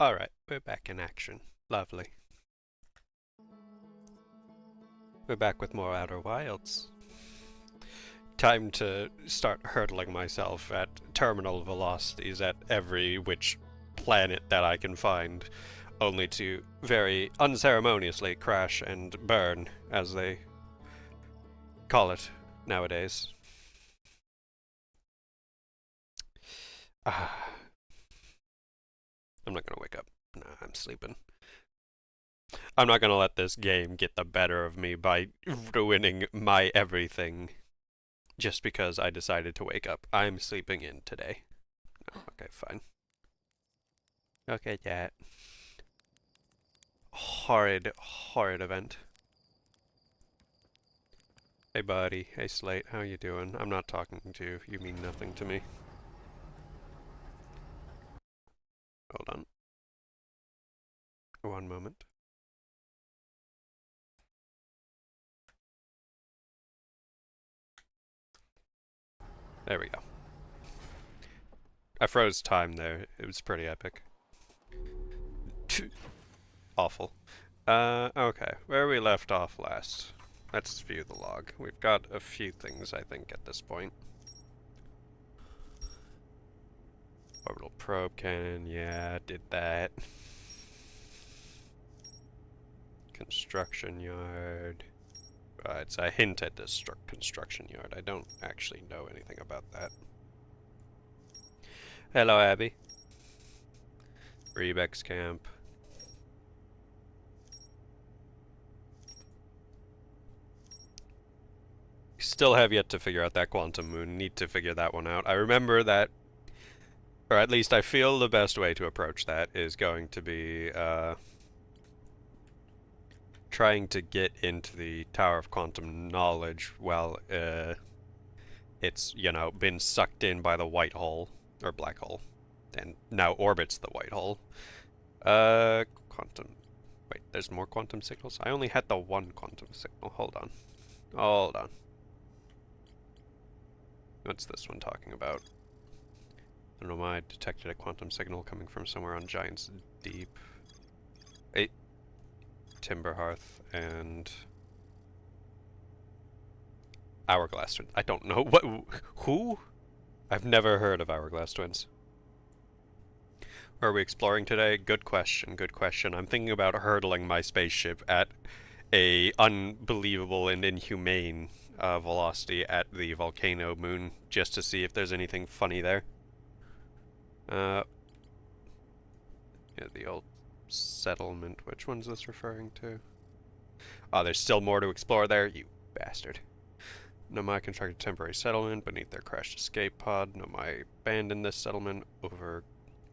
Alright, we're back in action. Lovely. We're back with more Outer Wilds. Time to start hurtling myself at terminal velocities at every which planet that I can find, only to very unceremoniously crash and burn, as they call it nowadays. Ah, I'm not gonna wake up. Nah, I'm sleeping. I'm not gonna let this game get the better of me by ruining my everything just because I decided to wake up. I'm sleeping in today. No, okay, fine. Okay, chat. Horrid, horrid event. Hey buddy, hey Slate, how you doing? I'm not talking to you. You mean nothing to me. Hold on. One moment. There we go. I froze time there. It was pretty epic. Awful. Okay. Where we left off last. Let's view the log. We've got a few things, I think, at this point. Orbital probe cannon, yeah, did that. Construction yard. It's a hint at this construction yard. I don't actually know anything about that. Hello, Abby. Rebex camp. Still have yet to figure out that quantum moon. Need to figure that one out. I remember that, or at least I feel the best way to approach that is going to be trying to get into the Tower of Quantum Knowledge while it's, you know, been sucked in by the white hole, or black hole, and now orbits the white hole. Quantum... Wait, there's more quantum signals? I only had the one quantum signal. Hold on. Hold on. What's this one talking about? I don't know why I detected a quantum signal coming from somewhere on Giant's Deep. Timber Hearth and Hourglass Twins. I don't know what. Who? I've never heard of Hourglass Twins. Where are we exploring today? Good question. Good question. I'm thinking about hurtling my spaceship at a unbelievable and inhumane velocity at the volcano moon just to see if there's anything funny there. Yeah, the old settlement. Which one's this referring to? Oh, there's still more to explore there, you bastard. Nomai constructed a temporary settlement beneath their crashed escape pod. Nomai abandoned this settlement over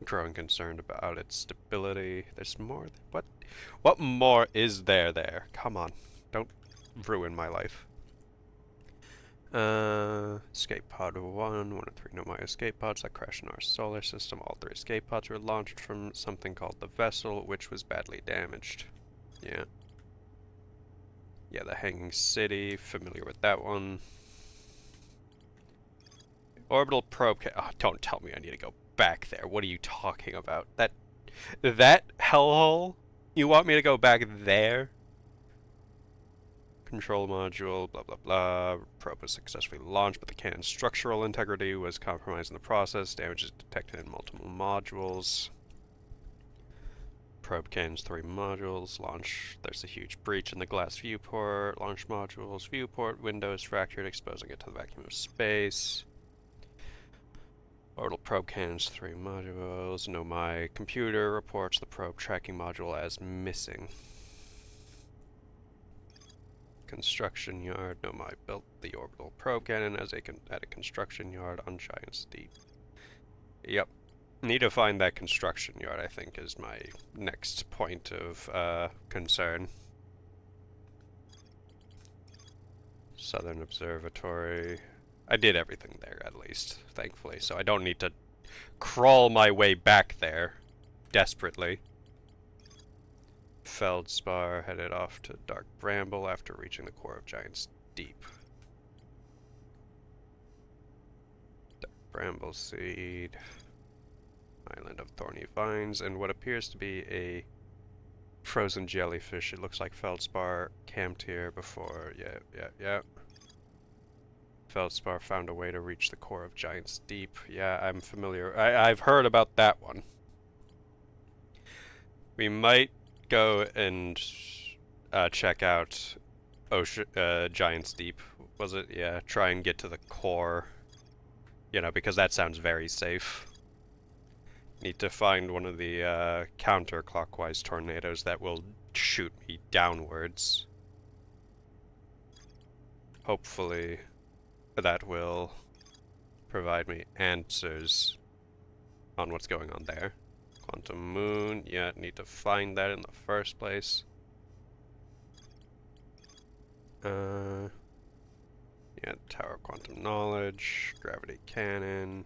growing concerned about its stability. There's more. What more is there? Come on. Don't ruin my life. Escape pod 1 of 3 Nomai escape pods that crashed in our solar system. All 3 escape pods were launched from something called the vessel, which was badly damaged. Yeah. Yeah, the Hanging City, familiar with that one. Orbital probe. Oh, don't tell me I need to go back there. What are you talking about? That hellhole? You want me to go back there? Control module, blah blah blah. Probe was successfully launched, but the cannon's structural integrity was compromised in the process. Damage is detected in multiple modules. Probe cannons 3 modules. Launch. There's a huge breach in the glass viewport. Launch modules. Viewport windows fractured, exposing it to the vacuum of space. Orbital probe cannons 3 modules. Nomai computer reports the probe tracking module as missing. Construction yard. Nomai built the orbital probe cannon as at a construction yard on Giant's Deep. Yep. Need to find that construction yard, I think, is my next point of concern. Southern Observatory. I did everything there, at least, thankfully, so I don't need to crawl my way back there desperately. Feldspar headed off to Dark Bramble after reaching the core of Giant's Deep. Dark Bramble Seed. I Island of thorny vines and what appears to be a frozen jellyfish. It looks like feldspar camped here before. Yeah. Feldspar found a way to reach the core of Giant's Deep. Yeah, I'm familiar. I've heard about that one. We might go and check out Giant's Deep. Was it? Yeah, try and get to the core. You know, because that sounds very safe. Need to find one of the counterclockwise tornadoes that will shoot me downwards. Hopefully that will provide me answers on what's going on there. Quantum Moon, yeah, need to find that in the first place. Yeah, Tower of Quantum Knowledge, Gravity Cannon,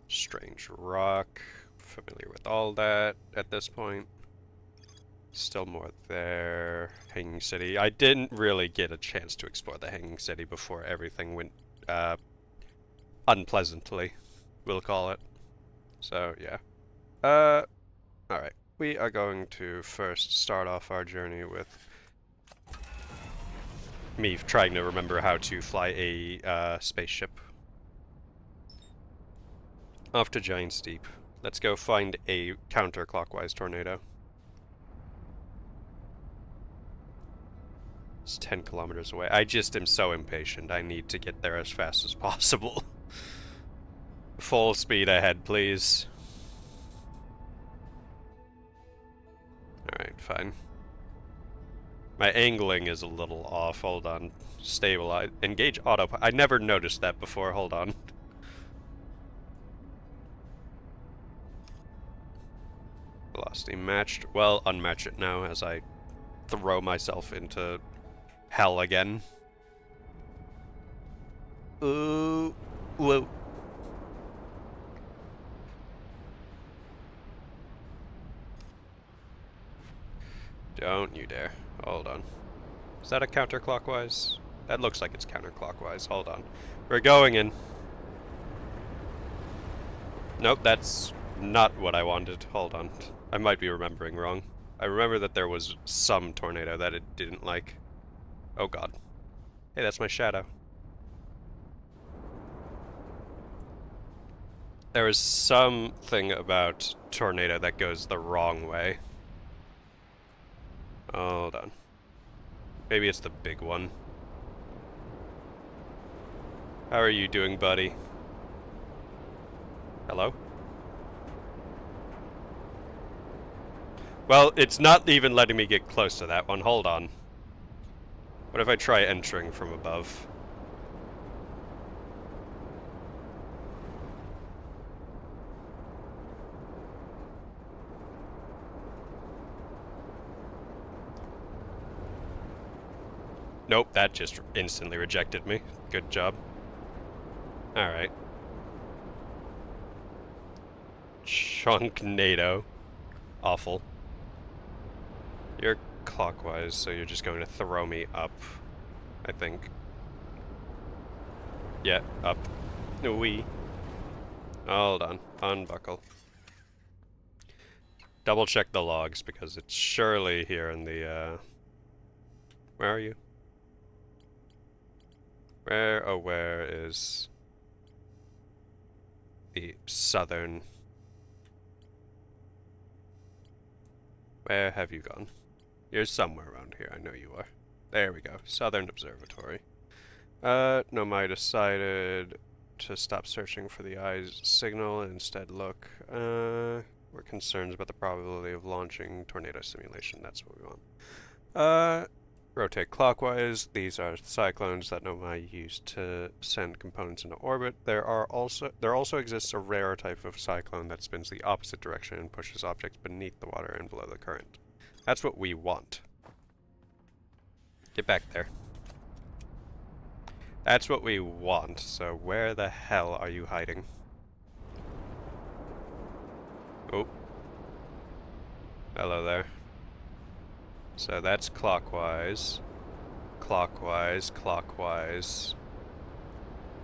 Strange Rock, familiar with all that at this point. Still more there. Hanging City. I didn't really get a chance to explore the Hanging City before everything went unpleasantly, we'll call it. So, yeah. Alright. We are going to first start off our journey with me trying to remember how to fly a spaceship. Off to Giant's Deep. Let's go find a counterclockwise tornado. It's 10 kilometers away. I just am so impatient. I need to get there as fast as possible. Full speed ahead, please. Alright, fine. My angling is a little off. Hold on. Stabilize. Engage autopilot. I never noticed that before. Hold on. Velocity matched. Well, unmatch it now as I throw myself into hell again. Ooh. Whoa. Don't you dare. Hold on. Is that a counterclockwise? That looks like it's counterclockwise. Hold on. We're going in. Nope, that's not what I wanted. Hold on. I might be remembering wrong. I remember that there was some tornado that it didn't like. Oh god. Hey, that's my shadow. There is something about tornado that goes the wrong way. Hold on. Maybe it's the big one. How are you doing, buddy? Hello? Well, it's not even letting me get close to that one. Hold on. What if I try entering from above? Nope, that just instantly rejected me. Good job. Alright. Chunknado. Awful. You're clockwise, so you're just going to throw me up, I think. Yeah, up. Wee. Hold on. Unbuckle. Double check the logs, because it's surely here in the, Where are you? Where is the southern... Where have you gone? You're somewhere around here, I know you are. There we go, Southern Observatory. No, I decided to stop searching for the eye's signal and instead look. We're concerned about the probability of launching tornado simulation, that's what we want. Rotate clockwise. These are cyclones that Nomai used to send components into orbit. There also exists a rare type of cyclone that spins the opposite direction and pushes objects beneath the water and below the current. That's what we want. Get back there. That's what we want, so where the hell are you hiding? Oh. Hello there. So that's clockwise, clockwise, clockwise,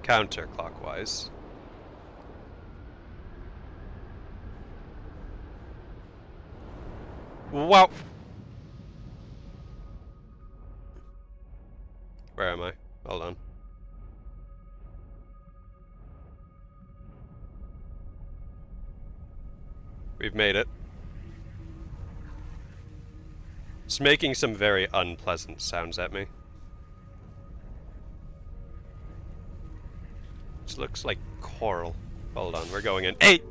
counterclockwise. Wow! Where am I? Hold on. We've made it. It's making some very unpleasant sounds at me. This looks like coral. Hold on, we're going in. Hey!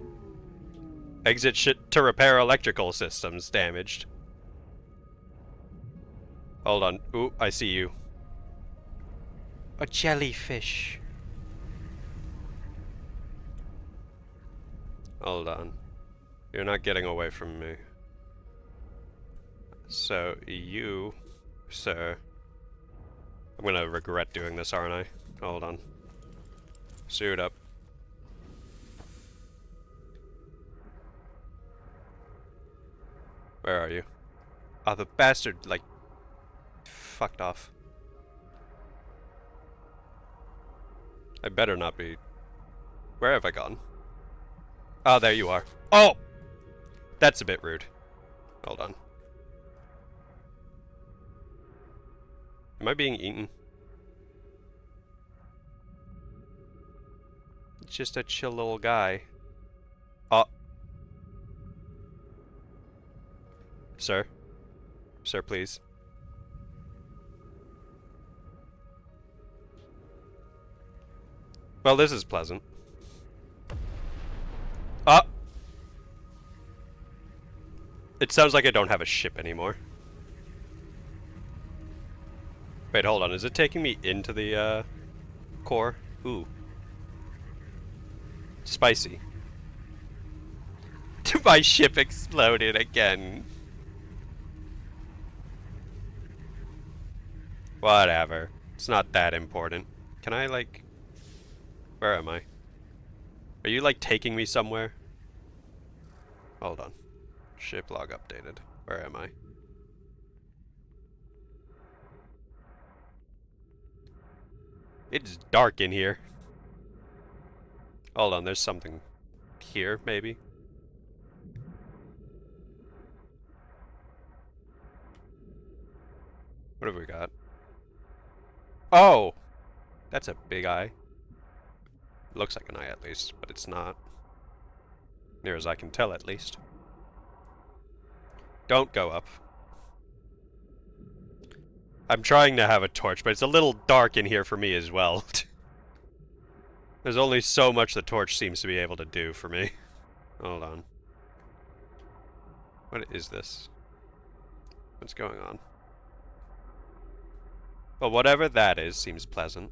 Exit shit to repair electrical systems damaged. Hold on. Ooh, I see you. A jellyfish. Hold on. You're not getting away from me. So, you, sir... I'm gonna regret doing this, aren't I? Hold on. Suit up. Where are you? Oh, the bastard, like, fucked off. I better not be... Where have I gone? Oh, there you are. Oh! That's a bit rude. Hold on. Am I being eaten? It's just a chill little guy. Oh. Sir? Sir, please. Well, this is pleasant. Ah! It sounds like I don't have a ship anymore. Wait, hold on. Is it taking me into the, core? Ooh. Spicy. My ship exploded again. Whatever. It's not that important. Can I, like... Where am I? Are you, like, taking me somewhere? Hold on. Ship log updated. Where am I? It's dark in here. Hold on, there's something here, maybe? What have we got? Oh! That's a big eye. Looks like an eye, at least, but it's not. Near as I can tell, at least. Don't go up. I'm trying to have a torch, but it's a little dark in here for me as well. There's only so much the torch seems to be able to do for me. Hold on. What is this? What's going on? Well, whatever that is seems pleasant.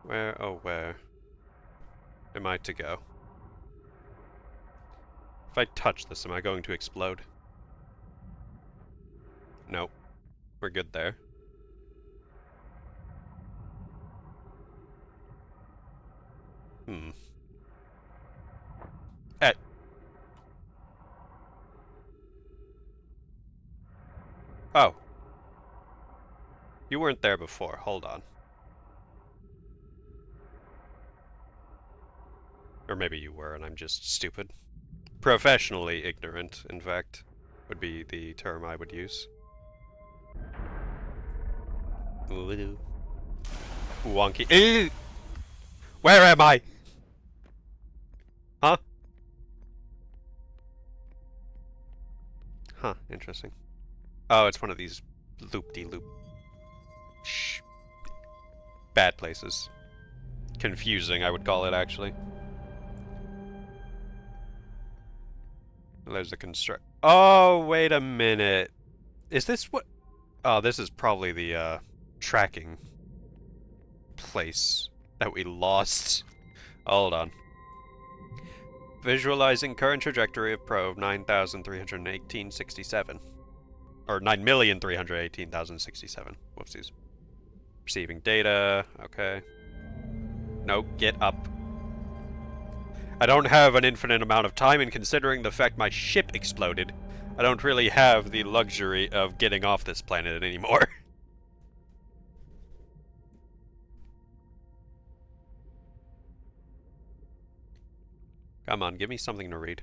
Where, oh where am I to go? If I touch this, am I going to explode? Nope. We're good there. Hmm. Oh. You weren't there before. Hold on. Or maybe you were and I'm just stupid. Professionally ignorant, in fact, would be the term I would use. Wonky. Ew! Where am I? Huh? Huh, interesting. Oh, it's one of these loop-de-loop. Shh. Bad places. Confusing, I would call it, actually. There's a construct. Oh, wait a minute. Is this what... Oh, this is probably the, tracking place that we lost. Hold on. Visualizing current trajectory of probe 9,318.67. Or 9,318,067. Whoopsies. Receiving data. Okay. No, get up. I don't have an infinite amount of time, and considering the fact my ship exploded, I don't really have the luxury of getting off this planet anymore. Come on, give me something to read.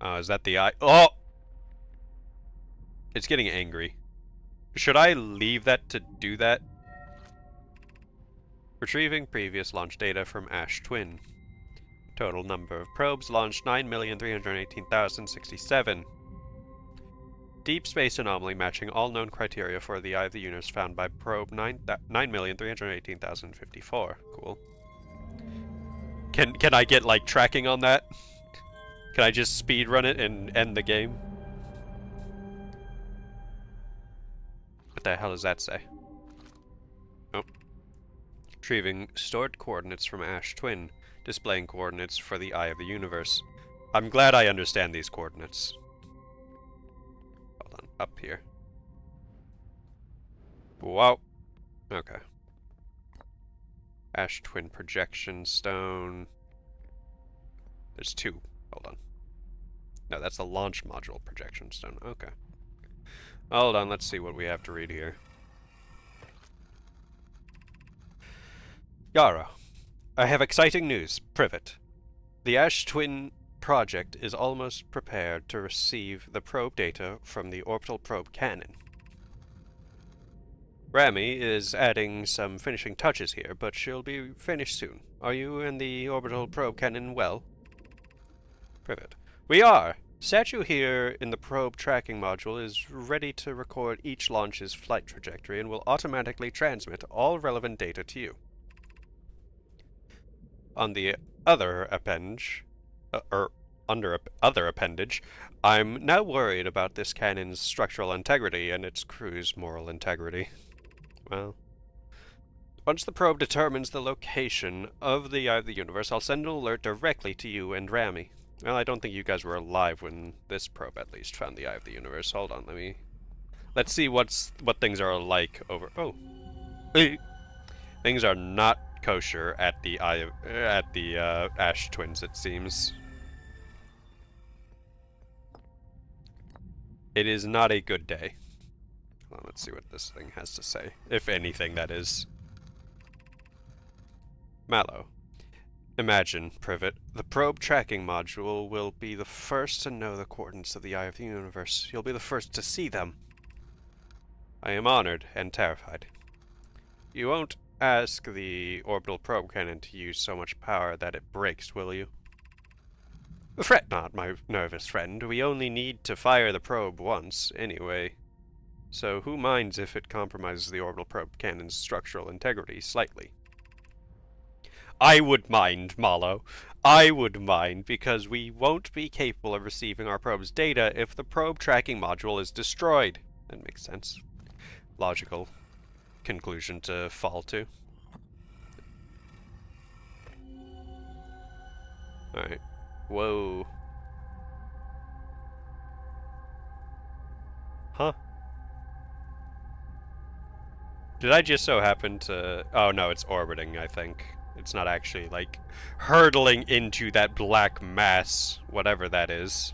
Is that the eye? Oh! It's getting angry. Should I leave that to do that? Retrieving previous launch data from Ash Twin. Total number of probes launched 9,318,067. Deep space anomaly matching all known criteria for the Eye of the Universe found by probe 9,318,054. Cool. Can I get, like, tracking on that? Can I just speedrun it and end the game? What the hell does that say? Oh. Retrieving stored coordinates from Ash Twin, displaying coordinates for the Eye of the Universe. I'm glad I understand these coordinates. Hold on, up here. Wow. Okay. Ash Twin projection stone. There's two. Hold on. No, that's the launch module projection stone. Okay. Hold on, let's see what we have to read here. Yara, I have exciting news. Privet. The Ash Twin project is almost prepared to receive the probe data from the orbital probe cannon. Rami is adding some finishing touches here, but she'll be finished soon. Are you and the orbital probe cannon well? Privet. We are! Statue here in the probe tracking module is ready to record each launch's flight trajectory and will automatically transmit all relevant data to you. On the other appendage, other appendage, I'm now worried about this cannon's structural integrity and its crew's moral integrity. Well, once the probe determines the location of the Eye of the Universe, I'll send an alert directly to you and Rami. Well, I don't think you guys were alive when this probe at least found the Eye of the Universe. Hold on, let's see what things are like over. Oh, things are not kosher at the Ash Twins. It seems it is not a good day. Well, let's see what this thing has to say, if anything, that is. Mallow. Imagine, Privet, the probe tracking module will be the first to know the coordinates of the Eye of the Universe. You'll be the first to see them. I am honored and terrified. You won't ask the orbital probe cannon to use so much power that it breaks, will you? Fret not, my nervous friend. We only need to fire the probe once, anyway. So who minds if it compromises the orbital probe cannon's structural integrity slightly? I would mind, Mallow. I would mind, because we won't be capable of receiving our probe's data if the probe tracking module is destroyed. That makes sense. Logical conclusion to fall to. Alright. Whoa. Huh? Did I just so happen to... Oh no, it's orbiting, I think. It's not actually, like, hurtling into that black mass, whatever that is.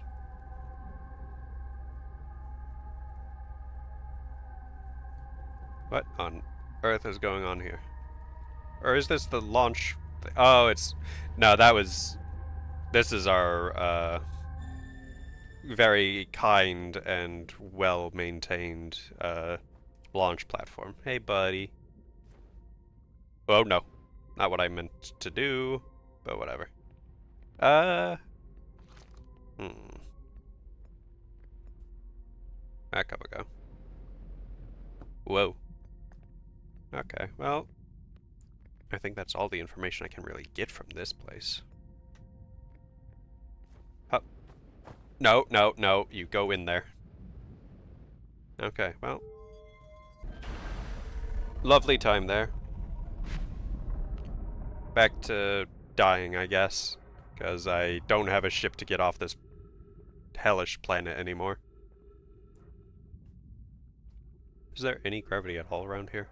What on earth is going on here? Or is this the launch... Oh, it's... No, that was... This is our, very kind and well-maintained, launch platform. Hey, buddy. Oh, no. Not what I meant to do, but whatever. Back up we go. Whoa. Okay, well, I think that's all the information I can really get from this place. Oh. No, no, no, you go in there. Okay, well. Lovely time there. Back to dying, I guess. Because I don't have a ship to get off this hellish planet anymore. Is there any gravity at all around here?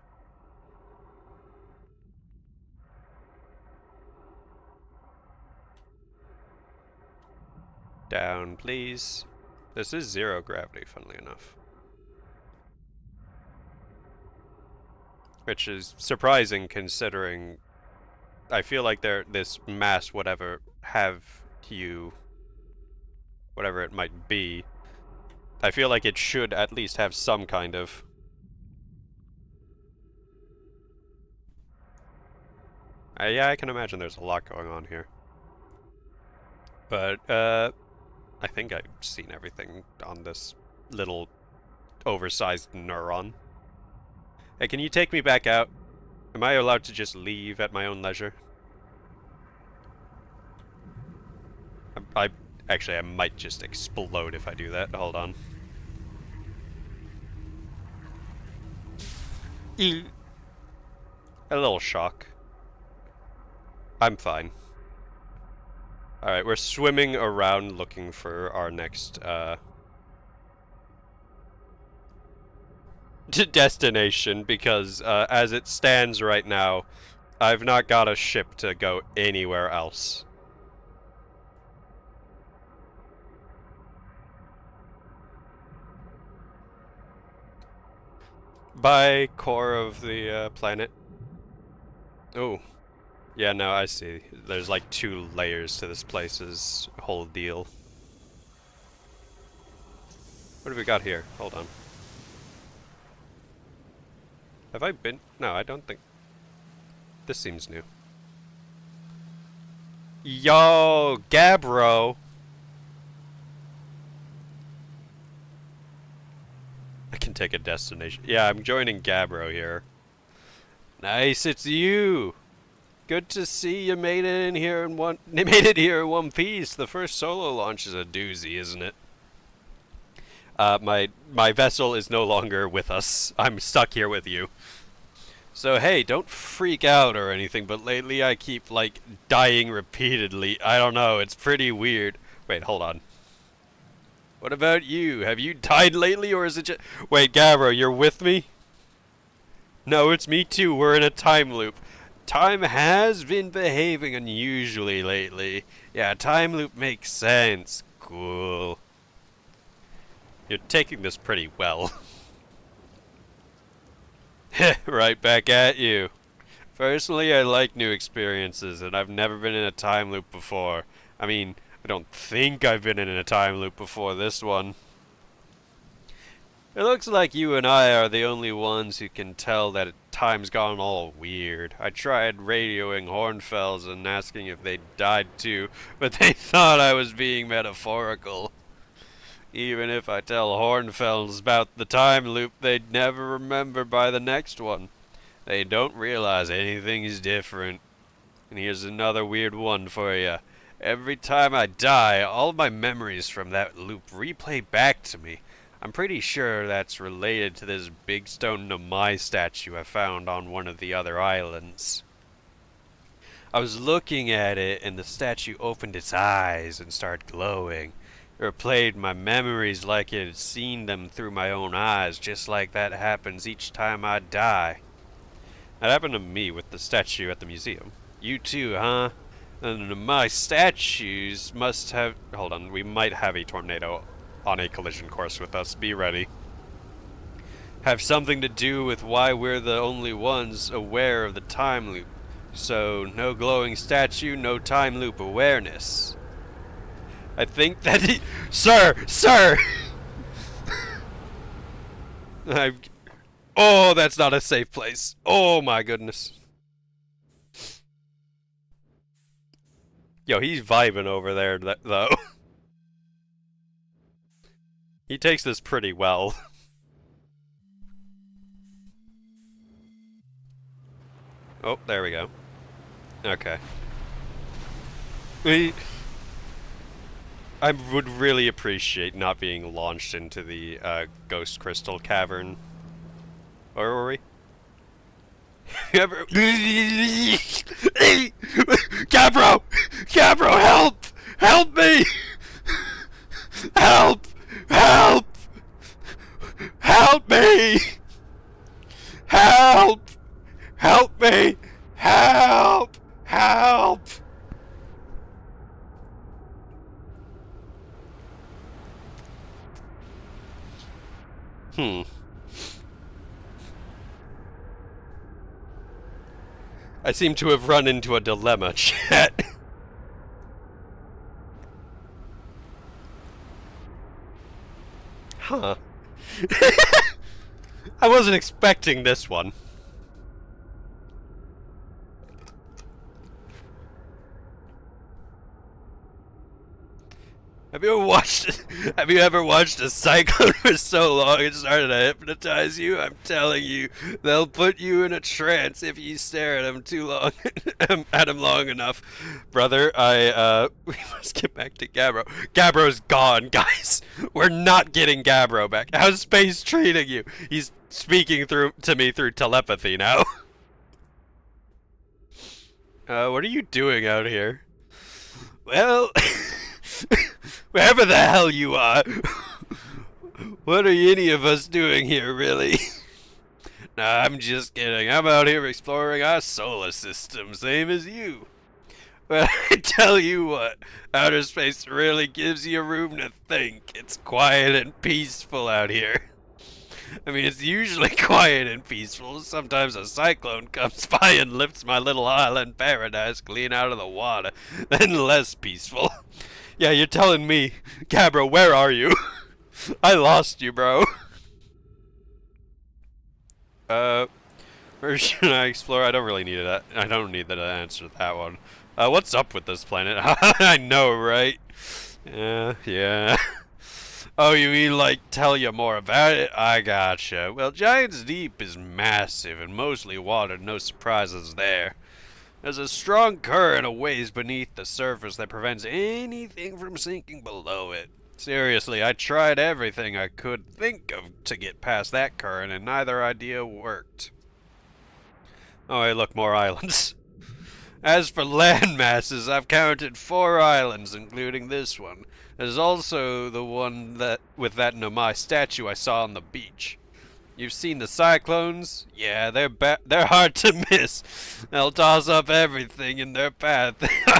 Down, please. This is zero gravity, funnily enough. Which is surprising considering I feel like this mass would ever have you whatever it might be. I feel like it should at least have some kind of... yeah, I can imagine there's a lot going on here. But, I think I've seen everything on this little oversized neuron. Hey, can you take me back out? Am I allowed to just leave at my own leisure? Actually, I might just explode if I do that. Hold on. A little shock. I'm fine. Alright, we're swimming around looking for our next, destination, because, as it stands right now, I've not got a ship to go anywhere else. By core of the, planet. Oh. Yeah, no, I see. There's like 2 layers to this place's whole deal. What have we got here? Hold on. Have I been? No, I don't think... This seems new. Yo, Gabbro! I can take a destination. Yeah, I'm joining Gabbro here. Nice, it's you! Good to see you made it in here in one piece. The first solo launch is a doozy, isn't it? My vessel is no longer with us. I'm stuck here with you. So hey, don't freak out or anything, but lately I keep, like, dying repeatedly. I don't know, it's pretty weird. Wait, hold on. What about you? Have you died lately, or is it just... Wait, Gavro, you're with me? No, it's me too. We're in a time loop. Time has been behaving unusually lately. Yeah, time loop makes sense. Cool. You're taking this pretty well. Right back at you. Personally, I like new experiences, and I've never been in a time loop before. I mean, I don't think I've been in a time loop before this one. It looks like you and I are the only ones who can tell that time's gone all weird. I tried radioing Hornfells and asking if they died too, but they thought I was being metaphorical. Even if I tell Hornfells about the time loop, they'd never remember by the next one. They don't realize anything's different. And here's another weird one for you. Every time I die, all my memories from that loop replay back to me. I'm pretty sure that's related to this big stone Namai statue I found on one of the other islands. I was looking at it, and the statue opened its eyes and started glowing. It replayed my memories like it had seen them through my own eyes, just like that happens each time I die. That happened to me with the statue at the museum. You too, huh? And my statues must have... Hold on, we might have a tornado on a collision course with us. Be ready. Have something to do with why we're the only ones aware of the time loop. So, no glowing statue, no time loop awareness. I think that he... Sir! Sir! Oh, that's not a safe place. Oh my goodness. Yo, he's vibing over there, though. He takes this pretty well. Oh, there we go. Okay. I would really appreciate not being launched into the Ghost Crystal Cavern. Where were we? Cabro! Cabro, help! Help me! Help! Help! Help me! Help! Help me! Help! Help! I seem to have run into a dilemma, chat. Huh. I wasn't expecting this one. Have you ever watched a cyclone for so long it started to hypnotize you? I'm telling you, they'll put you in a trance if you stare at them too long, at them long enough. Brother, we must get back to Gabbro. Gabbro's gone, guys. We're not getting Gabbro back. How's space treating you? He's speaking to me through telepathy now. What are you doing out here? Well... Wherever the hell you are, what are any of us doing here, really? Nah, I'm just kidding. I'm out here exploring our solar system, same as you. But I tell you what, outer space really gives you room to think. It's quiet and peaceful out here. I mean, it's usually quiet and peaceful. Sometimes a cyclone comes by and lifts my little island paradise clean out of the water. Then less peaceful. Yeah, you're telling me. Gabbro, where are you? I lost you, bro. Where should I explore? I don't really need that. I don't need that answer to that one. What's up with this planet? I know, right? Yeah. Oh, you mean like tell you more about it? I gotcha. Well, Giant's Deep is massive and mostly water. No surprises there. There's a strong current a ways beneath the surface that prevents anything from sinking below it. Seriously, I tried everything I could think of to get past that current, and neither idea worked. Oh, hey, look, more islands. As for land masses, I've counted 4 islands, including this one. There's also the one with that Nomai statue I saw on the beach. You've seen the cyclones? Yeah, they're hard to miss. They'll toss up everything in their path,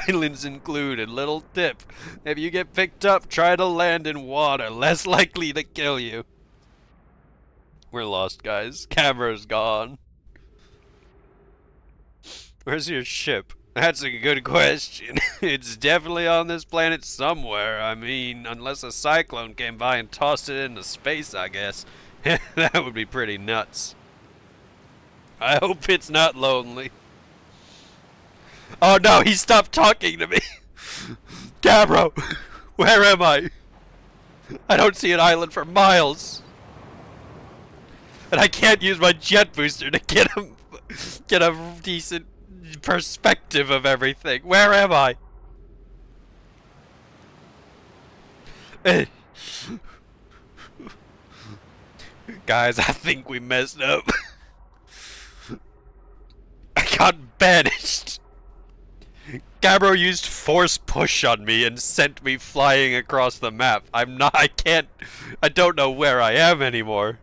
islands included. Little tip: if you get picked up, try to land in water. Less likely to kill you. We're lost, guys. Camera's gone. Where's your ship? That's a good question. It's definitely on this planet somewhere. I mean, unless a cyclone came by and tossed it into space, I guess. That would be pretty nuts. I hope it's not lonely. Oh no, he stopped talking to me. Gabbro, where am I? I don't see an island for miles. And I can't use my jet booster to get a decent perspective of everything. Where am I? Guys, I think we messed up. I got banished. Gabbro used force push on me and sent me flying across the map. I don't know where I am anymore.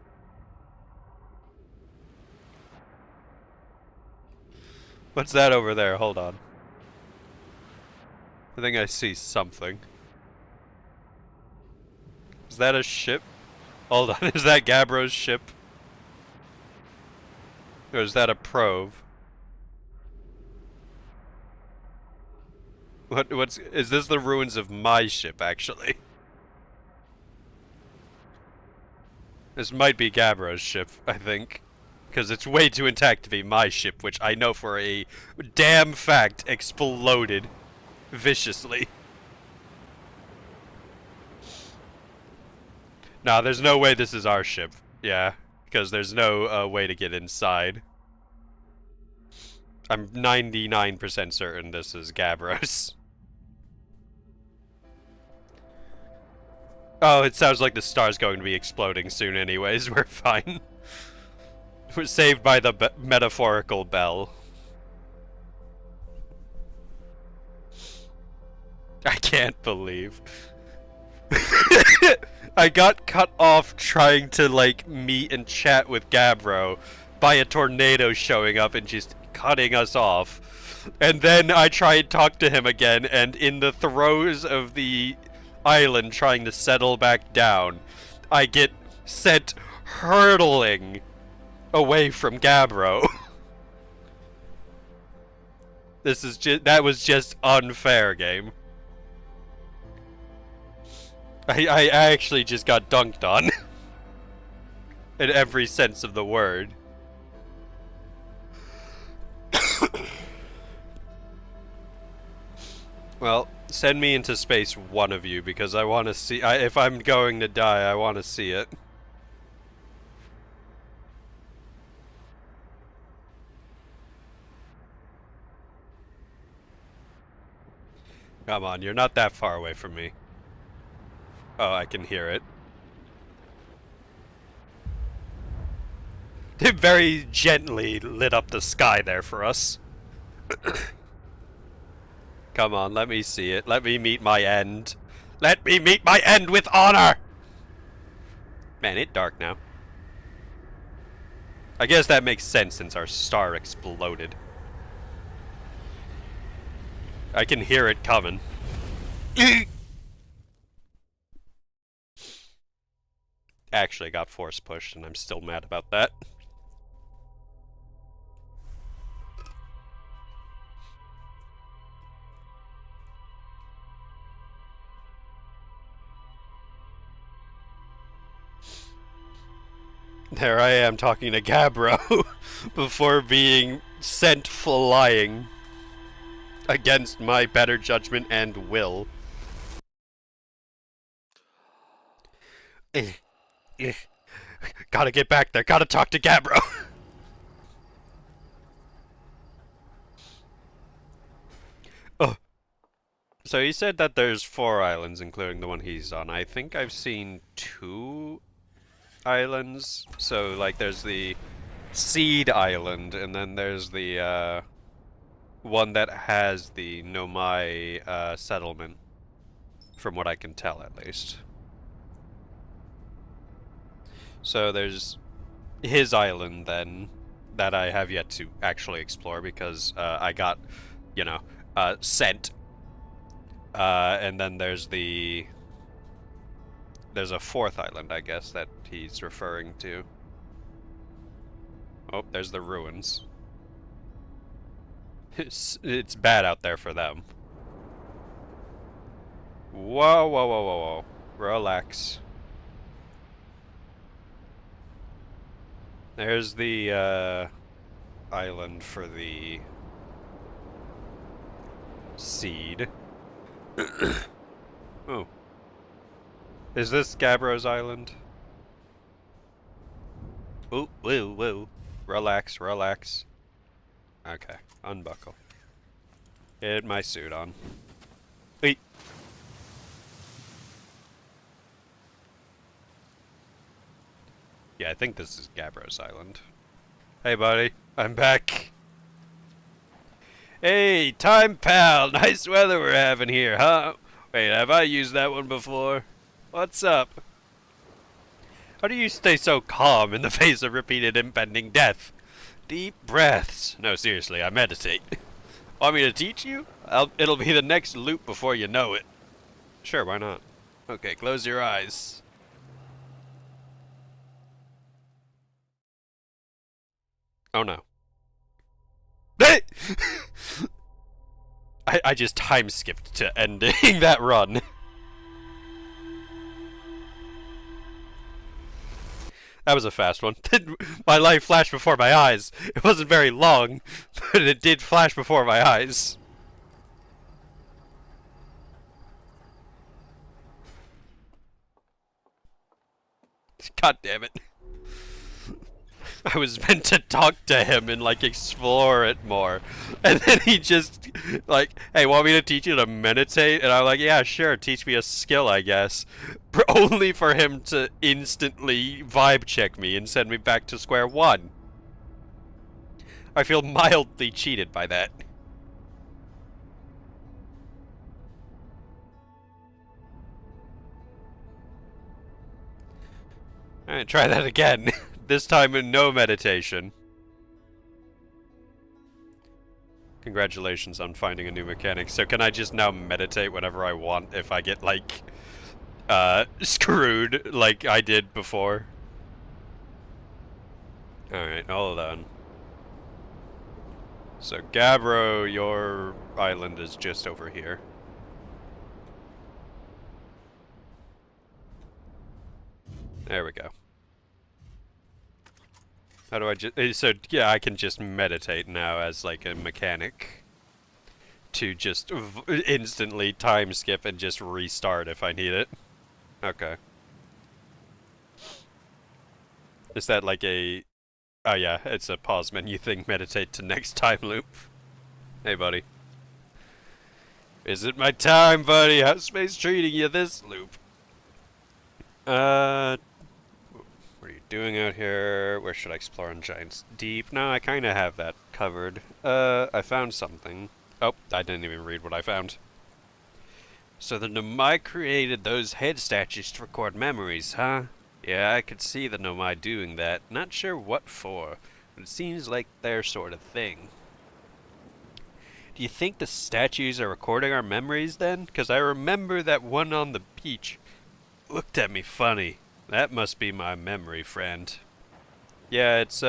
What's that over there? Hold on. I think I see something. Is that a ship? Hold on, is that Gabbro's ship? Or is that a probe? Is this the ruins of my ship, actually? This might be Gabbro's ship, I think. Because it's way too intact to be my ship, which I know for a damn fact exploded viciously. Nah, there's no way this is our ship. Yeah, because there's no way to get inside. I'm 99% certain this is Gabbro's. Oh, it sounds like the star's going to be exploding soon anyways. We're fine. We're saved by the metaphorical bell. I can't believe. I got cut off trying to, like, meet and chat with Gabbro by a tornado showing up and just cutting us off. And then I tried to talk to him again, and in the throes of the island trying to settle back down, I get sent hurtling away from Gabbro. That was just unfair, game. I actually just got dunked on. In every sense of the word. Well, send me into space, one of you, because I want to see... if I'm going to die, I want to see it. Come on, you're not that far away from me. Oh, I can hear it. It very gently lit up the sky there for us. Come on, let me see it. Let me meet my end. Let me meet my end with honor! Man, it's dark now. I guess that makes sense since our star exploded. I can hear it coming. Actually got force pushed and I'm still mad about that. There I am talking to Gabbro before being sent flying against my better judgment and will. Gotta get back there, gotta talk to Gabbro. Oh. So he said that there's 4 islands, including the one he's on. I think I've seen 2 islands. So, like, there's the Seed Island, and then there's the, one that has the Nomai, settlement. From what I can tell, at least. So there's his island, then, that I have yet to actually explore, because, I got, you know, sent. And then there's a 4th island, I guess, that he's referring to. Oh, there's the ruins. It's bad out there for them. Whoa, whoa, whoa, whoa, whoa. Relax. There's the, island for the seed. Oh. Is this Gabbro's island? Ooh, woo, woo. Relax, relax. Okay, unbuckle. Get my suit on. Wait. Yeah, I think this is Gabbro's island. Hey, buddy. I'm back. Hey, time pal. Nice weather we're having here, huh? Wait, have I used that one before? What's up? How do you stay so calm in the face of repeated impending death? Deep breaths. No, seriously, I meditate. Want me to teach you? It'll be the next loop before you know it. Sure, why not? Okay, close your eyes. Oh no. I just time skipped to ending that run. That was a fast one. My life flashed before my eyes. It wasn't very long, but it did flash before my eyes. God damn it. I was meant to talk to him and, like, explore it more. And then he just, like, hey, want me to teach you to meditate? And I'm like, yeah, sure, teach me a skill, I guess. Only for him to instantly vibe check me and send me back to square one. I feel mildly cheated by that. Alright, try that again. This time in no meditation. Congratulations on finding a new mechanic. So can I just now meditate whenever I want if I get, like, screwed like I did before? Alright, hold on. So, Gabbro, your island is just over here. There we go. How do I just... So, yeah, I can just meditate now as, like, a mechanic. To just instantly time skip and just restart if I need it. Okay. Is that like a... Oh yeah, it's a pause menu thing, meditate to next time loop. Hey buddy. Is it my time, buddy? How's space treating you this loop? What are you doing out here? Where should I explore in Giant's Deep? No, I kinda have that covered. I found something. Oh, I didn't even read what I found. So the Nomai created those head statues to record memories, huh? Yeah, I could see the Nomai doing that. Not sure what for, but it seems like their sort of thing. Do you think the statues are recording our memories then? Because I remember that one on the beach looked at me funny. That must be my memory friend. Yeah, it's,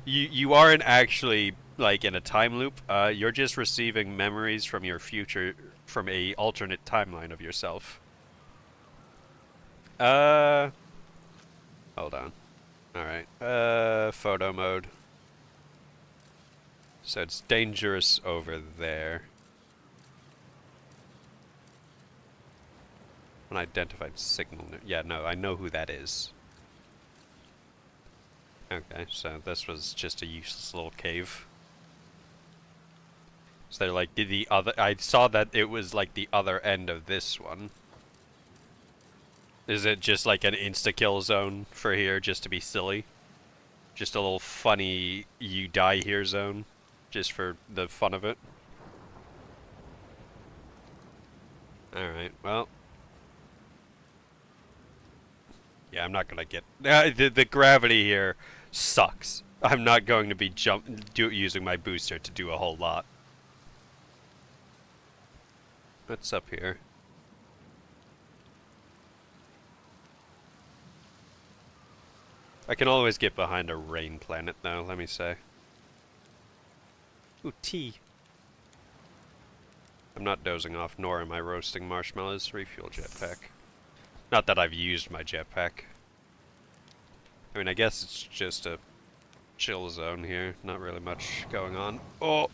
you aren't actually, like, in a time loop. You're just receiving memories from your future, from a alternate timeline of yourself. Hold on. Alright, photo mode. So it's dangerous over there. Unidentified signal. Yeah, no, I know who that is. Okay, so this was just a useless little cave. So they're like the other... I saw that it was like the other end of this one. Is it just like an insta-kill zone for here just to be silly? Just a little funny you die here zone? Just for the fun of it? Alright, well... Yeah, I'm not gonna get... the gravity here sucks. I'm not going to be using my booster to do a whole lot. What's up here? I can always get behind a rain planet, though, let me say. Ooh, tea. I'm not dozing off, nor am I roasting marshmallows. Refuel jetpack. Not that I've used my jetpack. I mean, I guess it's just a chill zone here. Not really much going on. Oh!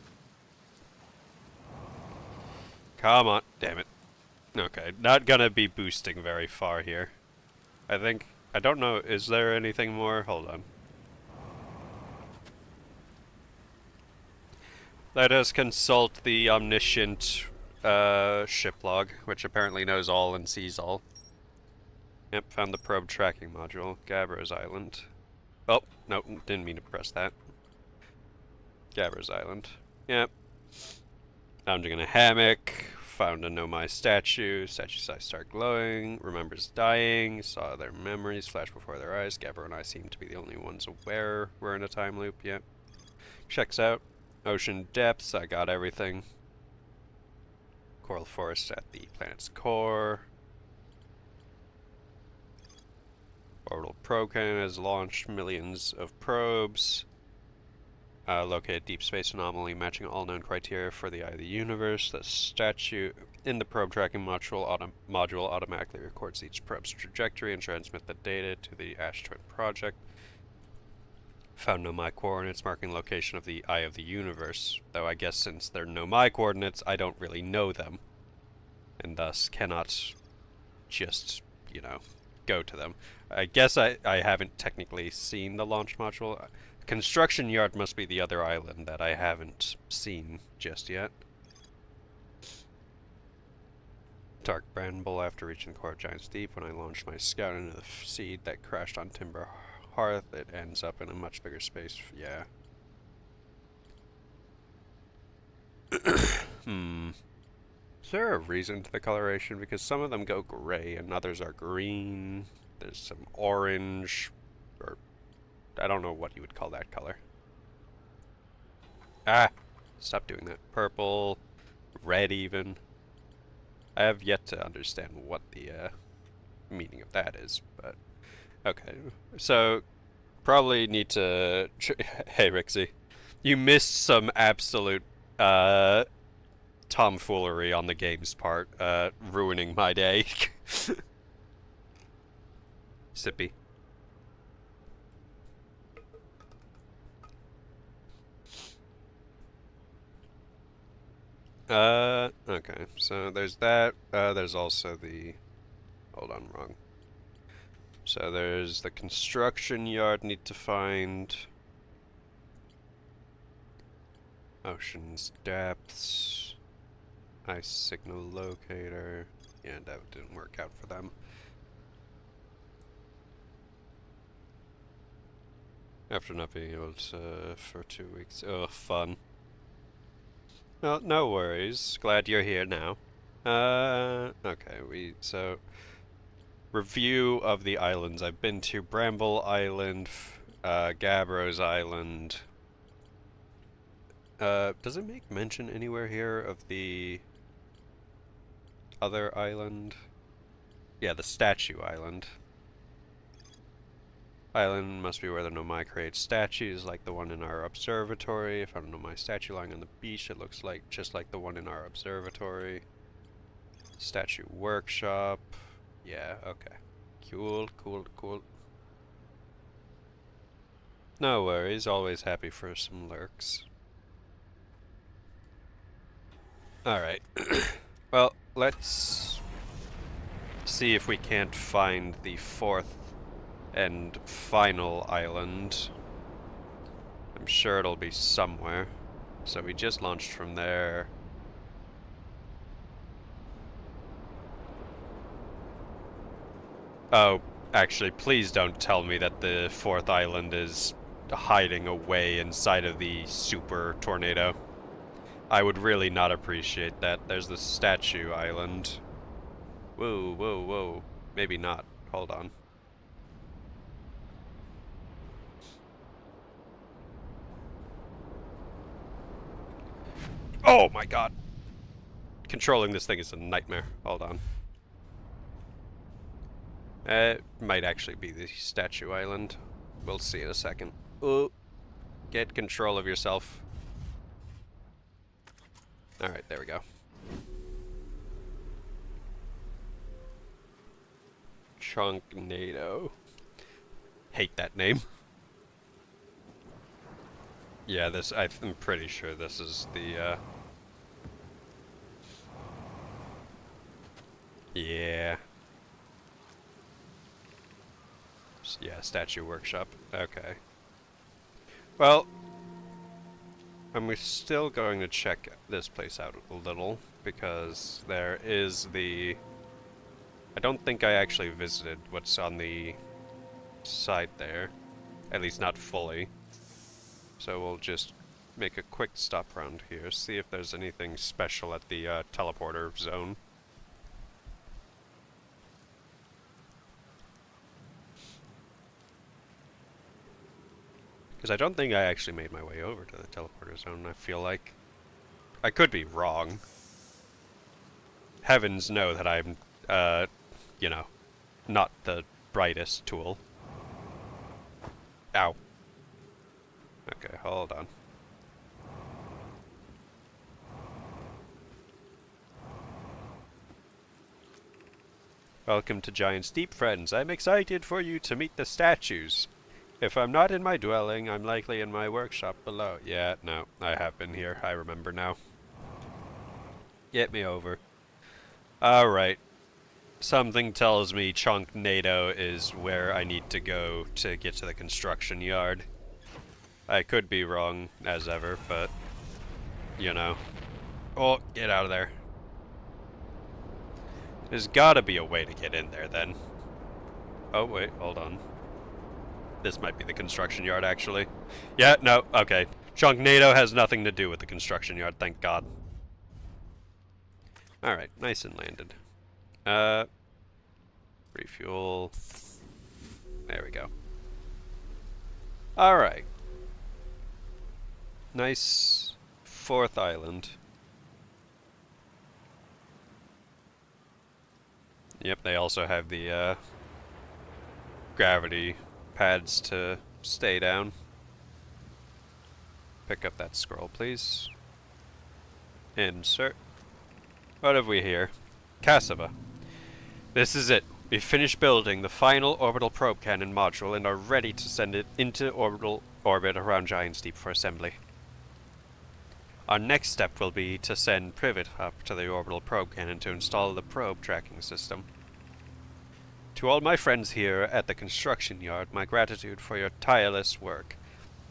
Come on. Damn it. Okay, not gonna be boosting very far here. I think... I don't know, is there anything more? Hold on. Let us consult the omniscient ship log, which apparently knows all and sees all. Yep, found the probe tracking module. Gabbro's Island. Oh, no, didn't mean to press that. Gabbro's Island. Yep. Lounging in a hammock. Found a Nomai statue. Statue's eyes start glowing. Remembers dying. Saw their memories flash before their eyes. Gabbro and I seem to be the only ones aware we're in a time loop. Yep. Checks out. Ocean depths. I got everything. Coral forest at the planet's core. Orbital probe cannon has launched millions of probes. Located deep space anomaly matching all known criteria for the eye of the universe. The statue in the probe tracking module automatically records each probe's trajectory and transmits the data to the Ash Twin project. Found Nomai coordinates marking location of the eye of the universe. Though I guess since they're Nomai coordinates, I don't really know them. And thus cannot just, you know, go to them. I guess I haven't technically seen the launch module. Construction yard must be the other island that I haven't seen just yet. Dark bramble after reaching the core of Giant's Deep. When I launched my scout into the seed that crashed on Timber Hearth, it ends up in a much bigger space. Yeah. Is there a reason to the coloration? Because some of them go gray and others are green. There's some orange, or I don't know what you would call that color. Ah! Stop doing that. Purple, red even. I have yet to understand what the meaning of that is, but okay. So, probably need to... Hey, Rixie. You missed some absolute tomfoolery on the game's part, ruining my day. Sippy. Okay. So there's that. There's also the... Hold on, wrong. So there's the construction yard need to find. Ocean's depths. Ice signal locator. Yeah, that didn't work out for them. After not being able to for 2 weeks. Oh, fun. Well, no worries. Glad you're here now. Okay, so review of the islands. I've been to Bramble Island, Gabbros Island. Does it make mention anywhere here of the other island? Yeah, the Statue Island. Island must be where the Nomai create statues like the one in our observatory. If I don't know my statue lying on the beach, it looks like just like the one in our observatory. Statue workshop. Yeah, okay. Cool, cool, cool. No worries, always happy for some lurks. Alright. Well, let's see if we can't find the fourth and final island. I'm sure it'll be somewhere. So we just launched from there. Oh, actually, please don't tell me that the fourth island is hiding away inside of the super tornado. I would really not appreciate that. There's the Statue Island. Whoa, whoa, whoa. Maybe not. Hold on. Oh my god! Controlling this thing is a nightmare. Hold on. It might actually be the Statue Island. We'll see in a second. Oh, get control of yourself. Alright, there we go. Chunknado. Hate that name. Yeah, I'm pretty sure this is the, yeah. Yeah, statue workshop. Okay. Well, I'm still going to check this place out a little, because there is the... I don't think I actually visited what's on the side there. At least not fully. So we'll just make a quick stop around here, see if there's anything special at the teleporter zone. Because I don't think I actually made my way over to the teleporter zone, I feel like. I could be wrong. Heavens know that I'm, you know, not the brightest tool. Ow. Okay, hold on. Welcome to Giant's Deep, friends. I'm excited for you to meet the statues. If I'm not in my dwelling, I'm likely in my workshop below. Yeah, no, I have been here. I remember now. Get me over. Alright. Something tells me Chunknado is where I need to go to get to the construction yard. I could be wrong, as ever, but... you know. Oh, get out of there. There's gotta be a way to get in there, then. Oh, wait, hold on. This might be the construction yard, actually. Yeah, no, okay. Chunknado has nothing to do with the construction yard, thank God. Alright, nice and landed. Refuel. There we go. Alright. Nice fourth island. Yep, they also have the, gravity pads to stay down. Pick up that scroll, please. Insert. What have we here? Cassava. This is it. We've finished building the final orbital probe cannon module and are ready to send it into orbital orbit around Giant's Deep for assembly. Our next step will be to send Privet up to the orbital probe cannon to install the probe tracking system. To all my friends here at the construction yard, my gratitude for your tireless work.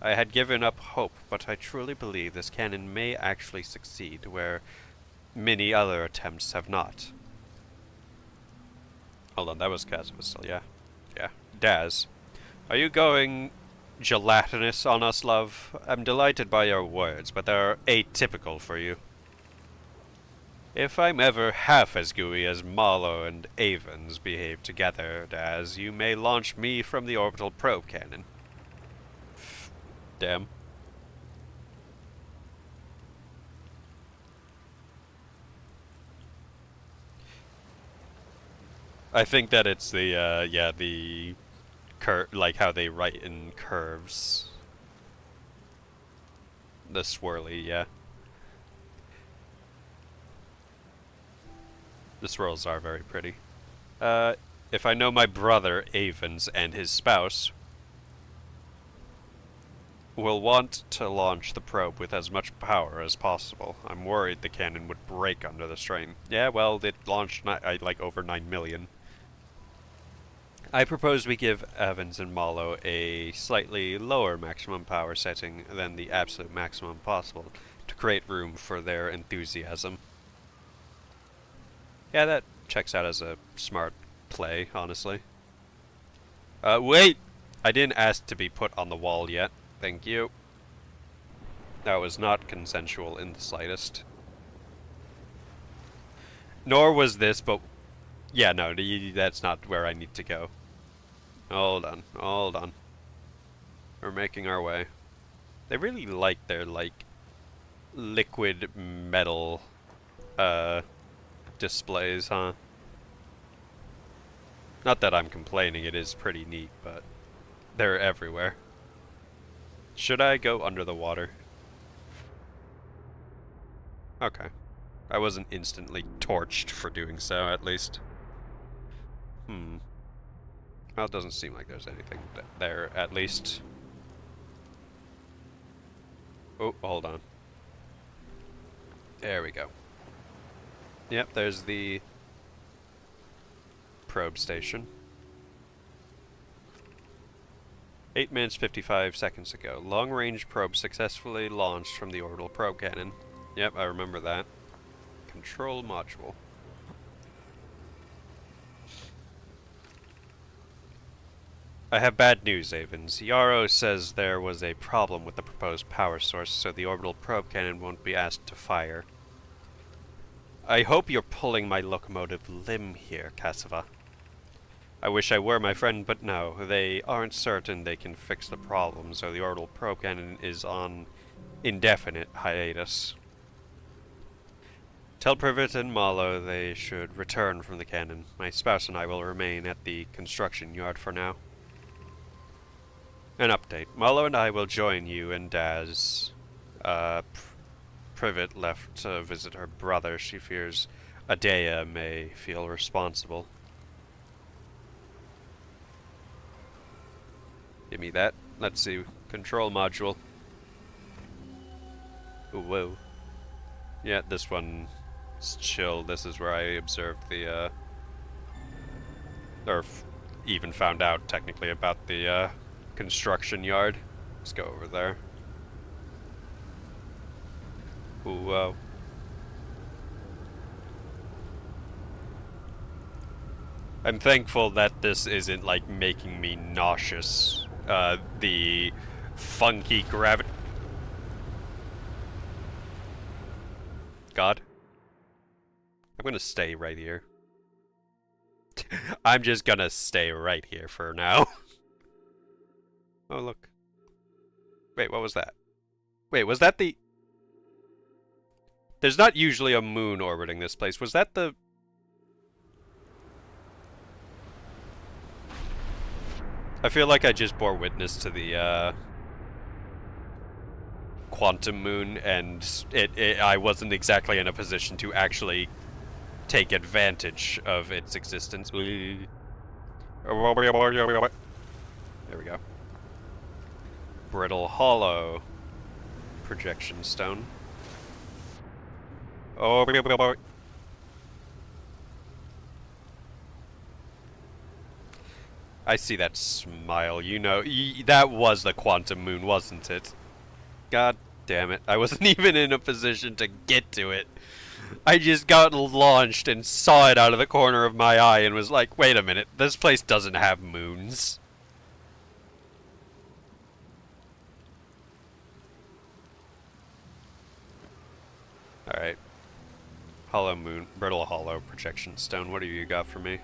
I had given up hope, but I truly believe this cannon may actually succeed where many other attempts have not. Hold on, that was Kazavastil, yeah. Yeah. Daz, are you going gelatinous on us, love? I'm delighted by your words, but they're atypical for you. If I'm ever half as gooey as Marlowe and Avens behave together, Daz, you may launch me from the orbital probe cannon. Damn. I think that it's the, yeah, the like how they write in curves. The swirly, yeah. The swirls are very pretty. If I know my brother, Avens, and his spouse will want to launch the probe with as much power as possible, I'm worried the cannon would break under the strain. Yeah, well, it launched like over 9 million. I propose we give Evans and Mallow a slightly lower maximum power setting than the absolute maximum possible to create room for their enthusiasm. Yeah, that checks out as a smart play, honestly. Wait! I didn't ask to be put on the wall yet. Thank you. That was not consensual in the slightest. Nor was this, but... yeah, no, that's not where I need to go. Hold on, hold on. We're making our way. They really like their, like, liquid metal, displays, huh? Not that I'm complaining, it is pretty neat, but they're everywhere. Should I go under the water? Okay. I wasn't instantly torched for doing so, at least. Well, it doesn't seem like there's anything there, at least. Oh, hold on. There we go. Yep, there's the probe station. 8 minutes 55 seconds ago. Long-range probe successfully launched from the orbital probe cannon. Yep, I remember that. Control module. I have bad news, Avens. Yarrow says there was a problem with the proposed power source, so the orbital probe cannon won't be asked to fire. I hope you're pulling my locomotive limb here, Cassava. I wish I were, my friend, but no. They aren't certain they can fix the problem, so the orbital probe cannon is on indefinite hiatus. Tell Privet and Mallow they should return from the cannon. My spouse and I will remain at the construction yard for now. An update. Mallow and I will join you and Daz. Privet left to visit her brother. She fears Adea may feel responsible. Give me that. Let's see. Control module. Ooh, whoa. Yeah, this one's chill. This is where I observed the, or even found out, technically, about the, construction yard. Let's go over there. Ooh, whoa. I'm thankful that this isn't, like, making me nauseous. The funky gravity... God. I'm gonna stay right here. I'm just gonna stay right here for now. Oh, look. Wait, what was that? Wait, was that the... There's not usually a moon orbiting this place. Was that the... I feel like I just bore witness to the, quantum moon, and I wasn't exactly in a position to actually take advantage of its existence. There we go. Brittle hollow. Projection stone. Oh, I see that smile. You know, that was the quantum moon, wasn't it? God damn it. I wasn't even in a position to get to it. I just got launched and saw it out of the corner of my eye and was like, wait a minute, this place doesn't have moons. Alright. Hollow moon, brittle hollow, projection stone. What have you got for me?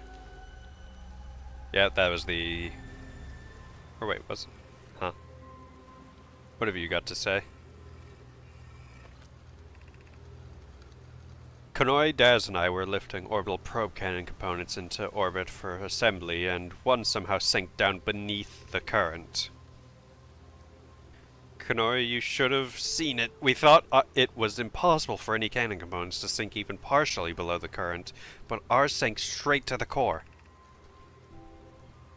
Yeah, that was the... Or wait, was it? Huh. What have you got to say? Kanoi, Daz, and I were lifting orbital probe cannon components into orbit for assembly, and one somehow sank down beneath the current. Kanoi, you should have seen it. We thought it was impossible for any cannon components to sink even partially below the current, but ours sank straight to the core.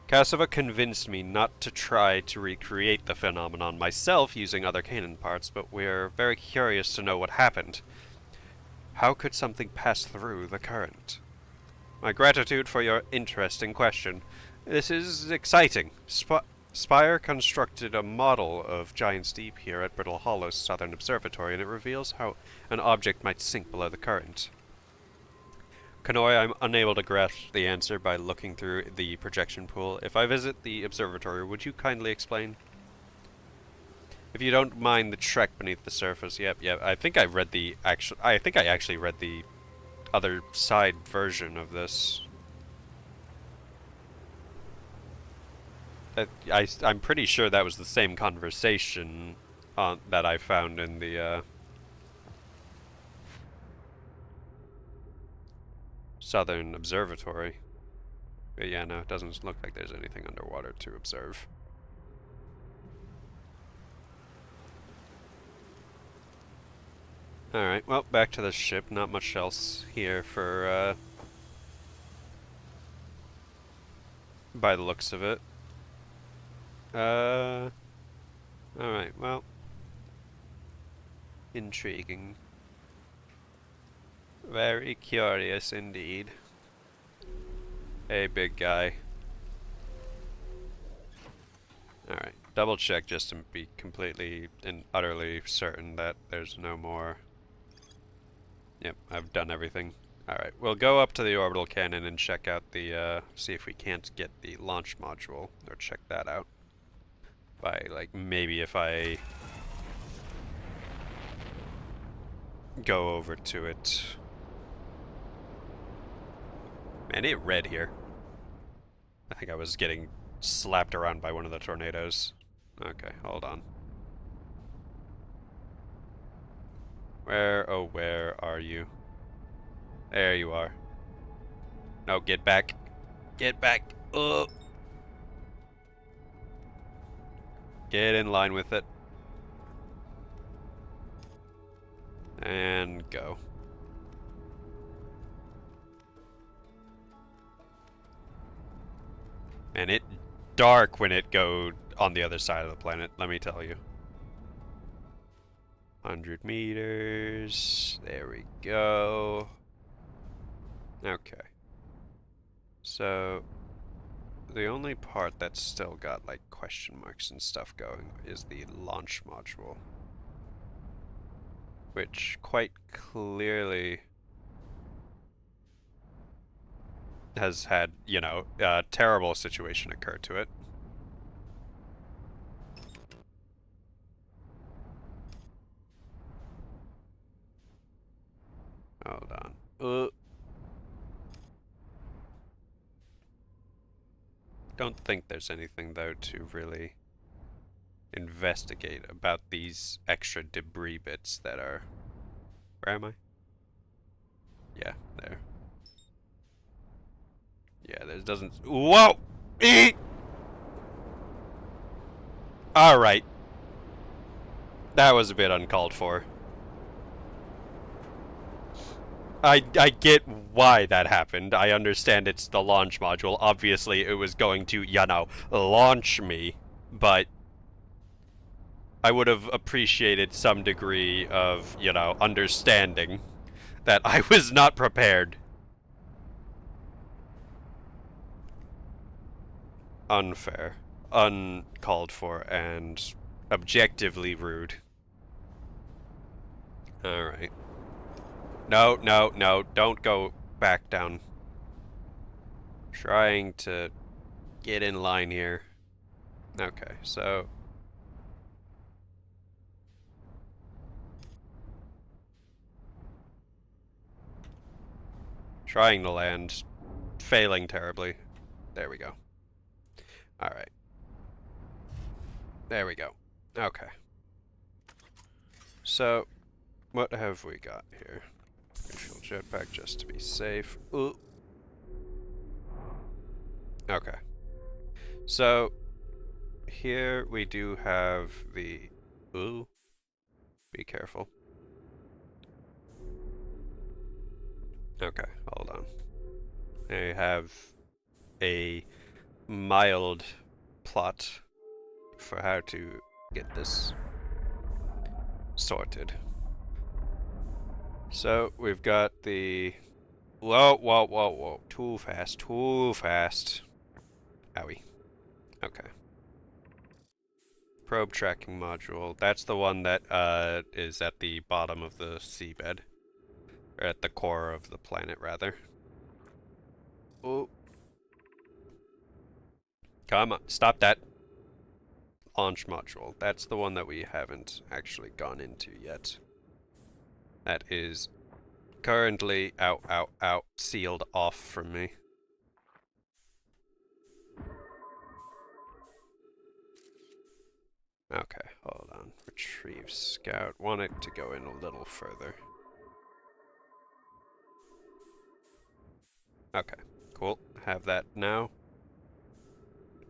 Cassava convinced me not to try to recreate the phenomenon myself using other cannon parts, but we're very curious to know what happened. How could something pass through the current? My gratitude for your interesting question. This is exciting. Spire constructed a model of Giant's Deep here at Brittle Hollow's Southern Observatory, and it reveals how an object might sink below the current. Kanoi, I'm unable to grasp the answer by looking through the projection pool. If I visit the observatory, would you kindly explain? If you don't mind the trek beneath the surface, yep. I think I read the actual. I think I actually read the other side version of this. I'm pretty sure that was the same conversation that I found in the Southern Observatory. But yeah, no, it doesn't look like there's anything underwater to observe. Alright, well, back to the ship. Not much else here for, by the looks of it. Alright, well. Intriguing. Very curious indeed. Hey, big guy. Alright, double check just to be completely and utterly certain that there's no more. Yep, I've done everything. Alright, we'll go up to the orbital cannon and check out the, see if we can't get the launch module, or check that out. By, like, maybe if I go over to it. Man, it red here. I think I was getting slapped around by one of the tornadoes. Okay, hold on. Where, oh, where are you? There you are. No, get back. Get back. Ugh. Get in line with it. And go. Man, it's dark when it goes on the other side of the planet, let me tell you. 100 meters. There we go. Okay. So, the only part that's still got, like, question marks and stuff going is the launch module. Which, quite clearly, has had, you know, a terrible situation occur to it. Hold on. Don't think there's anything, though, to really investigate about these extra debris bits that are... Where am I? Yeah, there. Yeah, there doesn't... Whoa! Alright. That was a bit uncalled for. I get why that happened. I understand it's the launch module. Obviously, it was going to, you know, launch me. But I would have appreciated some degree of, you know, understanding. that I was not prepared. Unfair, uncalled for, and objectively rude. Alright. No, no, no, don't go back down. Trying to get in line here. Okay, so... trying to land, failing terribly. There we go. Alright. There we go. Okay. So, what have we got here? Refuel jetpack just to be safe. Ooh. Okay. So, here we do have the... Ooh. Be careful. Okay, hold on. I have a mild plot for how to get this sorted. So, we've got the... Whoa, whoa, whoa, whoa. Too fast, too fast. Owie. Okay. Probe tracking module. That's the one that is at the bottom of the seabed. Or at the core of the planet, rather. Oh. Come on, stop that. Launch module. That's the one that we haven't actually gone into yet. That is currently sealed off from me. Okay, hold on. Retrieve scout. Want it to go in a little further. Okay, cool. Have that now.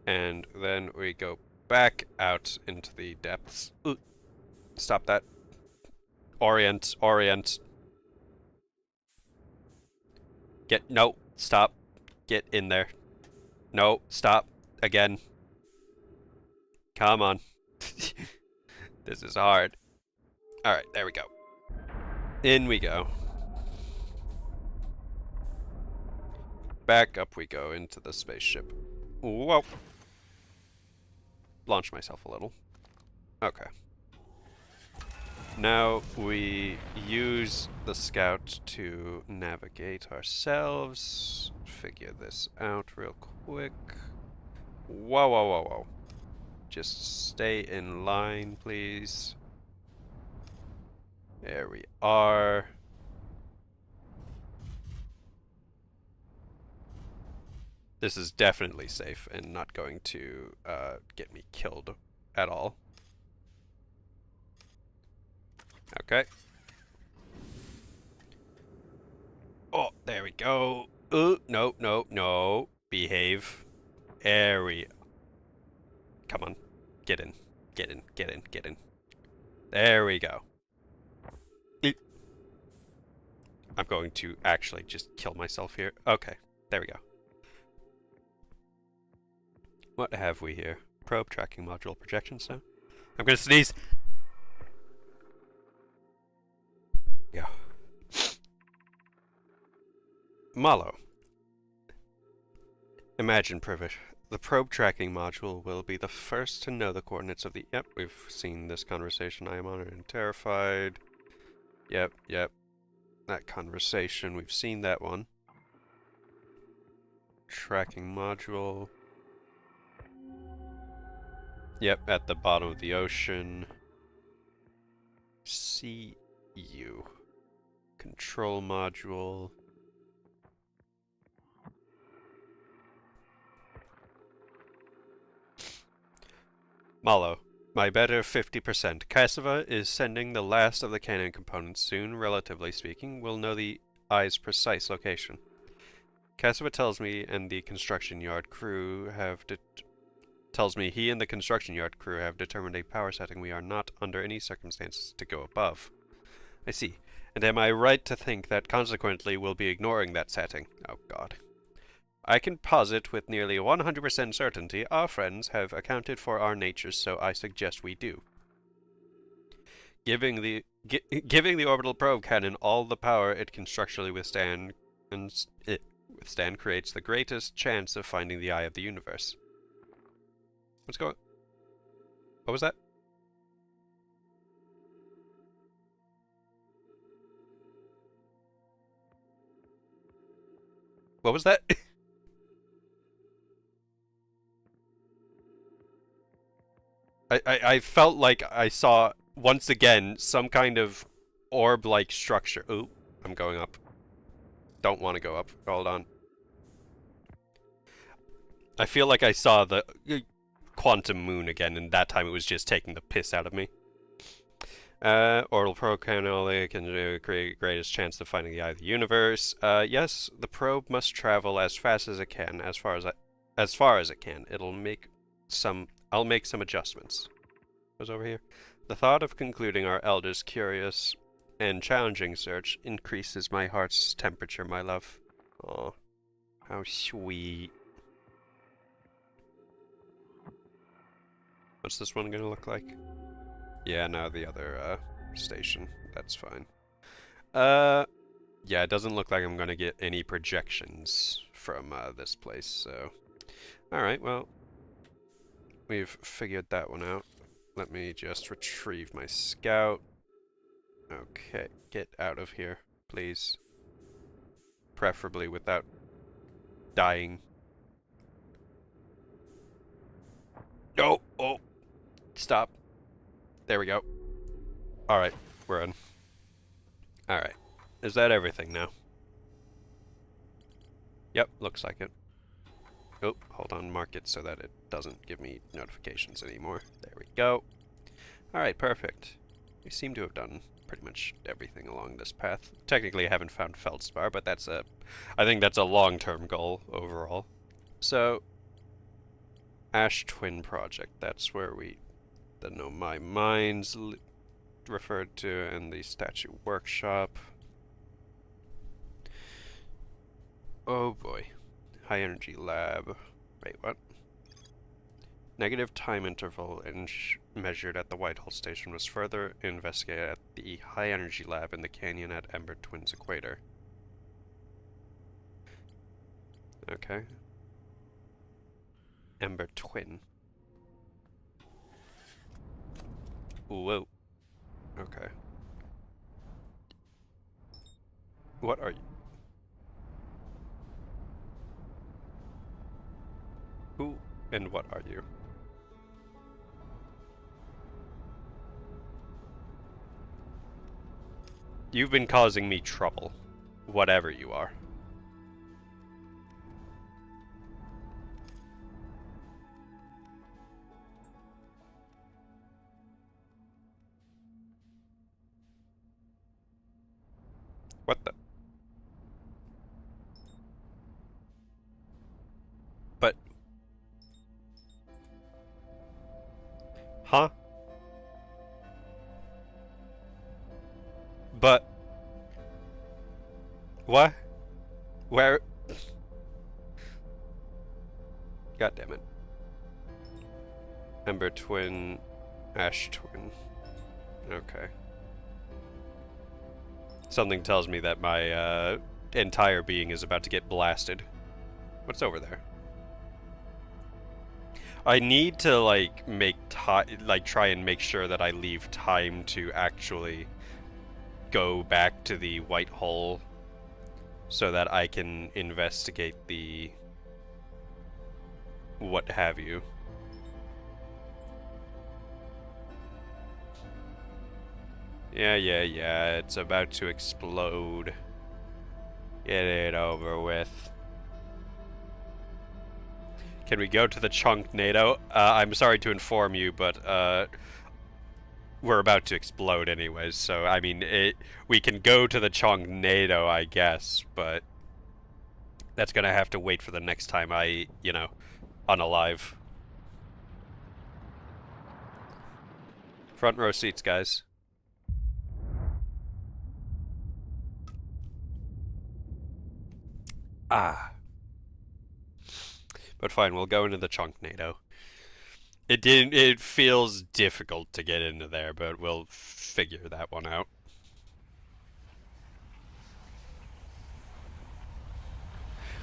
And then we go back out into the depths. Ooh. Stop that. Orient, orient. No, stop. Get in there. No, stop. Again. Come on. This is hard. Alright, there we go. In we go. Back up we go into the spaceship. Whoa. Launch myself a little. Okay. Now we use the scout to navigate ourselves. Figure this out real quick. Whoa, whoa, whoa, whoa. Just stay in line, please. There we are. This is definitely safe and not going to get me killed at all. Okay. Oh, there we go. Ooh, no, no, no. Behave. There we... Come on. Get in. Get in. Get in. Get in. There we go. I'm going to actually just kill myself here. Okay. There we go. What have we here? Probe tracking module projection stone. I'm gonna sneeze. Yeah. Malo. Imagine Privet. The probe tracking module will be the first to know the coordinates of the... Yep, we've seen this conversation. I am honored and terrified. Yep, yep. That conversation. We've seen that one. Tracking module. Yep, at the bottom of the ocean. CU. Control module. Malo, my better 50%. Cassava is sending the last of the cannon components soon, relatively speaking. We'll know the eye's precise location. Cassava tells me and the construction yard crew have he and the construction yard crew have determined a power setting we are not under any circumstances to go above. I see. And am I right to think that consequently we'll be ignoring that setting? Oh god. I can posit with nearly 100% certainty our friends have accounted for our natures, so I suggest we do. Given Giving the orbital probe cannon all the power it can structurally withstand and withstand creates the greatest chance of finding the eye of the universe. What's going? What was that? What was that? I felt like I saw, once again, some kind of orb-like structure. Ooh, I'm going up. Don't want to go up. Hold on. I feel like I saw the quantum moon again, and that time it was just taking the piss out of me. Orbital probe cannon can create greatest chance of finding the eye of the universe. Yes, the probe must travel as fast as it can, as far as it can. I'll make some adjustments. What's over here? The thought of concluding our elder's curious and challenging search increases my heart's temperature, my love. Oh, how sweet. What's this one gonna look like? Yeah, no, the other station. That's fine. Yeah, it doesn't look like I'm gonna get any projections from this place, so... Alright, well, we've figured that one out. Let me just retrieve my scout. Okay, get out of here, please. Preferably without dying. No! Oh! Stop. There we go. Alright, we're in. Alright. Is that everything now? Yep, looks like it. Oh, hold on, mark it so that it doesn't give me notifications anymore. There we go. Alright, perfect. We seem to have done pretty much everything along this path. Technically, I haven't found Feldspar, but I think that's a long-term goal overall. So, Ash Twin Project, that's where the Know My Minds referred to in the Statue Workshop. Oh boy. High Energy Lab. Wait, what? Negative time interval measured at the Whitehall Station was further investigated at the High Energy Lab in the canyon at Ember Twins Equator. Okay. Ember Twin. Whoa. Okay. What are you? Who and what are you? You've been causing me trouble, whatever you are. What the? But... Huh? But... What? Where? God damn it. Ember Twin, Ash Twin. Okay. Something tells me that my entire being is about to get blasted. What's over there? I need to try and make sure that I leave time to actually go back to the white hole so that I can investigate the what have you. Yeah, it's about to explode. Get it over with. Can we go to the chunk, NATO? I'm sorry to inform you, but we're about to explode anyways, so I mean, we can go to the chunk NATO, I guess, but that's gonna have to wait for the next time I, unalive. Front row seats, guys. Ah. But fine, we'll go into the chunk NATO. It feels difficult to get into there, but we'll figure that one out.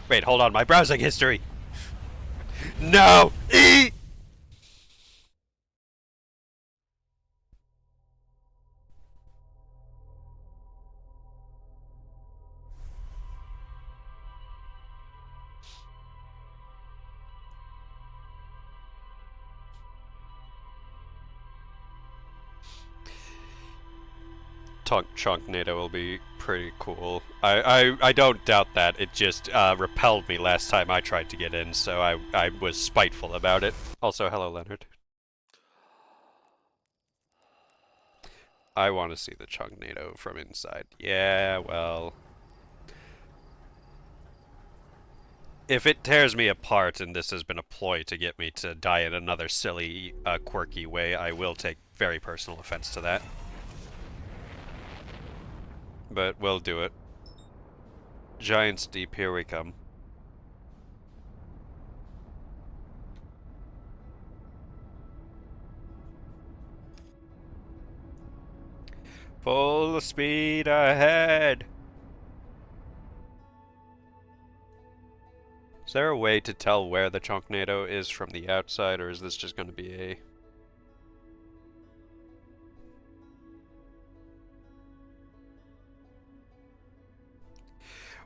Wait, hold on, my browsing history! No! E! Chunknado will be pretty cool. I don't doubt that. It just repelled me last time I tried to get in, so I was spiteful about it. Also, hello, Leonard. I want to see the Chunknado from inside. Yeah, well... If it tears me apart and this has been a ploy to get me to die in another silly, quirky way, I will take very personal offense to that. But we'll do it. Giants deep, here we come. Full speed ahead! Is there a way to tell where the Chunknado is from the outside, or is this just going to be a...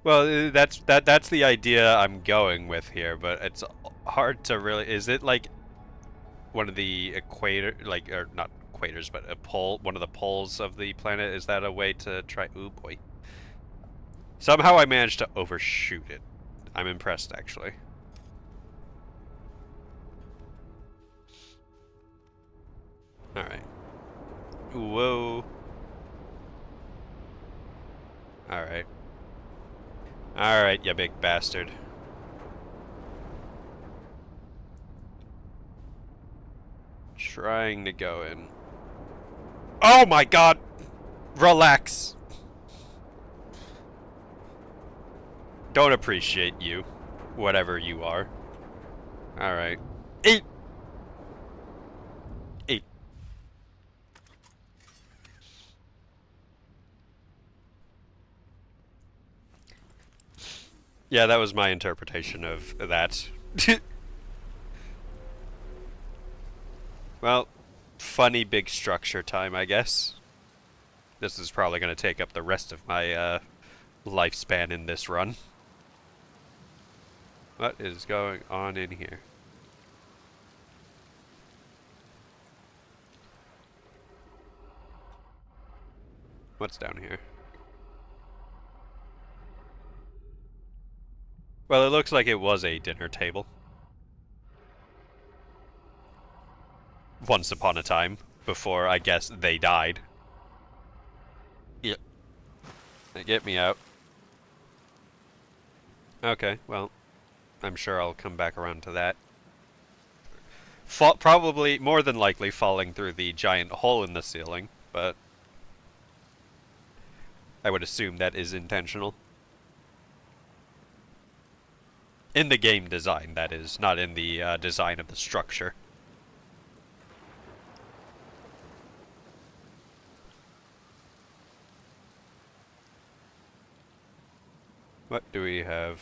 Well, that's the idea I'm going with here, but it's hard to really... Is it like one of the equator, like, or not equators, but a pole, one of the poles of the planet? Is that a way to try? Ooh boy! Somehow I managed to overshoot it. I'm impressed, actually. All right. Whoa. All right. Alright, you big bastard. Trying to go in. Oh my god! Relax! Don't appreciate you. Whatever you are. Alright. Eat! Eat. Yeah, that was my interpretation of that. Well, funny big structure time, I guess. This is probably going to take up the rest of my lifespan in this run. What is going on in here? What's down here? Well, it looks like it was a dinner table. Once upon a time, before, I guess, they died. Yep. Get me out. Okay, well, I'm sure I'll come back around to that. Probably, more than likely, falling through the giant hole in the ceiling, but I would assume that is intentional. In the game design, that is, not in the design of the structure. What do we have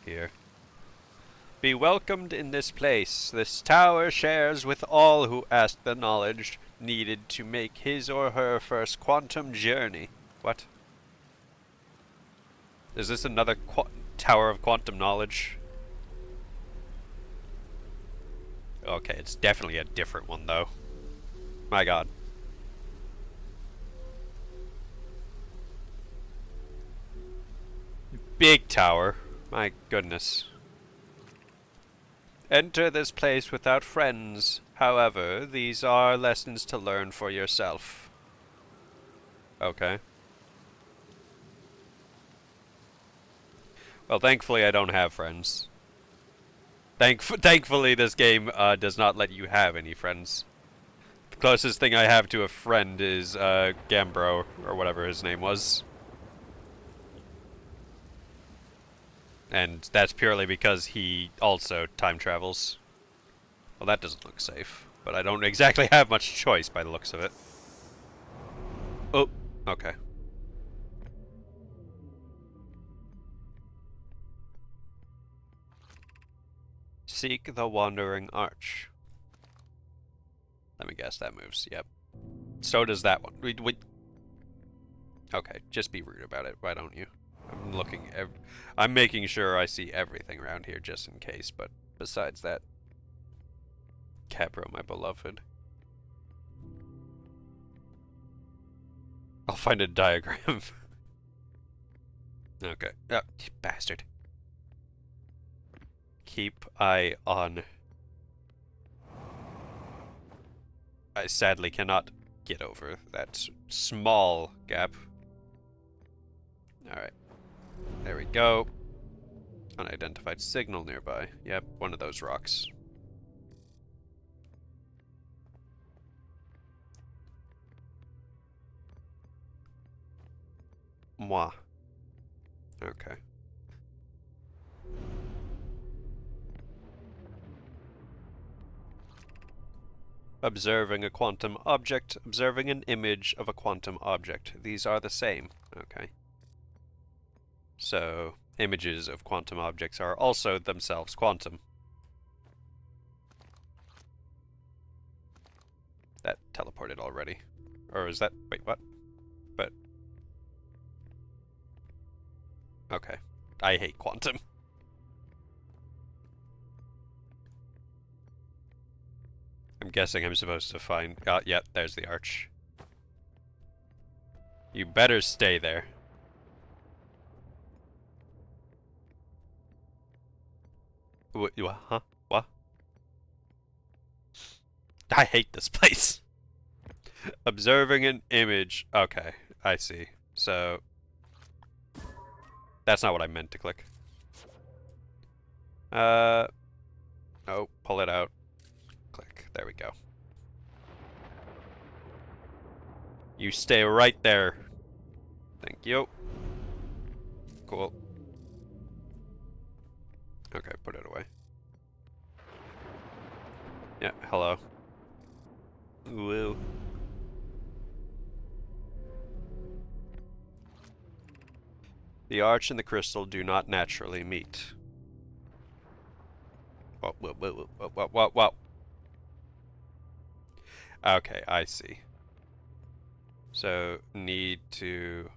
here? Be welcomed in this place. This tower shares with all who ask the knowledge needed to make his or her first quantum journey. What? Is this another tower of quantum knowledge? Okay, it's definitely a different one, though. My god. Big tower. My goodness. Enter this place without friends. However, these are lessons to learn for yourself. Okay. Well, thankfully I don't have friends. Thankfully this game does not let you have any friends. The closest thing I have to a friend is Gambro, or whatever his name was. And that's purely because he also time travels. Well, that doesn't look safe, but I don't exactly have much choice by the looks of it. Oh, okay. Seek the Wandering Arch. Let me guess, that moves. Yep. So does that one. Okay, just be rude about it. Why don't you? I'm making sure I see everything around here just in case, but besides that... Capro, my beloved. I'll find a diagram. Okay. Oh, you bastard. Keep eye on. I sadly cannot get over that small gap. Alright. There we go. Unidentified signal nearby. Yep, one of those rocks. Moi. Okay. Observing a quantum object, observing an image of a quantum object. These are the same. Okay. So, images of quantum objects are also themselves quantum. That teleported already. Or is that... Wait, what? But... Okay. I hate quantum. I'm guessing I'm supposed to find... yeah, there's the arch. You better stay there. Huh? What? I hate this place. Observing an image. Okay, I see. So... That's not what I meant to click. Oh, pull it out. Click. There we go. You stay right there. Thank you. Cool. Okay, put it away. Yeah, hello. Woo. The arch and the crystal do not naturally meet. Whoa. Okay, I see. So, need to...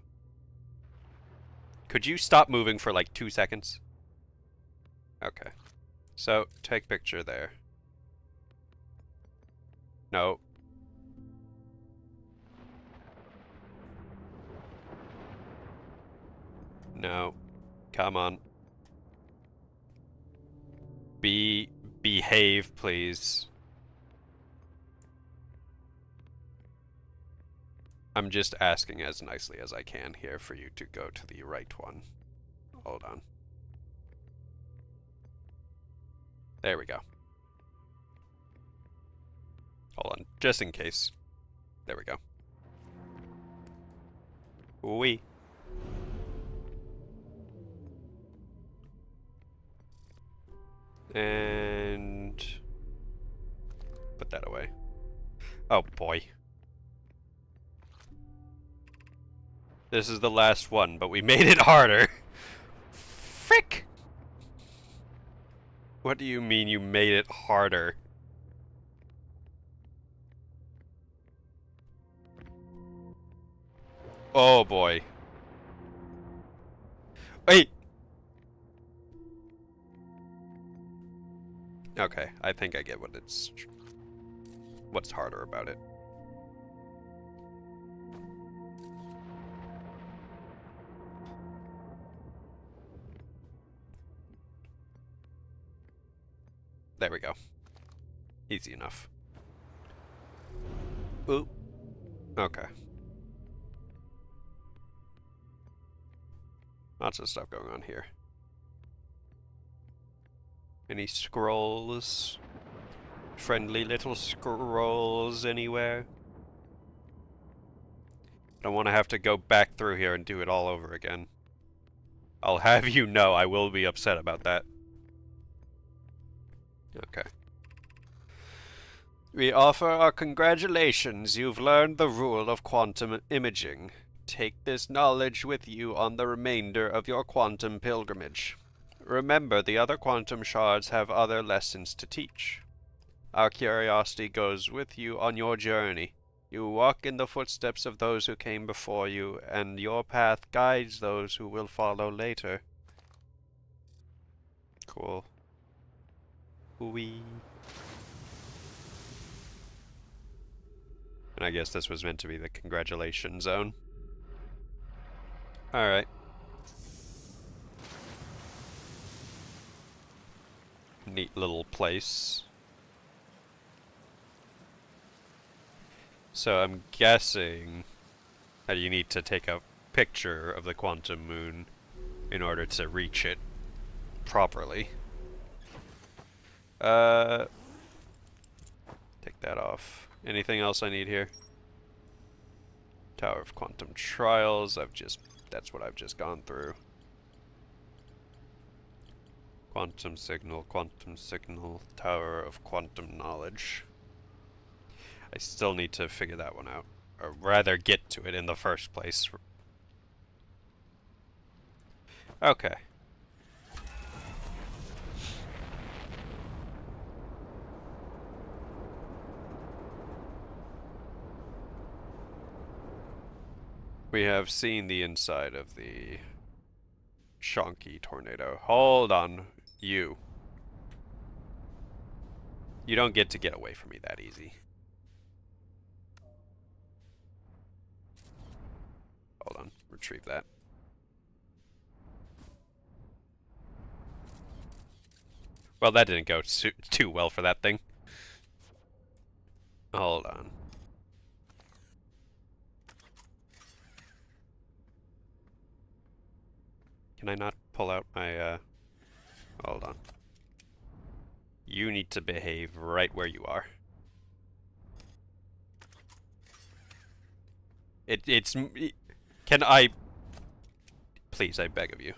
Could you stop moving for like 2 seconds? Okay. So, take picture there. No. No. Come on. Behave, please. I'm just asking as nicely as I can here for you to go to the right one. Hold on. There we go. Hold on, just in case. There we go. Wee. And... put that away. Oh boy. This is the last one, but we made it harder. Frick! What do you mean you made it harder? Oh boy. Wait! Okay, I think I get what's harder about it. There we go. Easy enough. Ooh. Okay. Lots of stuff going on here. Any scrolls? Friendly little scrolls anywhere? I don't want to have to go back through here and do it all over again. I'll have you know I will be upset about that. Okay. We offer our congratulations. You've learned the rule of quantum imaging. Take this knowledge with you on the remainder of your quantum pilgrimage. remember, the other quantum shards have other lessons to teach. Our curiosity goes with you on your journey. You walk in the footsteps of those who came before you, and your path guides those who will follow later. Cool. Wee. And I guess this was meant to be the congratulations zone. Alright. Neat little place. So I'm guessing that you need to take a picture of the quantum moon in order to reach it properly. Take that off. Anything else I need here? Tower of Quantum Trials. That's what I've just gone through. Quantum signal, Tower of Quantum Knowledge. I still need to figure that one out. Or rather, get to it in the first place. Okay. We have seen the inside of the chonky tornado. Hold on, you. You don't get to get away from me that easy. Hold on, retrieve that. Well, that didn't go too well for that thing. Hold on. Can I not pull out my, hold on. You need to behave right where you are. Can I... Please, I beg of you.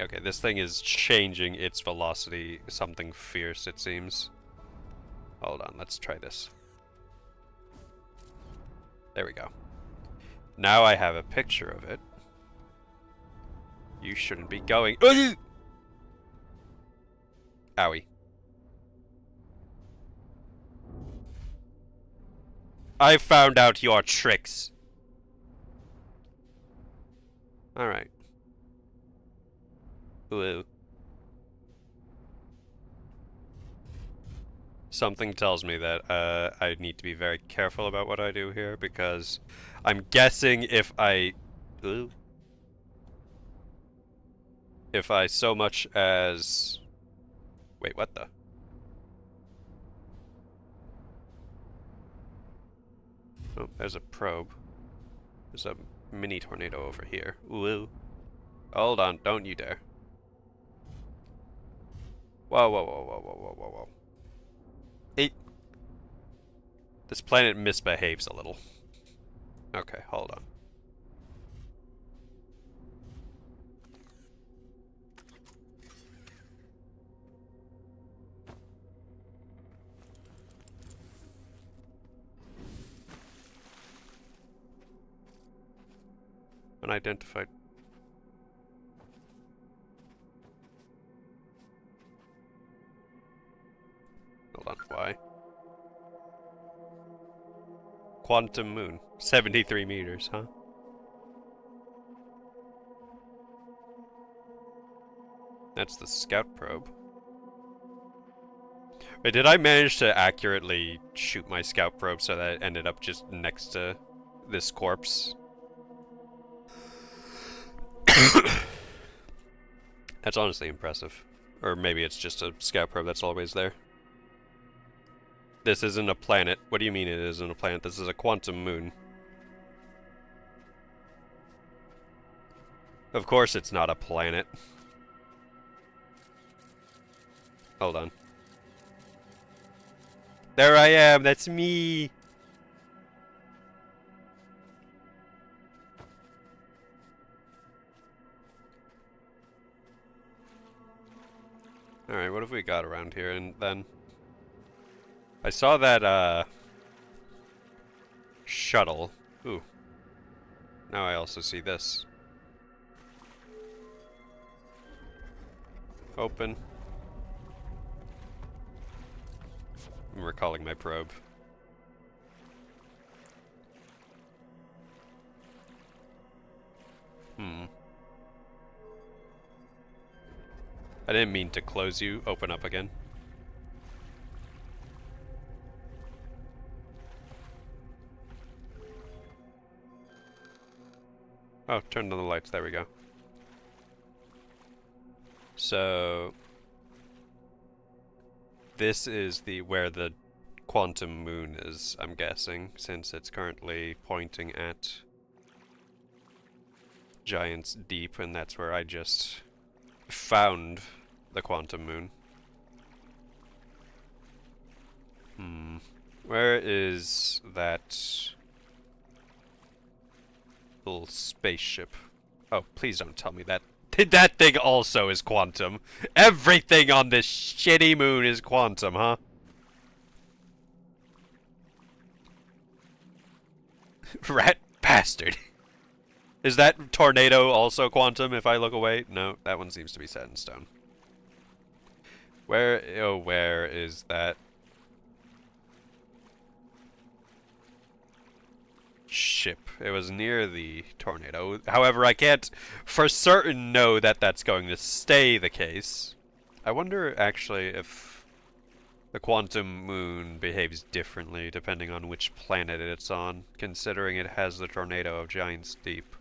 Okay, this thing is changing its velocity. Something fierce, it seems. Hold on, let's try this. There we go. Now I have a picture of it. You shouldn't be going... Owie. I found out your tricks. Alright. Ooh. Something tells me that I need to be very careful about what I do here, because I'm guessing if I... Ooh. If I so much as... Wait, what the? Oh, there's a probe. There's a mini tornado over here. Ooh. Hold on, don't you dare. Whoa, whoa, whoa, whoa, whoa, whoa, whoa, whoa. This planet misbehaves a little. Okay, hold on. Unidentified. Hold on, why? Quantum moon. 73 meters, huh? That's the scout probe. Wait, did I manage to accurately shoot my scout probe so that it ended up just next to this corpse? That's honestly impressive. Or maybe it's just a scout probe that's always there. This isn't a planet. What do you mean it isn't a planet? This is a quantum moon. Of course it's not a planet. Hold on. There I am, that's me! Alright, what have we got around here? And then... I saw that, shuttle. Ooh. Now I also see this. Open. I'm recalling my probe. I didn't mean to close you. Open up again. Oh, turned on the lights. There we go. So this is where the quantum moon is, I'm guessing, since it's currently pointing at Giant's Deep, and that's where I just found the quantum moon. Where is that little spaceship? Oh, please don't tell me that that thing also is quantum. Everything on this shitty moon is quantum, huh? Rat bastard. Is that tornado also quantum if I look away? No, that one seems to be set in stone. Where is that ship? It was near the tornado. However, I can't for certain know that that's going to stay the case. I wonder actually if the quantum moon behaves differently depending on which planet it's on, considering it has the tornado of Giant's Deep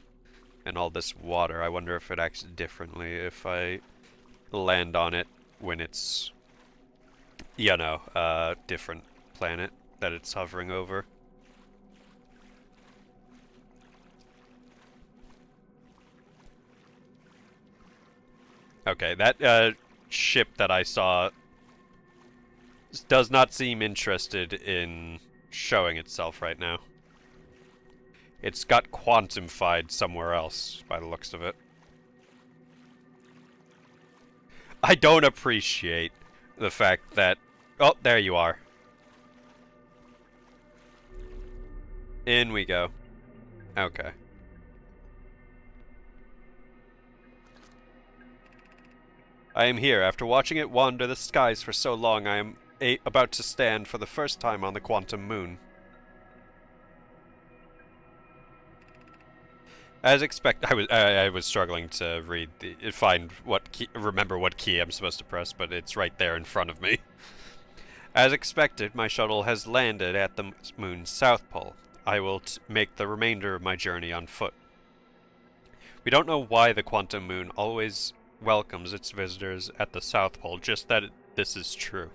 and all this water. I wonder if it acts differently if I land on it when it's, you know, a different planet that it's hovering over. Okay, that ship that I saw does not seem interested in showing itself right now. It's got quantum-fied somewhere else, by the looks of it. I don't appreciate the fact that... Oh, there you are. In we go. Okay. I am here. After watching it wander the skies for so long, I am about to stand for the first time on the quantum moon. As expected, I was struggling to remember what key I'm supposed to press, but it's right there in front of me. As expected, my shuttle has landed at the moon's south pole. I will make the remainder of my journey on foot. We don't know why the quantum moon always welcomes its visitors at the South Pole, just that this is true.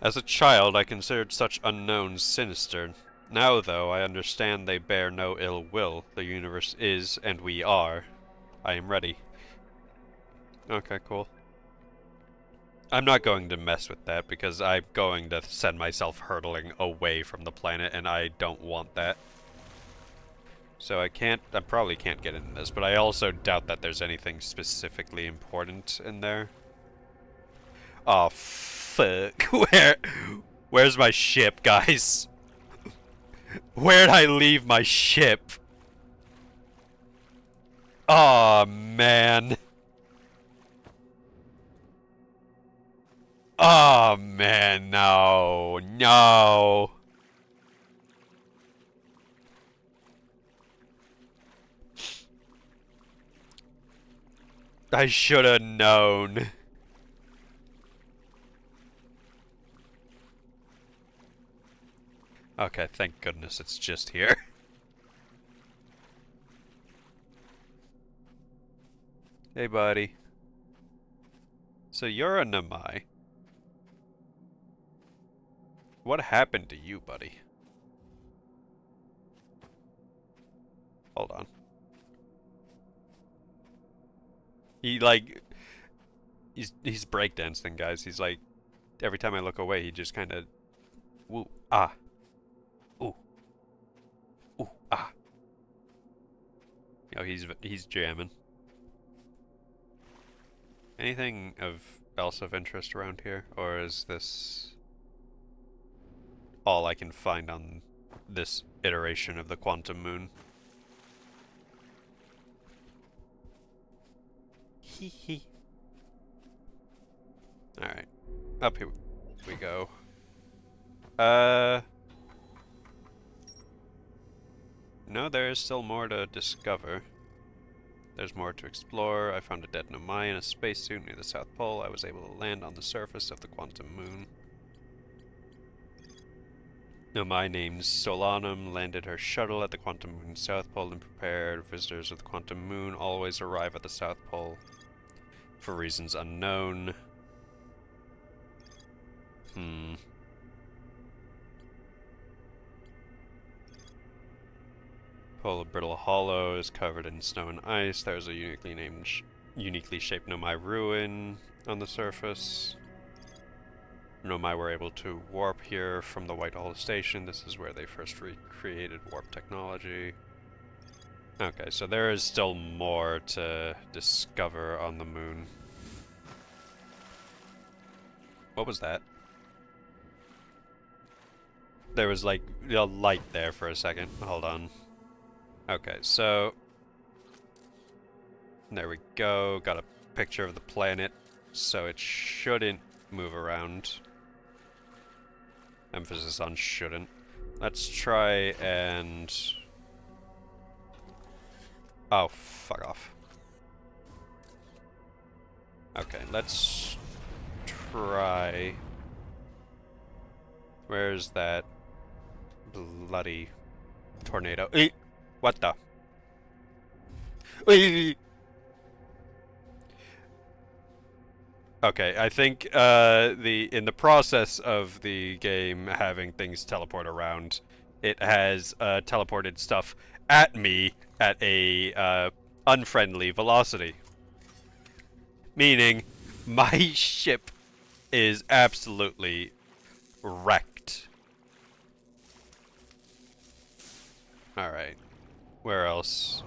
As a child, I considered such unknowns sinister. Now, though, I understand they bear no ill will. The universe is, and we are. I am ready. Okay, cool. I'm not going to mess with that, because I'm going to send myself hurtling away from the planet, and I don't want that. So I probably can't get into this, but I also doubt that there's anything specifically important in there. Oh, fuck. Where's my ship, guys? Where'd I leave my ship? Oh, man. Oh, man, no. No. I should have known. Okay, thank goodness it's just here. Hey, buddy. So you're a Namai. What happened to you, buddy? Hold on. He's breakdancing, guys. He's like, every time I look away, he just kind of, woo, ah, ooh, ooh, ah. You know, he's jamming. Anything else of interest around here, or is this all I can find on this iteration of the quantum moon? Alright. Up here we go. No, there is still more to discover. There's more to explore. I found a dead Nomai in a spacesuit near the South Pole. I was able to land on the surface of the quantum moon. Nomai named Solanum landed her shuttle at the quantum moon's South Pole and prepared. Visitors of the quantum moon always arrive at the South Pole for reasons unknown. Polar Brittle Hollow is covered in snow and ice. There's a uniquely shaped Nomai ruin on the surface. Nomai were able to warp here from the Whitehall Station. This is where they first recreated warp technology. Okay, so there is still more to discover on the moon. What was that? There was like a light there for a second. Hold on. Okay, so there we go. Got a picture of the planet, so it shouldn't move around. Emphasis on shouldn't. Let's try and... Oh, fuck off. Okay, let's try... Where's that bloody tornado? What the? Okay, I think in the process of the game having things teleport around, it has teleported stuff at me at a unfriendly velocity. Meaning, my ship is absolutely wrecked. Alright. Where else?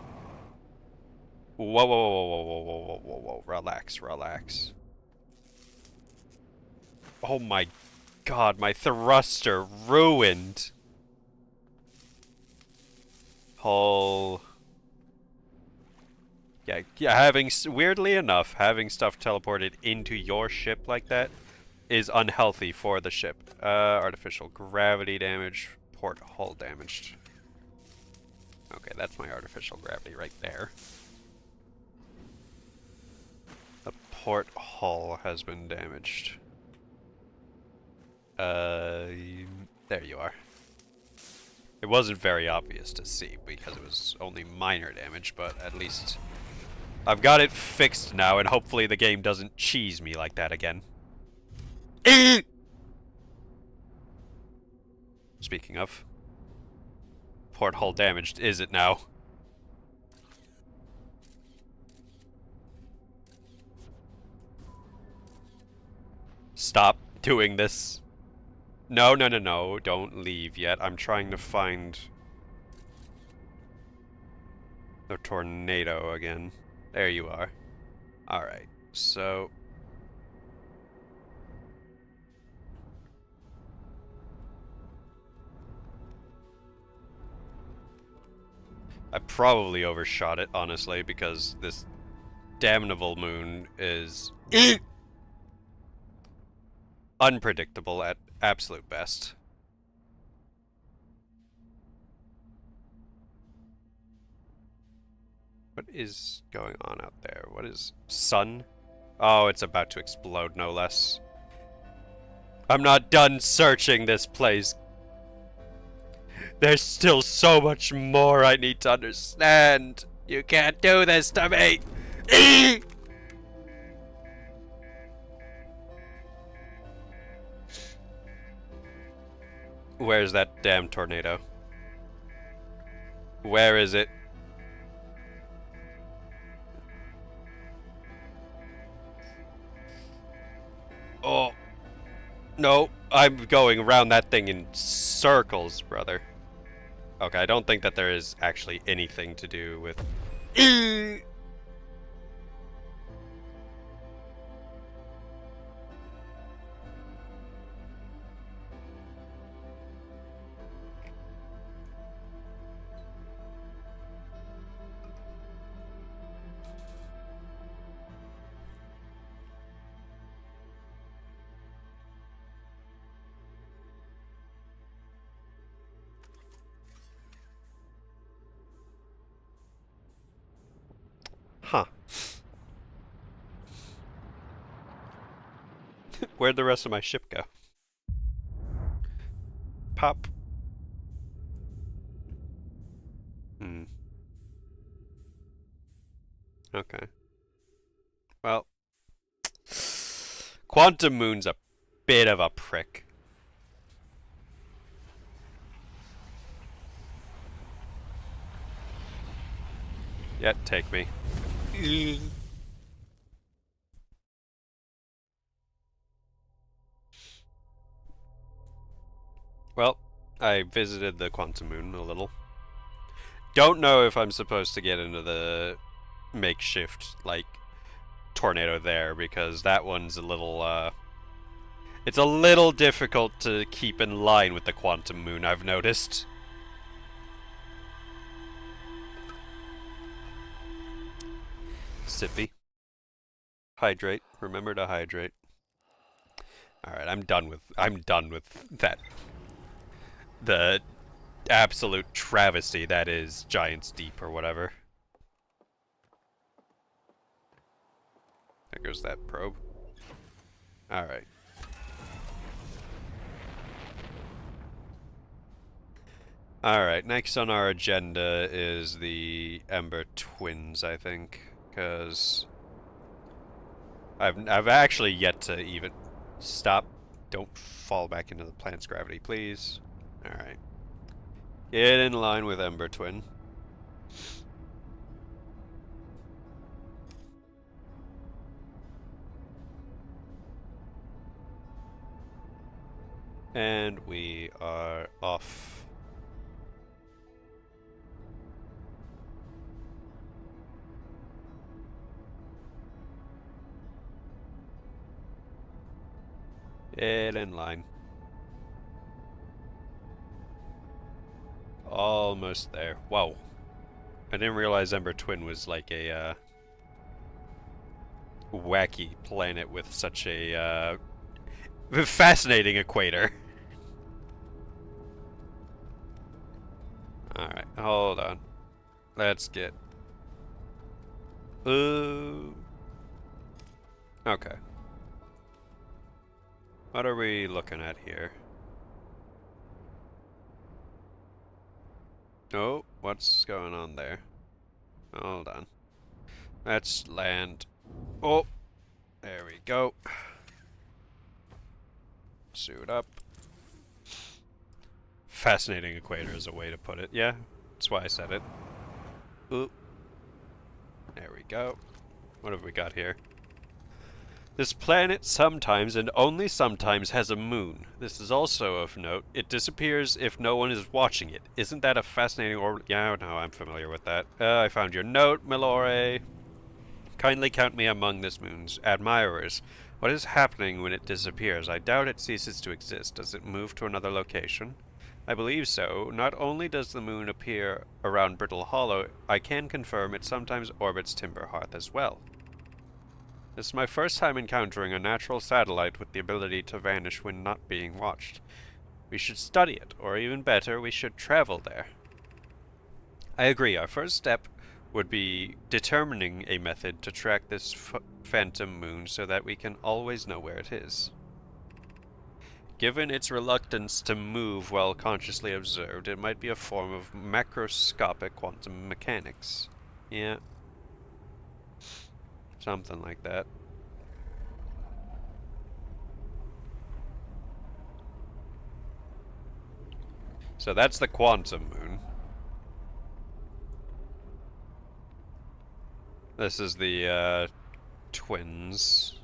Whoa, whoa, whoa, whoa, whoa, whoa, whoa, whoa, whoa. Relax, relax. Oh my god, my thruster ruined. Hull. Yeah, weirdly enough, having stuff teleported into your ship like that is unhealthy for the ship. Artificial gravity damage, port hull damaged. Okay, that's my artificial gravity right there. The port hull has been damaged. There you are. It wasn't very obvious to see because it was only minor damage, but at least I've got it fixed now, and hopefully the game doesn't cheese me like that again. Speaking of, port hull damaged, is it now? Stop doing this. No, no, no, no, don't leave yet. I'm trying to find the tornado again. There you are. Alright, so... I probably overshot it, honestly, because this damnable moon is unpredictable at absolute best. What is going on out there? What is... sun? Oh, it's about to explode, no less. I'm not done searching this place. There's still so much more I need to understand. You can't do this to me. Where's that damn tornado? Where is it? Oh. No, I'm going around that thing in circles, brother. Okay, I don't think that there is actually anything to do with... Huh. Where'd the rest of my ship go? Pop. Hmm. Okay. Well, Quantum Moon's a bit of a prick. Yeah, take me. Well, I visited the Quantum Moon a little. Don't know if I'm supposed to get into the makeshift, like, tornado there, because that one's a little, it's a little difficult to keep in line with the Quantum Moon, I've noticed. Sippy. Hydrate. Remember to hydrate. Alright, I'm done with that. The absolute travesty that is Giant's Deep or whatever. There goes that probe. Alright. Alright, next on our agenda is the Ember Twins, I think. Because I've actually yet to even stop. Don't fall back into the planet's gravity, please. Alright. Get in line with Ember Twin. And we are off. Get in line. Almost there. Whoa. I didn't realize Ember Twin was like a wacky planet with such a fascinating equator. Alright, hold on. Let's get... Okay. What are we looking at here? Oh, what's going on there? Hold on. Let's land. Oh, there we go. Suit up. Fascinating equator is a way to put it. Yeah, that's why I said it. Ooh. There we go. What have we got here? This planet sometimes and only sometimes has a moon. This is also of note. It disappears if no one is watching it. Isn't that a fascinating orbit? Yeah, no, I'm familiar with that. I found your note, Milore. Kindly count me among this moon's admirers. What is happening when it disappears? I doubt it ceases to exist. Does it move to another location? I believe so. Not only does the moon appear around Brittle Hollow, I can confirm it sometimes orbits Timber Hearth as well. This is my first time encountering a natural satellite with the ability to vanish when not being watched. We should study it, or even better, we should travel there. I agree, our first step would be determining a method to track this phantom moon so that we can always know where it is. Given its reluctance to move while consciously observed, it might be a form of macroscopic quantum mechanics. Yeah. Something like that. So that's the quantum moon. This is the twins.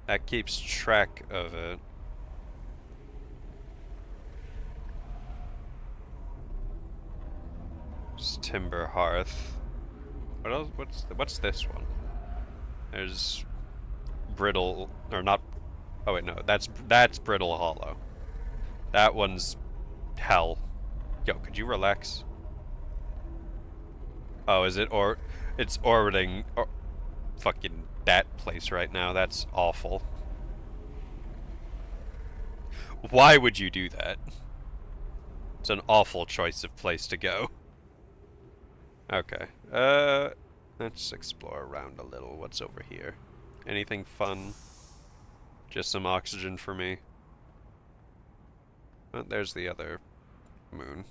That keeps track of it. It's Timber Hearth. What else? What's this one? There's Brittle, or not. Oh wait, no, that's Brittle Hollow. That one's hell. Yo, could you relax? Oh, is it it's orbiting fucking that place right now? That's awful. Why would you do that? It's an awful choice of place to go. Okay. Let's explore around a little. What's over here? Anything fun? Just some oxygen for me. Oh, there's the other moon.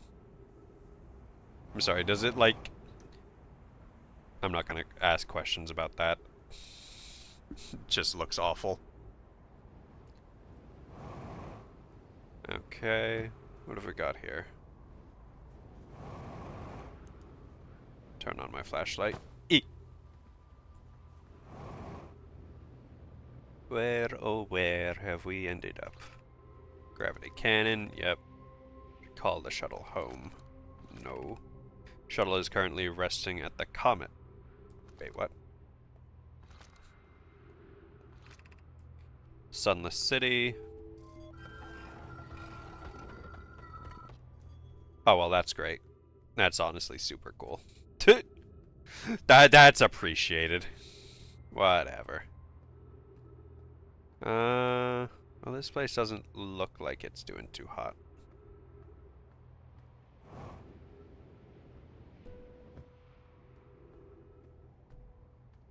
I'm sorry, does it like... I'm not gonna ask questions about that. It just looks awful. Okay, what have we got here? Turn on my flashlight. Eek! Where, oh where have we ended up? Gravity cannon, yep. Call the shuttle home. No. Shuttle is currently resting at the comet. Wait, what? Sunless City. Oh, well, that's great. That's honestly super cool. That's appreciated. Whatever. Well, this place doesn't look like it's doing too hot.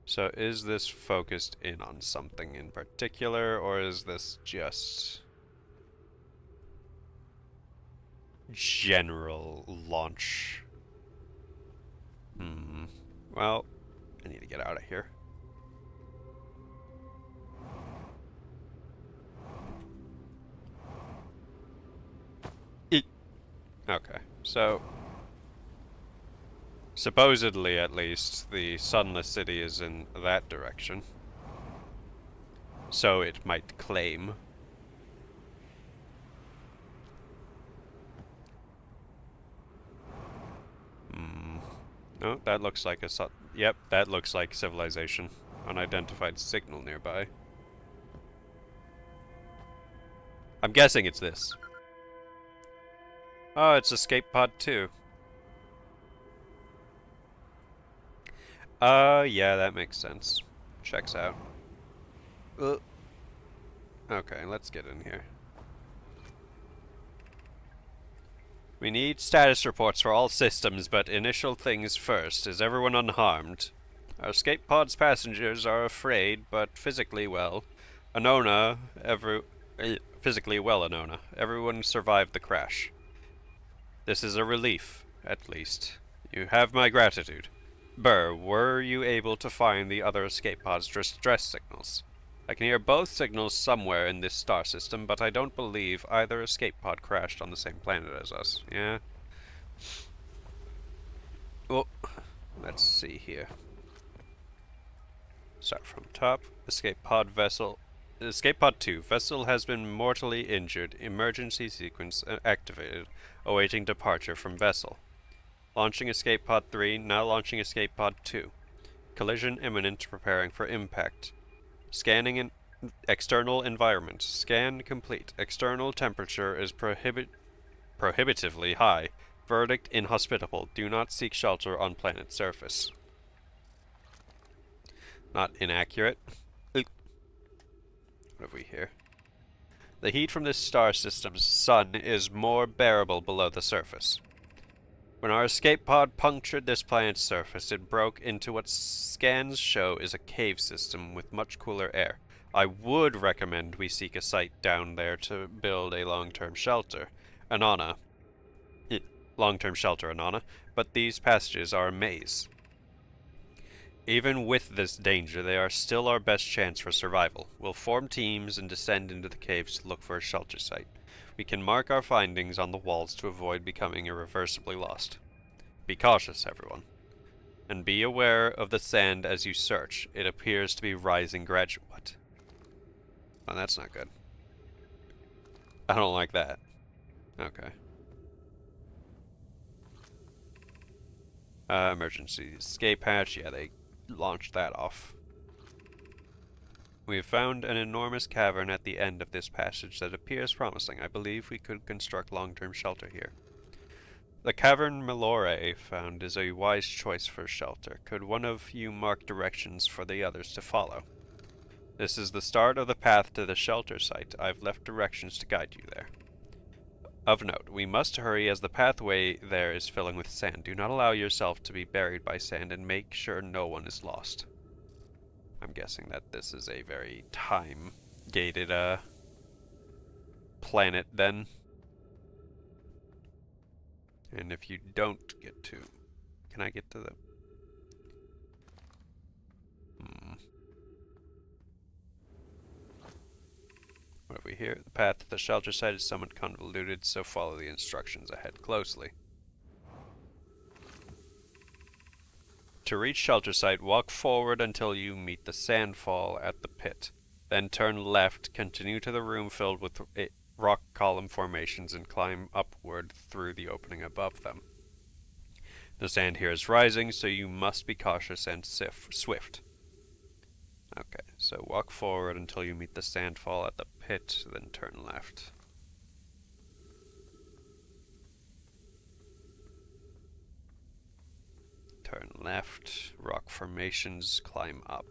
So is this focused in on something in particular, or is this just general launch? Well, I need to get out of here. Okay, so supposedly, at least, the Sunless City is in that direction. So it might claim. No, that looks like a yep, that looks like civilization. Unidentified signal nearby. I'm guessing it's this. Oh, it's Escape Pod 2. Yeah, that makes sense. Checks out. Okay, let's get in here. We need status reports for all systems, but initial things first. Is everyone unharmed? Our escape pod's passengers are afraid, but physically well. Anona, physically well, Anona. Everyone survived the crash. This is a relief, at least. You have my gratitude. Burr, were you able to find the other escape pod's distress signals? I can hear both signals somewhere in this star system, but I don't believe either escape pod crashed on the same planet as us. Yeah? Well, let's see here. Start from top. Escape pod vessel. Escape pod 2. Vessel has been mortally injured. Emergency sequence activated. Awaiting departure from vessel. Launching escape pod 3. Now launching escape pod 2. Collision imminent. Preparing for impact. Scanning in external environment. Scan complete. External temperature is prohibitively high. Verdict inhospitable. Do not seek shelter on planet surface. Not inaccurate. What have we here? The heat from this star system's sun is more bearable below the surface. When our escape pod punctured this planet's surface, it broke into what scans show is a cave system with much cooler air. I would recommend we seek a site down there to build a long-term shelter. Anana. Long-term shelter, Anana. But these passages are a maze. Even with this danger, they are still our best chance for survival. We'll form teams and descend into the caves to look for a shelter site. We can mark our findings on the walls to avoid becoming irreversibly lost. Be cautious, everyone. And be aware of the sand as you search. It appears to be rising gradually. What? Oh, that's not good. I don't like that. Okay. Emergency escape hatch. Yeah, they launched that off. We have found an enormous cavern at the end of this passage that appears promising. I believe we could construct long-term shelter here. The cavern Milore found is a wise choice for shelter. Could one of you mark directions for the others to follow? This is the start of the path to the shelter site. I've left directions to guide you there. Of note, we must hurry as the pathway there is filling with sand. Do not allow yourself to be buried by sand and make sure no one is lost. I'm guessing that this is a very time-gated, planet then. And if you don't get to... Can I get to the... What have we here? The path to the shelter site is somewhat convoluted, so follow the instructions ahead closely. To reach shelter site, walk forward until you meet the sandfall at the pit. Then turn left, continue to the room filled with rock column formations, and climb upward through the opening above them. The sand here is rising, so you must be cautious and swift. Okay, so walk forward until you meet the sandfall at the pit, then turn left. Turn left, rock formations, climb up.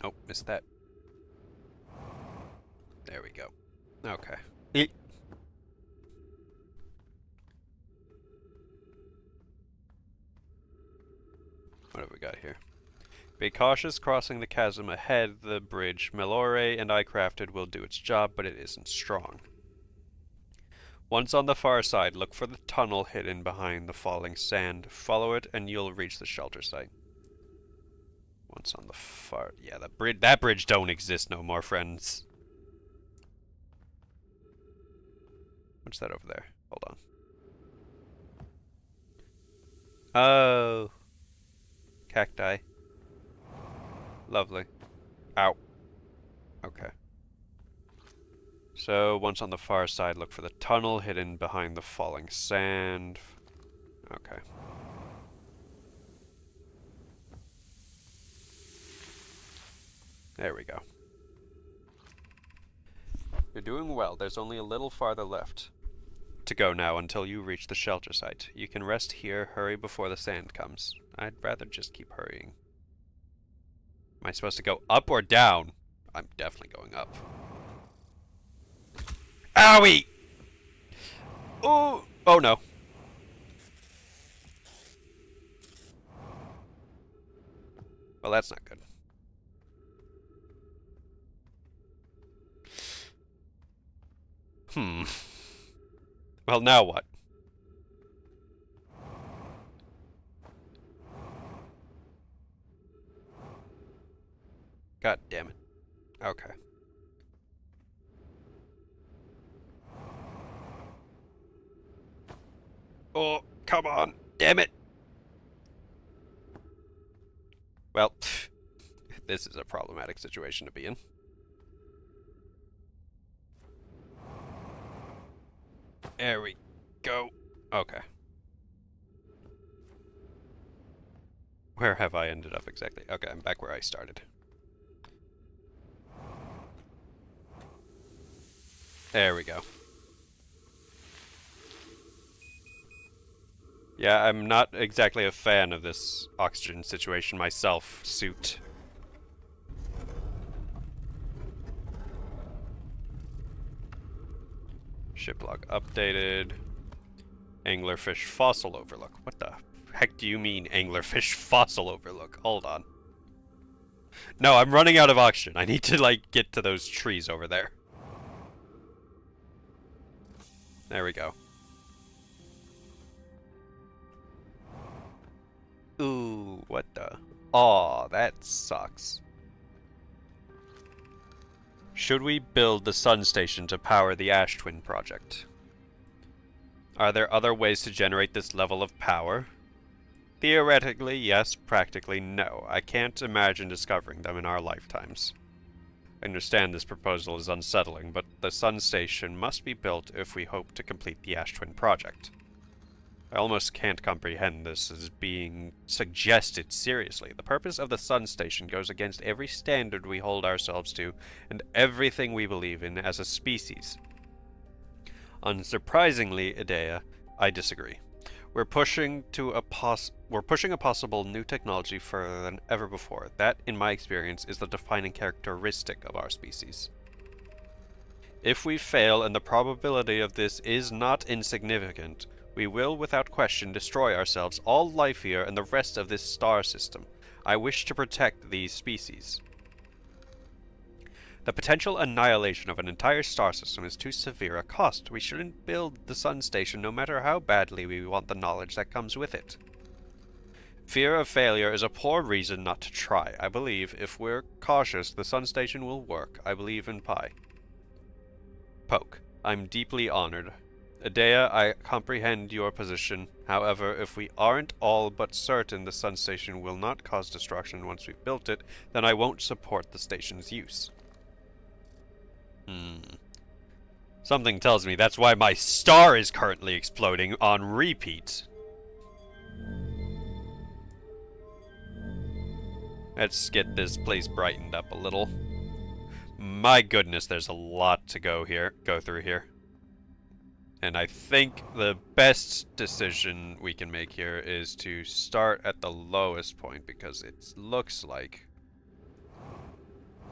Oh, missed that. There we go. Okay. What have we got here? Be cautious crossing the chasm ahead. The bridge Melore and I crafted will do its job, but it isn't strong. Once on the far side, look for the tunnel hidden behind the falling sand. Follow it and you'll reach the shelter site. Once on the far... Yeah, that bridge don't exist no more, friends. What's that over there? Hold on. Oh... Cacti. Lovely. Ow. Okay. So, once on the far side, look for the tunnel hidden behind the falling sand. Okay. There we go. You're doing well. There's only a little farther left to go now until you reach the shelter site. You can rest here. Hurry before the sand comes. I'd rather just keep hurrying. Am I supposed to go up or down? I'm definitely going up. Owie! Oh! Oh no. Well, that's not good. Well, now what? God damn it. Okay. Oh, come on. Damn it. Well, this is a problematic situation to be in. There we go. Okay. Where have I ended up exactly? Okay, I'm back where I started. There we go. Yeah, I'm not exactly a fan of this oxygen situation myself, suit. Ship log updated. Anglerfish fossil overlook. What the heck do you mean, anglerfish fossil overlook? Hold on. No, I'm running out of oxygen. I need to, like, get to those trees over there. There we go. Ooh, what the? Aw, that sucks. Should we build the sun station to power the Ash Twin project? Are there other ways to generate this level of power? Theoretically, yes. Practically, no. I can't imagine discovering them in our lifetimes. I understand this proposal is unsettling, but the sun station must be built if we hope to complete the Ash Twin project. I almost can't comprehend this as being suggested seriously. The purpose of the sun station goes against every standard we hold ourselves to and everything we believe in as a species. Unsurprisingly, Idea, I disagree. We're pushing a possible new technology further than ever before. That, in my experience, is the defining characteristic of our species. If we fail, and the probability of this is not insignificant, we will, without question, destroy ourselves, all life here, and the rest of this star system. I wish to protect these species. The potential annihilation of an entire star system is too severe a cost. We shouldn't build the sun station no matter how badly we want the knowledge that comes with it. Fear of failure is a poor reason not to try. I believe if we're cautious, the sun station will work. I believe in Pi. Poke. I'm deeply honored. Adea, I comprehend your position. However, if we aren't all but certain the sun station will not cause destruction once we've built it, then I won't support the station's use. Something tells me that's why my star is currently exploding on repeat. Let's get this place brightened up a little. My goodness, there's a lot to go through here. And I think the best decision we can make here is to start at the lowest point, because it looks like...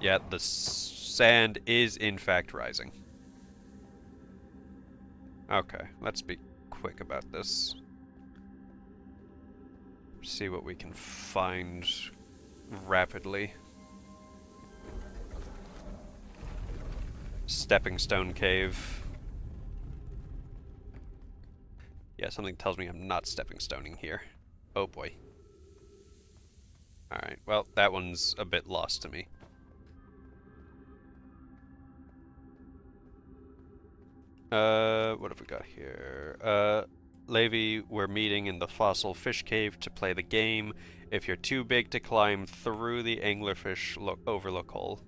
yeah, the sand is in fact rising. Okay, let's be quick about this. See what we can find rapidly. Stepping stone cave. Yeah, something tells me I'm not stepping stoning here. Oh boy. Alright, well, that one's a bit lost to me. What have we got here? Levi, we're meeting in the fossil fish cave to play the game. If you're too big to climb through the anglerfish overlook hole,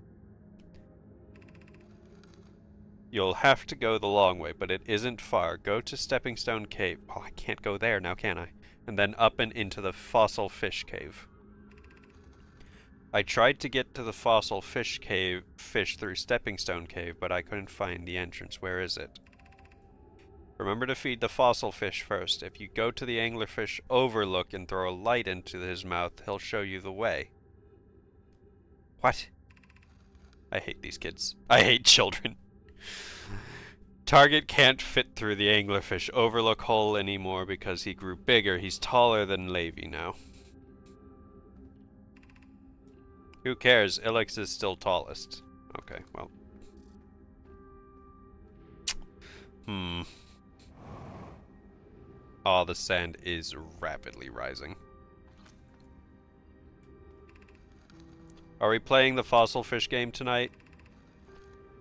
you'll have to go the long way, but it isn't far. Go to Stepping Stone Cave. Oh, I can't go there now, can I? And then up and into the fossil fish cave. I tried to get to the fossil fish through Stepping Stone Cave, but I couldn't find the entrance. Where is it? Remember to feed the fossil fish first. If you go to the anglerfish overlook and throw a light into his mouth, he'll show you the way. What? I hate these kids. I hate children. Target can't fit through the anglerfish overlook hole anymore because he grew bigger. He's taller than Levi now. Who cares? Ilex is still tallest. Okay, well. Oh, the sand is rapidly rising. Are we playing the fossil fish game tonight?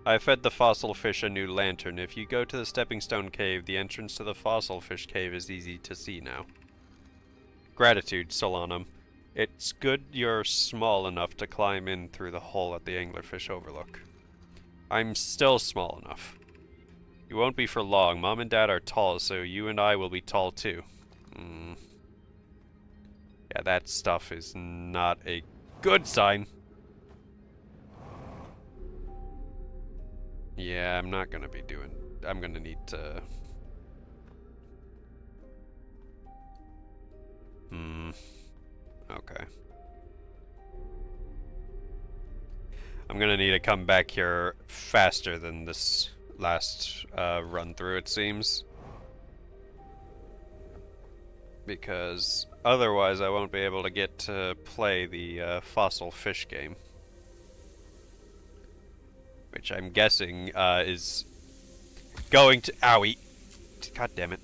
I fed the fossil fish a new lantern. If you go to the Stepping Stone Cave, the entrance to the fossil fish cave is easy to see now. Gratitude, Solanum. It's good you're small enough to climb in through the hole at the anglerfish overlook. I'm still small enough. You won't be for long. Mom and Dad are tall, so you and I will be tall too. Yeah, that stuff is not a good sign. Yeah, I'm not gonna be doing... I'm gonna need to... Okay. I'm gonna need to come back here faster than this last run through, it seems. Because otherwise I won't be able to get to play the fossil fish game. Which I'm guessing is going to... Owie! God damn it.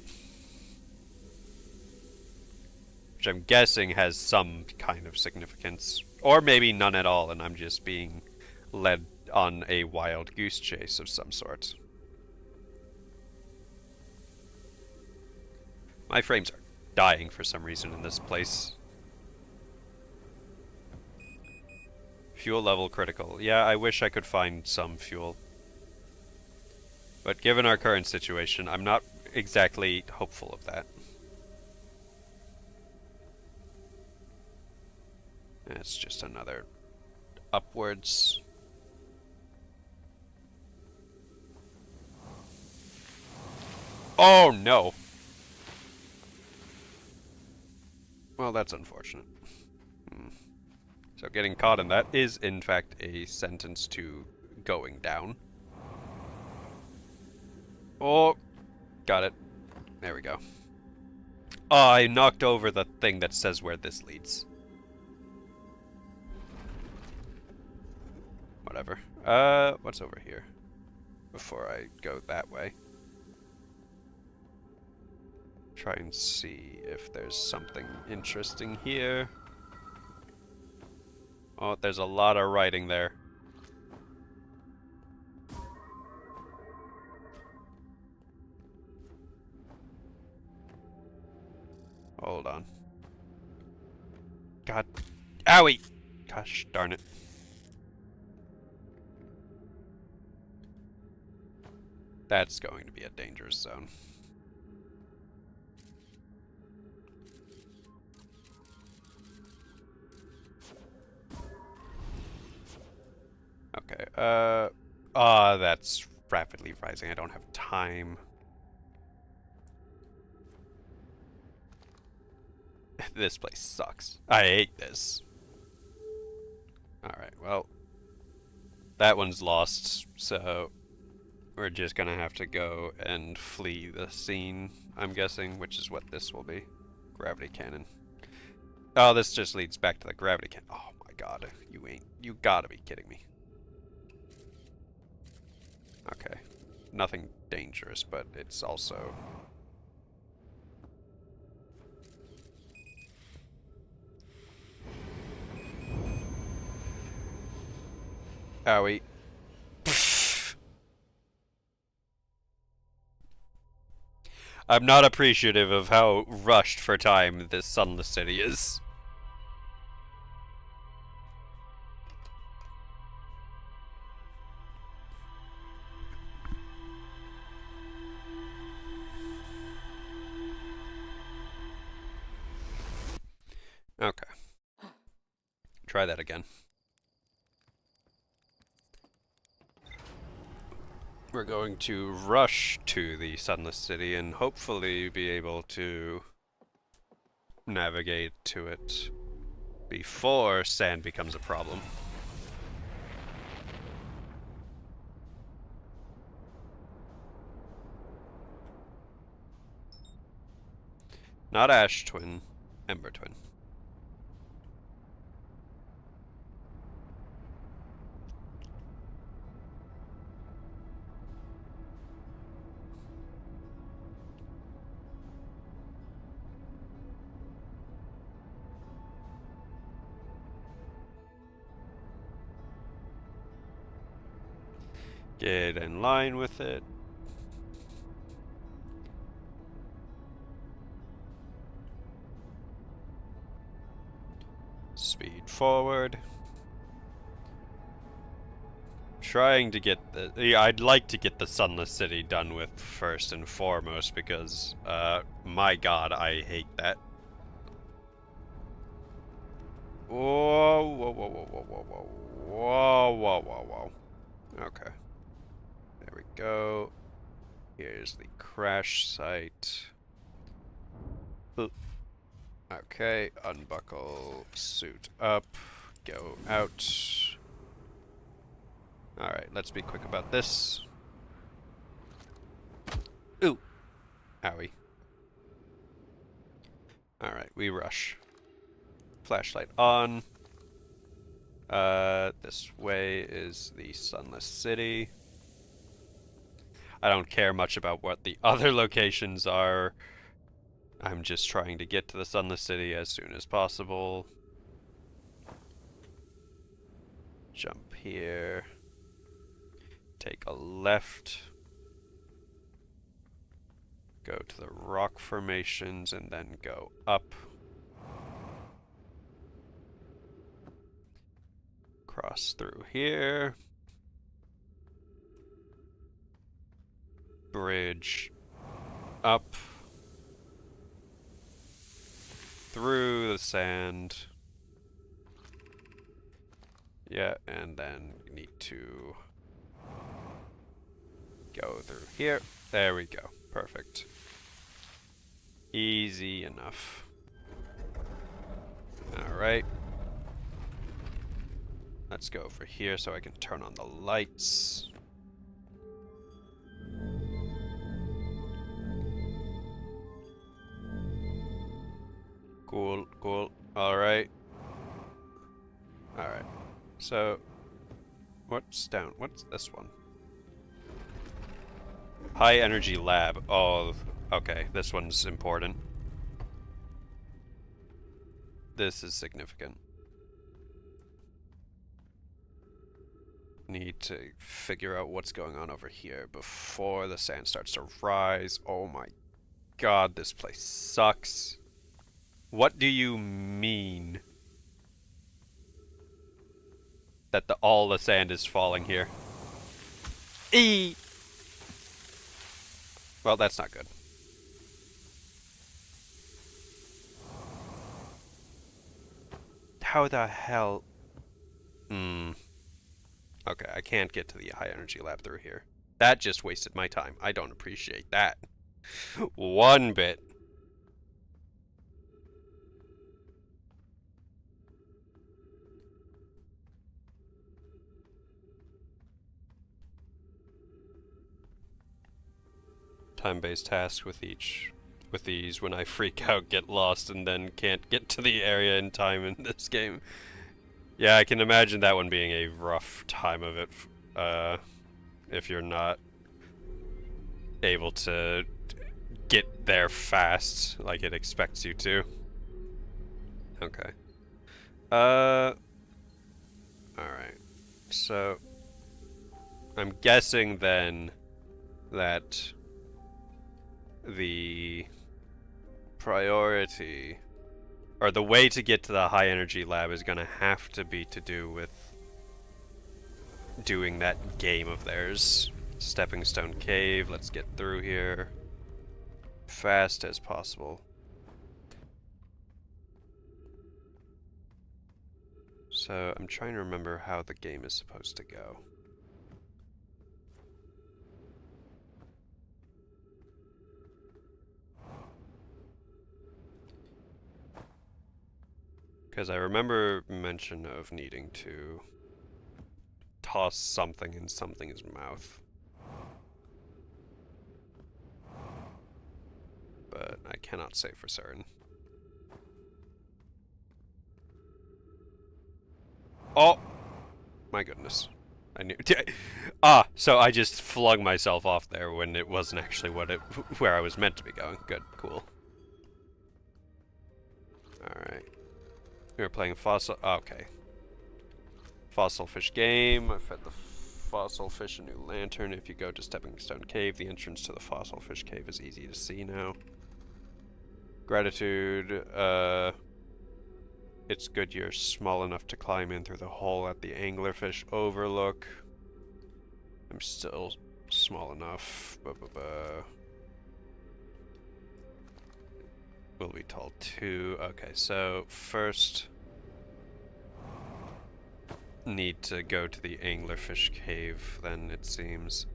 Which I'm guessing has some kind of significance. Or maybe none at all, and I'm just being led on a wild goose chase of some sort. My frames are dying for some reason in this place. Fuel level critical. Yeah, I wish I could find some fuel. But given our current situation, I'm not exactly hopeful of that. It's just another upwards. Oh no! Well, that's unfortunate. So getting caught in that is, in fact, a sentence to going down. Oh, got it. There we go. Oh, I knocked over the thing that says where this leads. Whatever. What's over here? Before I go that way. Try and see if there's something interesting here. Oh, there's a lot of writing there. Hold on. God. Owie! Gosh darn it. That's going to be a dangerous zone. Okay, that's rapidly rising. I don't have time. This place sucks. I hate this. Alright, well, that one's lost, so we're just gonna have to go and flee the scene, I'm guessing, which is what this will be. Gravity cannon. Oh, this just leads back to the gravity cannon. Oh my god, you gotta be kidding me. Okay, nothing dangerous, but it's also... Owie. I'm not appreciative of how rushed for time this sunless city is. Okay. Try that again. We're going to rush to the sunless city and hopefully be able to navigate to it before sand becomes a problem. Not Ash Twin, Ember Twin. Get in line with it. Speed forward. Trying to get the... Yeah, I'd like to get the Sunless City done with first and foremost because, my god, I hate that. Whoa, whoa, whoa, whoa, whoa, whoa, whoa, whoa, whoa, whoa, whoa. Okay. There we go. Here's the crash site. Okay, unbuckle, suit up, go out. Alright, let's be quick about this. Ooh! Owie. Alright, we rush. Flashlight on. This way is the Sunless City. I don't care much about what the other locations are. I'm just trying to get to the Sunless City as soon as possible. Jump here. Take a left. Go to the rock formations and then go up. Cross through here. Bridge up. Through the sand. Yeah, and then you need to go through here. There we go. Perfect. Easy enough. Alright. Let's go over here so I can turn on the lights. Cool, cool. Alright. Alright. So, what's down? What's this one? High energy lab. Oh, okay. This one's important. This is significant. Need to figure out what's going on over here before the sand starts to rise. Oh my god, this place sucks. What do you mean that all the sand is falling here? Eee! Well, that's not good. How the hell? Okay, I can't get to the high energy lab through here. That just wasted my time. I don't appreciate that. One bit. Time-based tasks with these when I freak out, get lost, and then can't get to the area in time in this game. Yeah, I can imagine that one being a rough time of it, if you're not able to get there fast like it expects you to. Okay. Alright. So, I'm guessing then that the priority, or the way to get to the high energy lab, is gonna have to be to do with doing that game of theirs. Stepping Stone Cave, let's get through here fast as possible. So I'm trying to remember how the game is supposed to go. Because I remember mention of needing to toss something in something's mouth. But I cannot say for certain. Oh! My goodness. I knew. So I just flung myself off there when it wasn't actually where I was meant to be going. Good, cool. Alright. We were playing fossil. Okay. Fossil fish game. I fed the fossil fish a new lantern. If you go to Stepping Stone Cave, the entrance to the fossil fish cave is easy to see now. Gratitude. It's good you're small enough to climb in through the hole at the anglerfish overlook. I'm still small enough. Will be told too. Okay, so first need to go to the anglerfish cave, then it seems.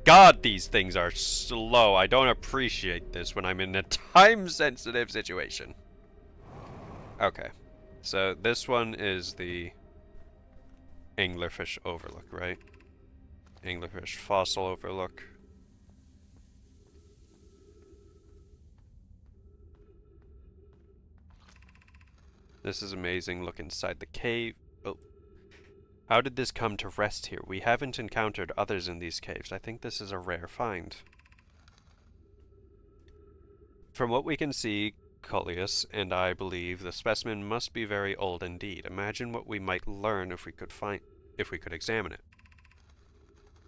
God, these things are slow. I don't appreciate this when I'm in a time-sensitive situation. Okay, so this one is the anglerfish overlook, right? Anglerfish fossil overlook. This is amazing. Look inside the cave. Oh. How did this come to rest here? We haven't encountered others in these caves. I think this is a rare find. From what we can see, Coleus and I believe the specimen must be very old indeed. Imagine what we might learn if we could examine it.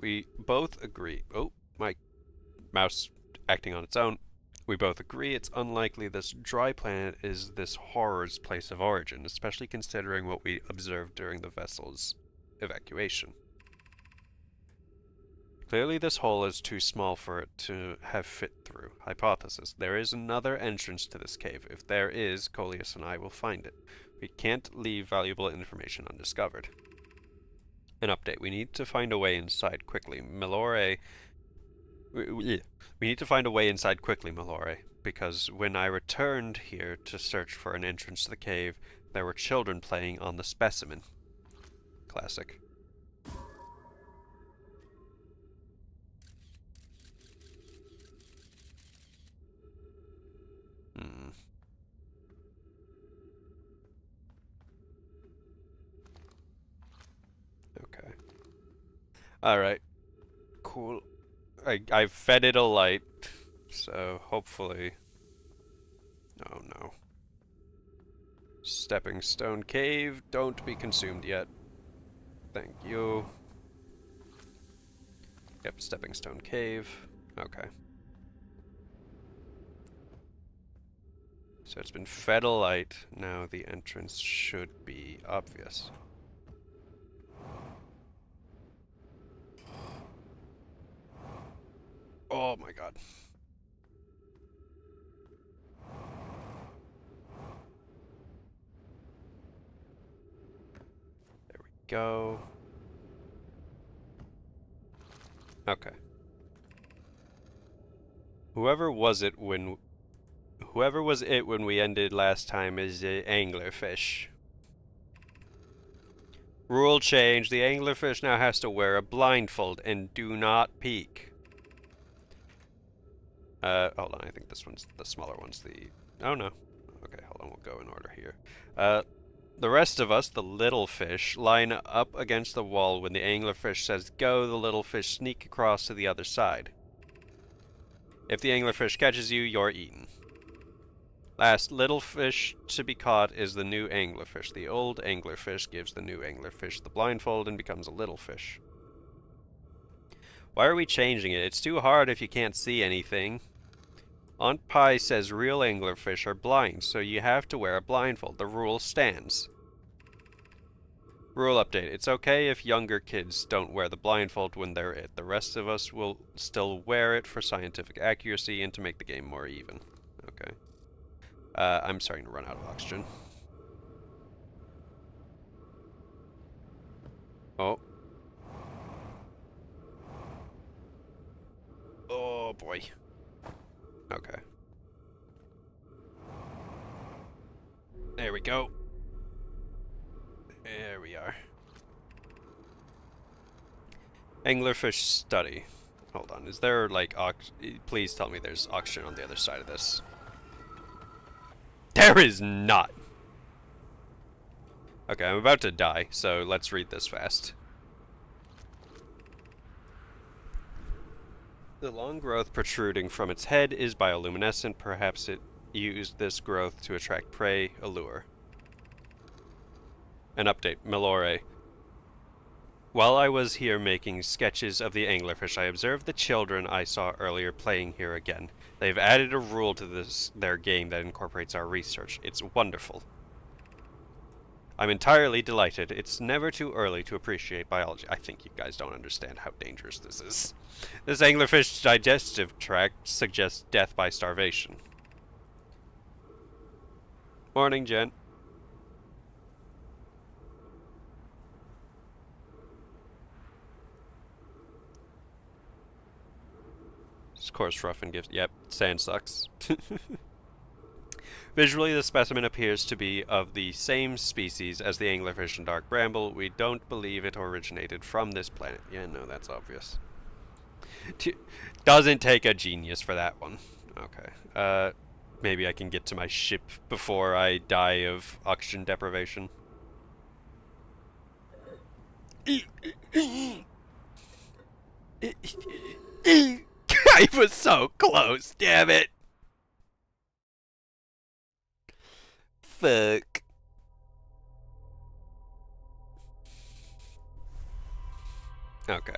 We both agree. Oh, my mouse acting on its own. We both agree it's unlikely this dry planet is this horror's place of origin, especially considering what we observed during the vessel's evacuation. Clearly this hole is too small for it to have fit through. Hypothesis. There is another entrance to this cave. If there is, Coleus and I will find it. We can't leave valuable information undiscovered. An update. We need to find a way inside quickly. Milore We need to find a way inside quickly, Malore, because when I returned here to search for an entrance to the cave, there were children playing on the specimen. Classic. Hmm. Okay. Alright. Cool. I've fed it a light, so hopefully... Oh no. Stepping stone cave, don't be consumed yet. Thank you. Yep, stepping stone cave. Okay. So it's been fed a light, now the entrance should be obvious. Oh my god. There we go. Okay. Whoever was it when we ended last time is the anglerfish. Rule change, the anglerfish now has to wear a blindfold and do not peek. Hold on, I think this one's the smaller one's the... Oh no. Okay, hold on, we'll go in order here. The rest of us, the little fish, line up against the wall when the anglerfish says go, the little fish sneak across to the other side. If the anglerfish catches you, you're eaten. Last little fish to be caught is the new anglerfish. The old anglerfish gives the new anglerfish the blindfold and becomes a little fish. Why are we changing it? It's too hard if you can't see anything. Aunt Pie says real anglerfish are blind, so you have to wear a blindfold. The rule stands. Rule update. It's okay if younger kids don't wear the blindfold when they're it. The rest of us will still wear it for scientific accuracy and to make the game more even. Okay. I'm starting to run out of oxygen. Oh. Oh boy. Okay. There we go. There we are. Anglerfish study. Hold on, is there like please tell me there's oxygen on the other side of this. There is not! Okay, I'm about to die, so let's read this fast. The long growth protruding from its head is bioluminescent. Perhaps it used this growth to attract prey, a lure. An update, Malore. While I was here making sketches of the anglerfish, I observed the children I saw earlier playing here again. They've added a rule to their game that incorporates our research. It's wonderful. I'm entirely delighted. It's never too early to appreciate biology. I think you guys don't understand how dangerous this is. This anglerfish digestive tract suggests death by starvation. Morning, Jen. Of course, rough and gift. Yep, sand sucks. Visually, the specimen appears to be of the same species as the anglerfish and dark bramble. We don't believe it originated from this planet. Yeah, no, that's obvious. Doesn't take a genius for that one. Okay. Maybe I can get to my ship before I die of oxygen deprivation. I was so close, damn it! Fuck. Okay.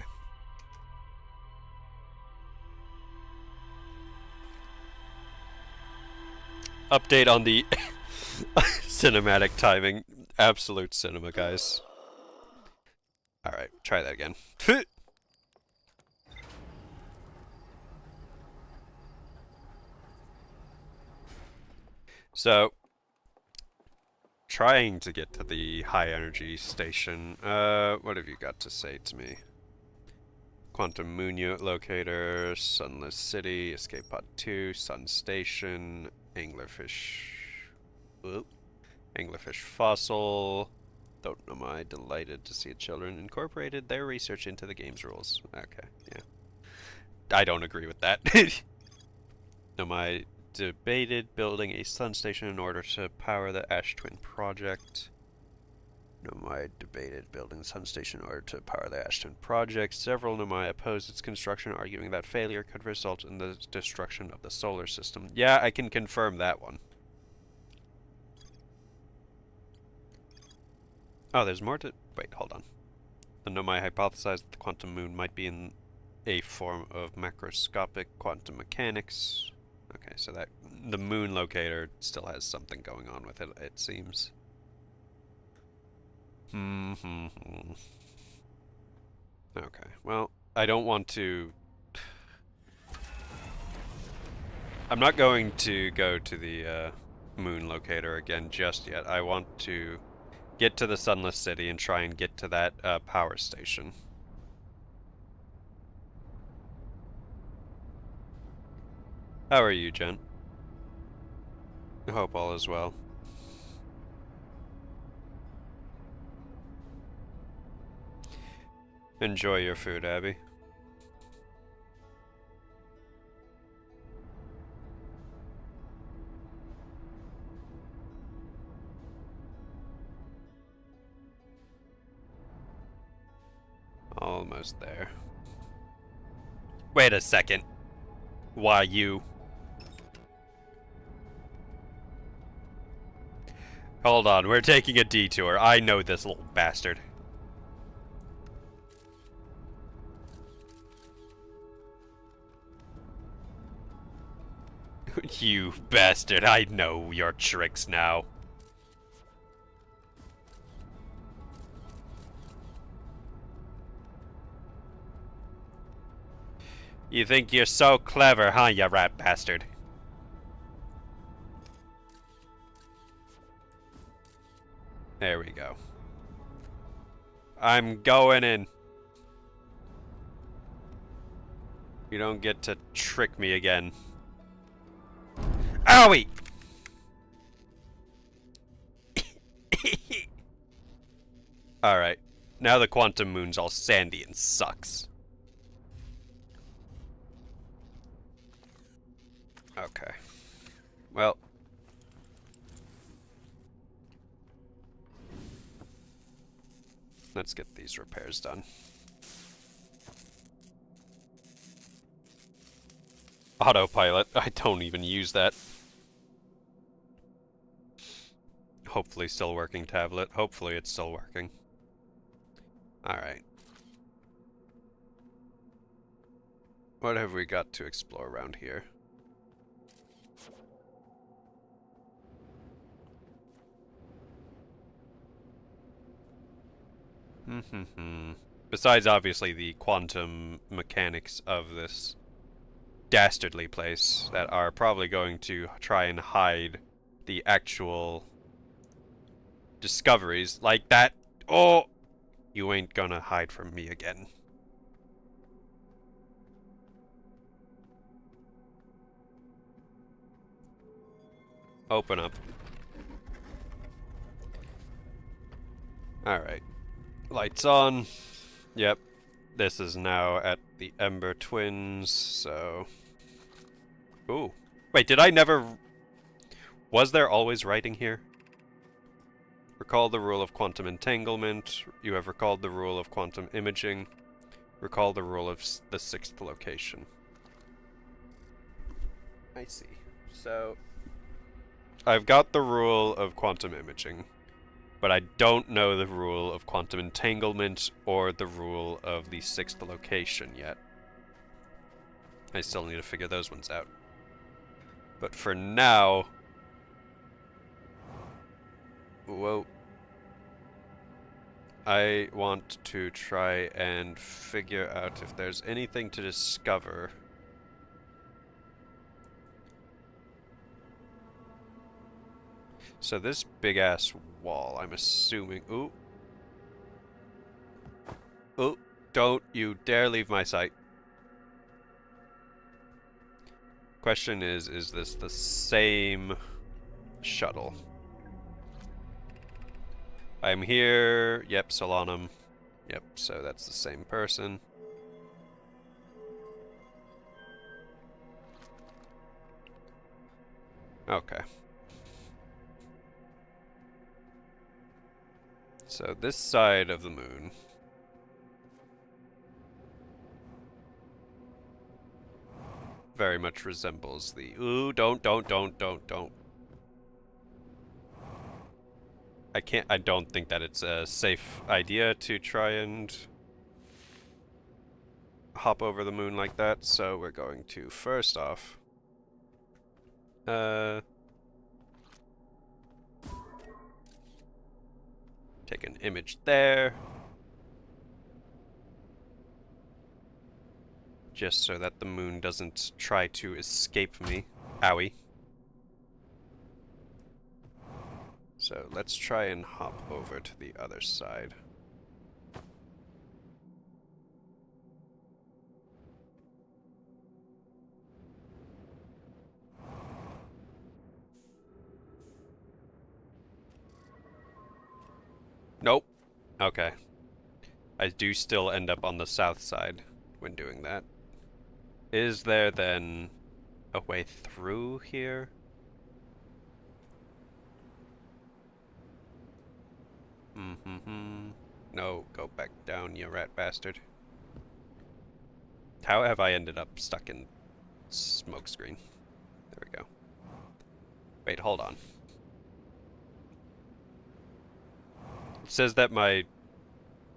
Update on the cinematic timing. Absolute cinema, guys. Alright, try that again. So, trying to get to the high energy station. What have you got to say to me? Quantum Moon Locator, Sunless City, Escape Pod 2, Sun Station, Anglerfish... Whoop. Anglerfish Fossil... Don't know my delighted to see children incorporated their research into the game's rules. Okay, yeah. I don't agree with that. No, my debated building a sun station in order to power the Ash Twin project. Nomai debated building the sun station in order to power the Ash Twin project. Several Nomai opposed its construction, arguing that failure could result in the destruction of the solar system. Yeah, I can confirm that one. Oh, there's more to... Wait, hold on. The Nomai hypothesized that the quantum moon might be in a form of macroscopic quantum mechanics. Okay, so that... The moon locator still has something going on with it, it seems. Okay, well, I don't want to... I'm not going to go to the moon locator again just yet. I want to get to the Sunless City and try and get to that power station. How are you, Jen? I hope all is well. Enjoy your food, Abby. Almost there. Wait a second. Why you? Hold on, we're taking a detour. I know this little bastard. You bastard, I know your tricks now. You think you're so clever, huh, you rat bastard? There we go. I'm going in. You don't get to trick me again. Owie! Alright. Now the quantum moon's all sandy and sucks. Okay. Well. Let's get these repairs done. Autopilot. I don't even use that. Hopefully still working tablet. Hopefully it's still working. Alright. What have we got to explore around here? Besides, obviously, the quantum mechanics of this dastardly place that are probably going to try and hide the actual discoveries like that. Oh! You ain't gonna hide from me again. Open up. Alright. Lights on. Yep. This is now at the Ember Twins, so... Ooh. Wait, did I never... Was there always writing here? Recall the rule of quantum entanglement. You have recalled the rule of quantum imaging. Recall the rule of the sixth location. I see. So... I've got the rule of quantum imaging, but I don't know the rule of quantum entanglement or the rule of the sixth location yet. I still need to figure those ones out. But for now... Whoa. I want to try and figure out if there's anything to discover. So this big-ass wall, I'm assuming... Ooh. Ooh. Don't you dare leave my sight. Question is this the same shuttle? I'm here. Yep, Solanum. Yep, so that's the same person. Okay. So this side of the moon very much resembles the... Ooh, don't. I don't think that it's a safe idea to try and hop over the moon like that, so we're going to, first off, take an image there. Just so that the moon doesn't try to escape me. Owie. So let's try and hop over to the other side. Nope. Okay. I do still end up on the south side when doing that. Is there then a way through here? No, go back down, you rat bastard. How have I ended up stuck in smokescreen? There we go. Wait, hold on. It says that my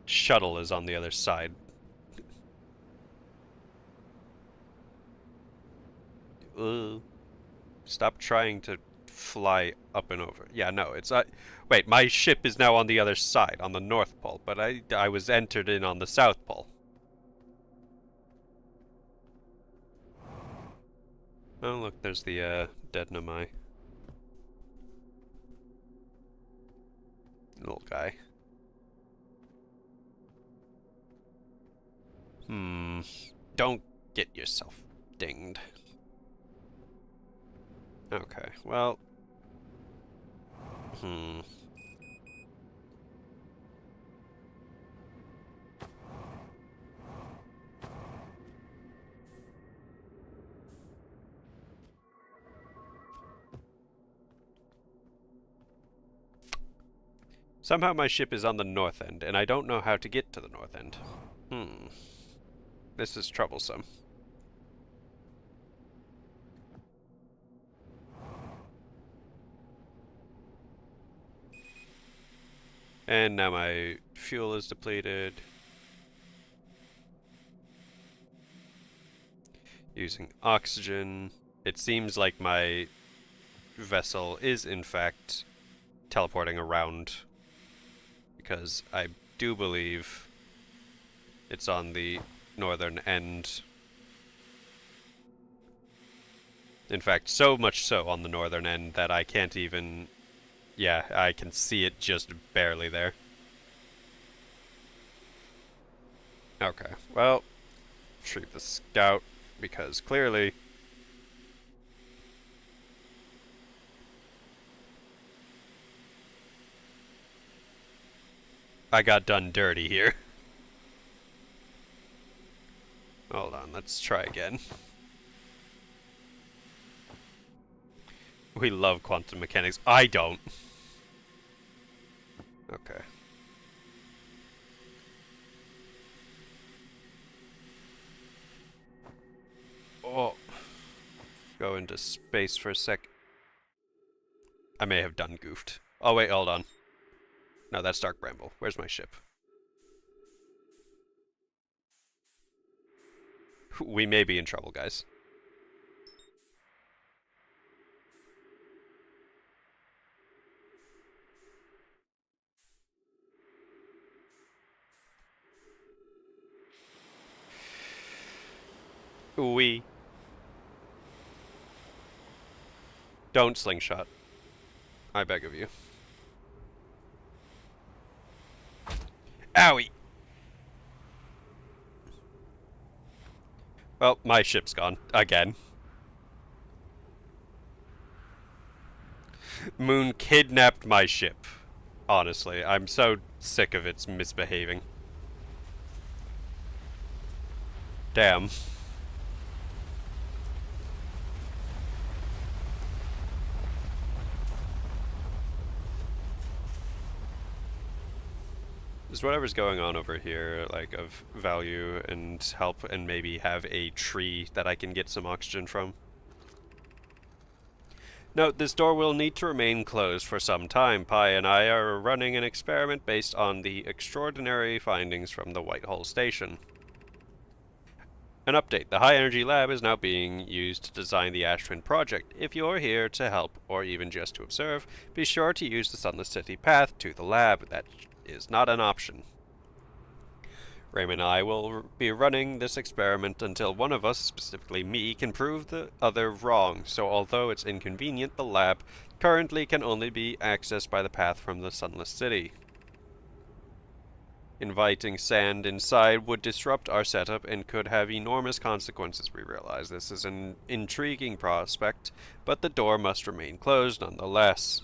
shuttle is on the other side. Stop trying to fly up and over. Yeah, no, it's not. Wait, my ship is now on the other side, on the North Pole, but I was entered in on the South Pole. Oh, look, there's the, dead Namai. Little guy. Don't get yourself dinged. Okay, well... Somehow my ship is on the north end, and I don't know how to get to the north end. This is troublesome. And now my fuel is depleted. Using oxygen. It seems like my vessel is in fact teleporting around, because I do believe it's on the northern end. In fact, so much so on the northern end that I can't even... Yeah, I can see it just barely there. Okay, well, retrieve the scout, because clearly... I got done dirty here. Hold on, let's try again. We love quantum mechanics. I don't. Okay. Oh. Go into space for a sec. I may have done goofed. Oh wait, hold on. No, that's Dark Bramble. Where's my ship? We may be in trouble, guys. We don't slingshot. I beg of you. Owie! Well, my ship's gone. Again. Moon kidnapped my ship. Honestly, I'm so sick of its misbehaving. Damn. Is whatever's going on over here, like, of value and help, and maybe have a tree that I can get some oxygen from? Note, this door will need to remain closed for some time. Pi and I are running an experiment based on the extraordinary findings from the Whitehall Station. An update. The High Energy Lab is now being used to design the Ash Twin project. If you're here to help, or even just to observe, be sure to use the Sunless City path to the lab. That is not an option. Raymond and I will be running this experiment until one of us, specifically me, can prove the other wrong. So although it's inconvenient, the lab currently can only be accessed by the path from the Sunless City. Inviting sand inside would disrupt our setup and could have enormous consequences. We realize this is an intriguing prospect, but the door must remain closed nonetheless.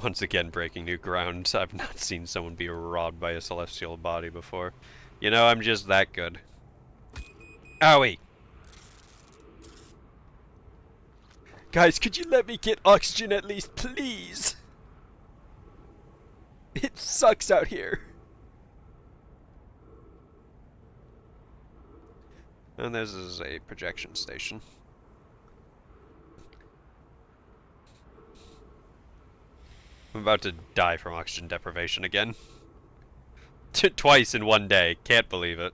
Once again, breaking new ground. I've not seen someone be robbed by a celestial body before. You know, I'm just that good. Owie! Guys, could you let me get oxygen at least, please? It sucks out here. And this is a projection station. I'm about to die from oxygen deprivation again. Twice in one day. Can't believe it.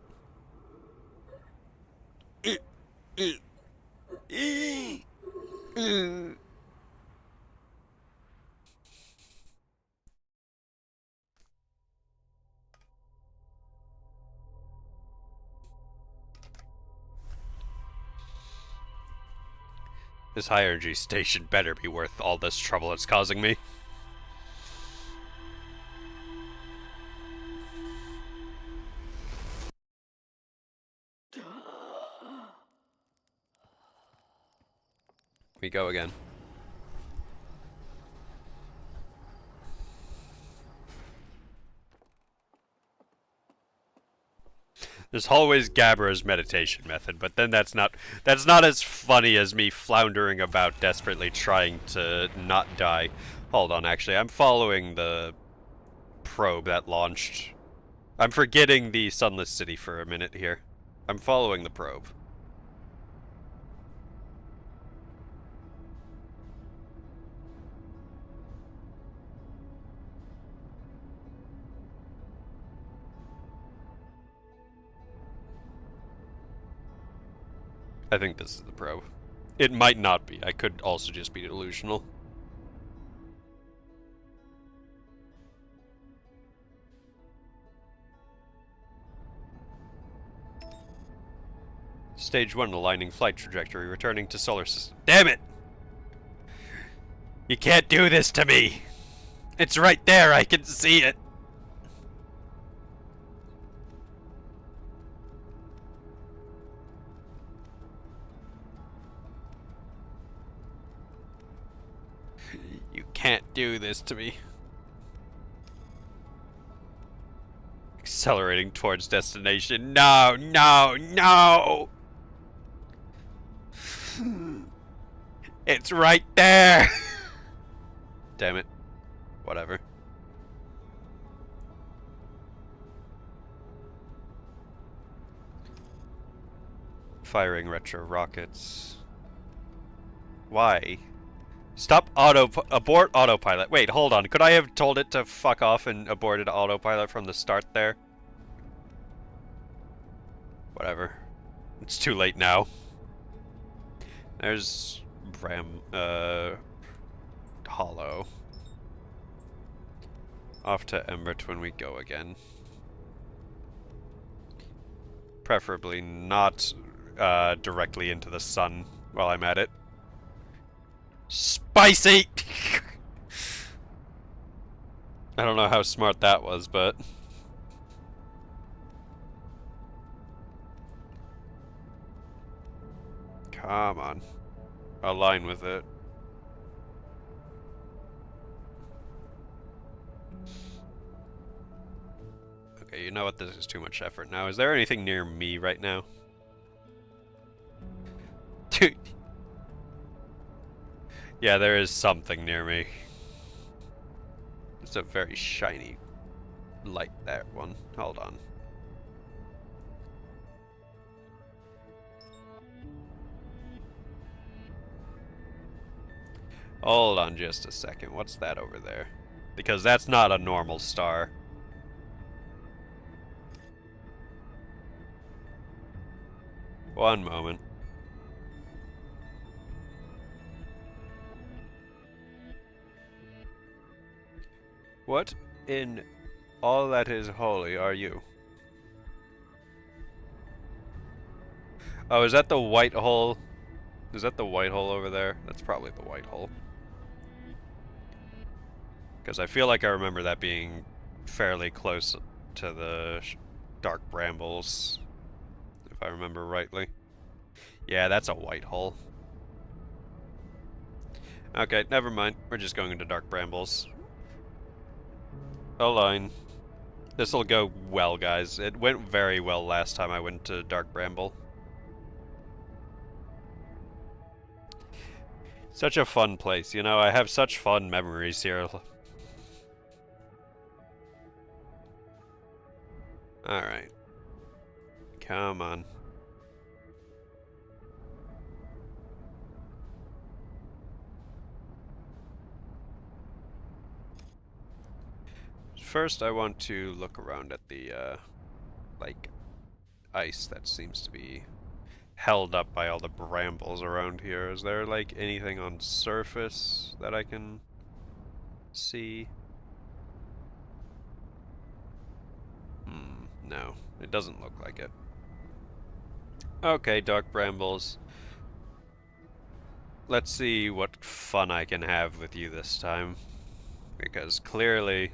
This high energy station better be worth all this trouble it's causing me. We go again. There's always Gabra's meditation method, but then that's not as funny as me floundering about desperately trying to not die. Hold on, actually, I'm following the probe that launched. I'm forgetting the Sunless City for a minute here. I'm following the probe. I think this is the probe. It might not be. I could also just be delusional. Stage 1 aligning flight trajectory, returning to solar system. Damn it! You can't do this to me! It's right there, I can see it! You can't do this to me. Accelerating towards destination. No, no, no! It's right there! Damn it. Whatever. Firing retro rockets. Why? Stop abort autopilot. Wait, hold on. Could I have told it to fuck off and aborted autopilot from the start there? Whatever. It's too late now. There's Hollow. Off to Embert when we go again. Preferably not directly into the sun while I'm at it. Spicy! I don't know how smart that was, but Come on. Align with it. Okay, you know what? This is too much effort now. Is there anything near me right now? Dude. Yeah, there is something near me. It's a very shiny light, that one. Hold on. Hold on just a second. What's that over there? Because that's not a normal star. One moment. What in all that is holy are you? Oh, is that the white hole? Is that the white hole over there? That's probably the white hole. Because I feel like I remember that being fairly close to the dark brambles, if I remember rightly. Yeah, that's a white hole. Okay, never mind. We're just going into dark brambles. Align. This'll go well, guys. It went very well last time I went to dark bramble. Such a fun place, you know? I have such fun memories here. Alright. Come on. First, I want to look around at the, like, ice that seems to be held up by all the brambles around here. Is there, like, anything on surface that I can see? No, it doesn't look like it. Okay, dark brambles. Let's see what fun I can have with you this time. Because clearly,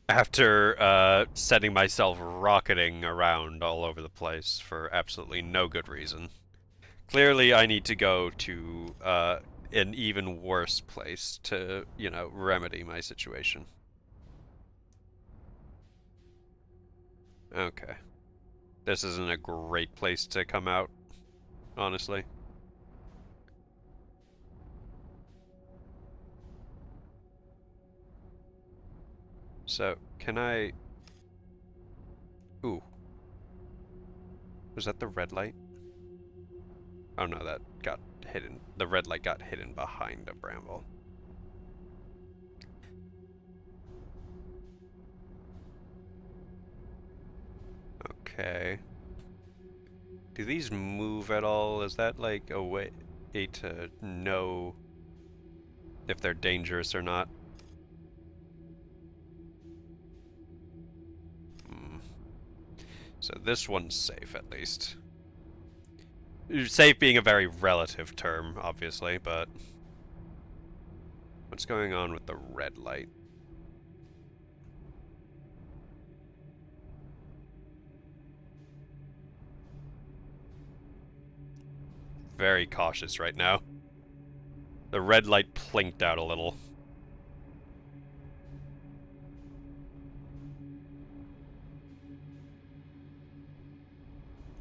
after setting myself rocketing around all over the place for absolutely no good reason, clearly I need to go to an even worse place to, you know, remedy my situation. Okay. This isn't a great place to come out, honestly. So, can I... Ooh. Was that the red light? Oh no, that got hidden. The red light got hidden behind a bramble. Okay. Do these move at all? Is that like a way to know if they're dangerous or not? So this one's safe, at least. Safe being a very relative term, obviously, but... What's going on with the red light? Very cautious right now. The red light plinked out a little.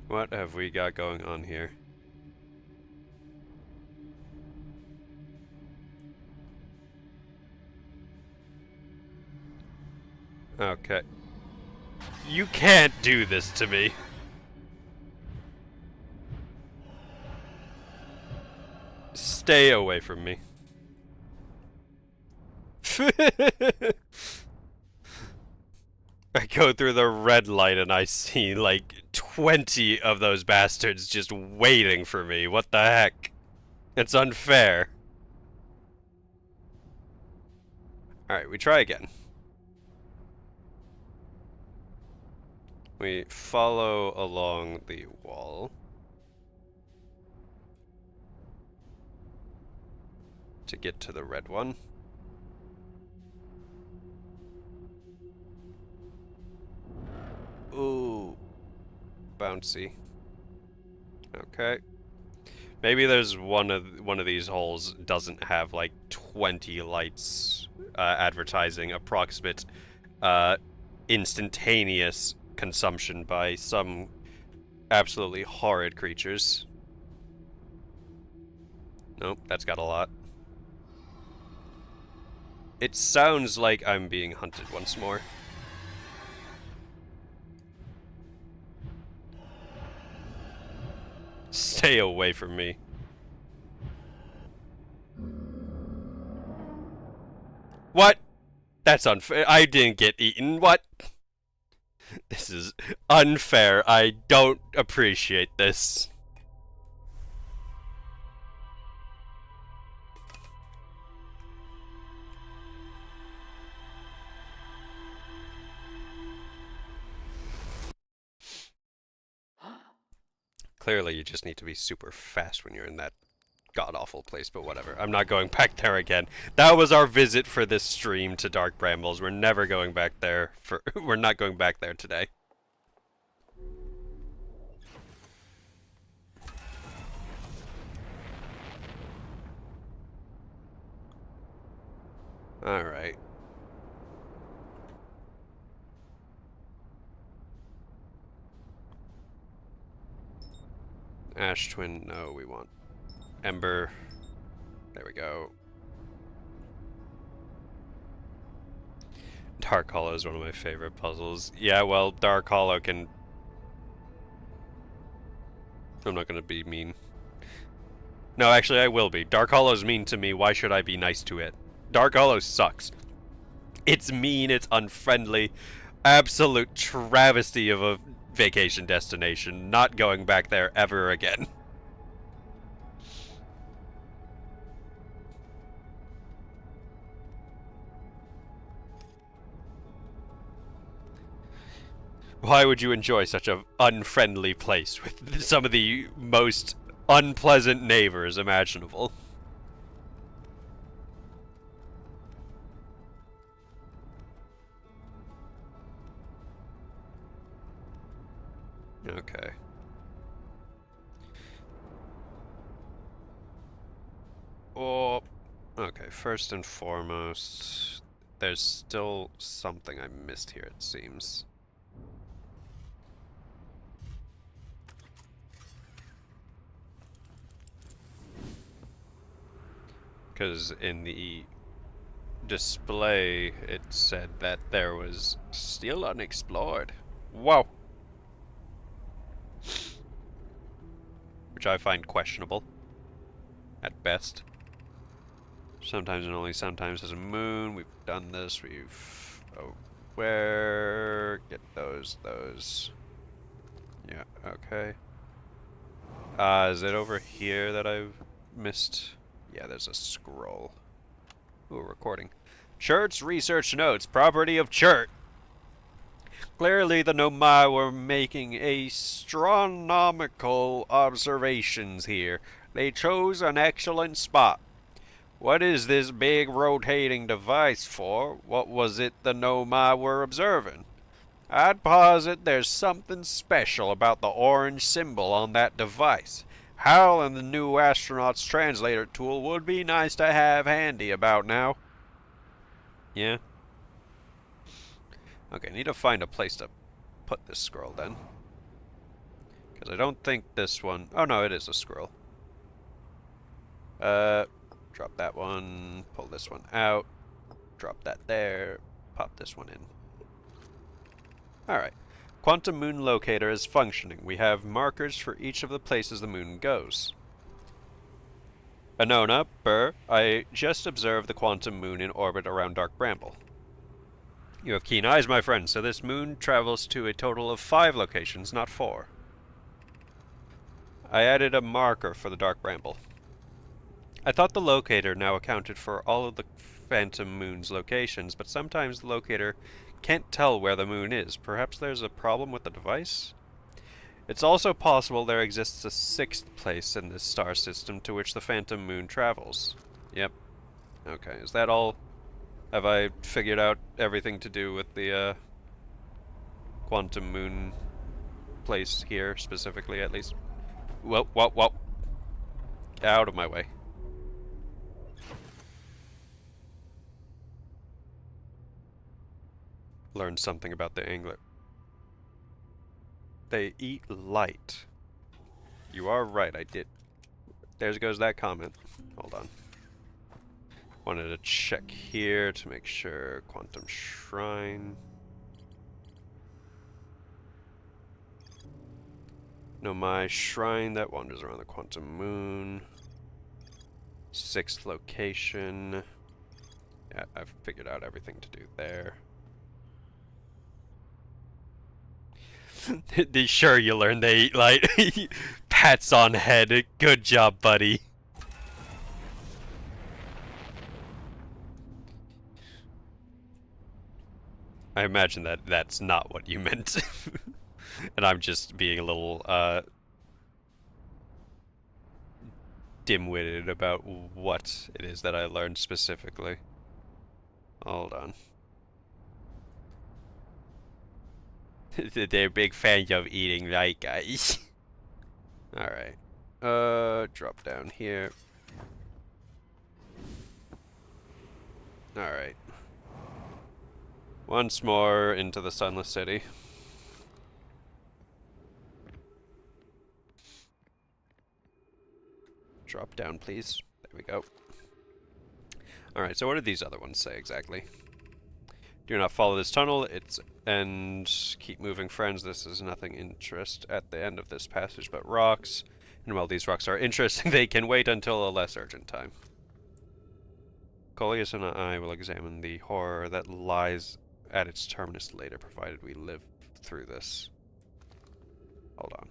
What have we got going on here? Okay. You can't do this to me. Stay away from me. I go through the red light and I see like 20 of those bastards just waiting for me. What the heck? It's unfair. Alright, we try again. We follow along the wall to get to the red one. Ooh. Bouncy. Okay. Maybe there's one of these holes doesn't have like 20 lights advertising approximate instantaneous consumption by some absolutely horrid creatures. Nope, that's got a lot. It sounds like I'm being hunted once more. Stay away from me. What? That's unfair. I didn't get eaten. What? This is unfair. I don't appreciate this. Clearly, you just need to be super fast when you're in that god-awful place, but whatever. I'm not going back there again. That was our visit for this stream to Dark Brambles. We're never going back there for... We're not going back there today. Alright. Ash Twin, no, we want Ember. There we go. Dark Hollow is one of my favorite puzzles. Yeah, well, Dark Hollow can... I'm not gonna be mean. No, actually, I will be. Dark Hollow's mean to me. Why should I be nice to it? Dark Hollow sucks. It's mean, it's unfriendly. Absolute travesty of a vacation destination. Not going back there ever again. Why would you enjoy such an unfriendly place with some of the most unpleasant neighbors imaginable? Okay. Oh, okay, first and foremost, there's still something I missed here, it seems. Because in the display, it said that there was still unexplored. Whoa! Which I find questionable, at best. Sometimes and only sometimes there's a moon. We've done this. We've... Oh, where... Get those. Yeah, okay. Is it over here that I've missed? Yeah, there's a scroll. Ooh, recording. Churt's research notes. Property of Churt. Clearly the Nomai were making astronomical observations here. They chose an excellent spot. What is this big rotating device for? What was it the Nomai were observing? I'd posit there's something special about the orange symbol on that device. Hal and the new astronaut's translator tool would be nice to have handy about now. Yeah? Okay, need to find a place to put this scroll then. Because I don't think this one... Oh no, it is a scroll. Drop that one, pull this one out, drop that there, pop this one in. Alright. Quantum Moon Locator is functioning. We have markers for each of the places the moon goes. Anona, Burr, I just observed the quantum moon in orbit around Dark Bramble. You have keen eyes, my friend, so this moon travels to a total of 5 locations, not 4. I added a marker for the Dark Bramble. I thought the locator now accounted for all of the Phantom Moon's locations, but sometimes the locator can't tell where the moon is. Perhaps there's a problem with the device? It's also possible there exists a 6th place in this star system to which the Phantom Moon travels. Yep. Okay, is that all? Have I figured out everything to do with the Quantum Moon place here, specifically, at least? Whoa. Out of my way. Learned something about the angler. They eat light. You are right, I did. There goes that comment. Hold on. Wanted to check here to make sure. Quantum Shrine. No, my shrine that wanders around the quantum moon. 6th location. Yeah, I've figured out everything to do there. Sure, you learn they eat light. Pats on head. Good job, buddy. I imagine that that's not what you meant. And I'm just being a little, dim-witted about what it is that I learned specifically. Hold on. They're big fans of eating light, guys. Alright. Drop down here. Alright. Once more into the Sunless City. Drop down, please. There we go. Alright, so what did these other ones say exactly? Do not follow this tunnel, and keep moving, friends. This is nothing interest at the end of this passage but rocks. And while these rocks are interesting, they can wait until a less urgent time. Coleus and I will examine the horror that lies at its terminus later, provided we live through this. Hold on.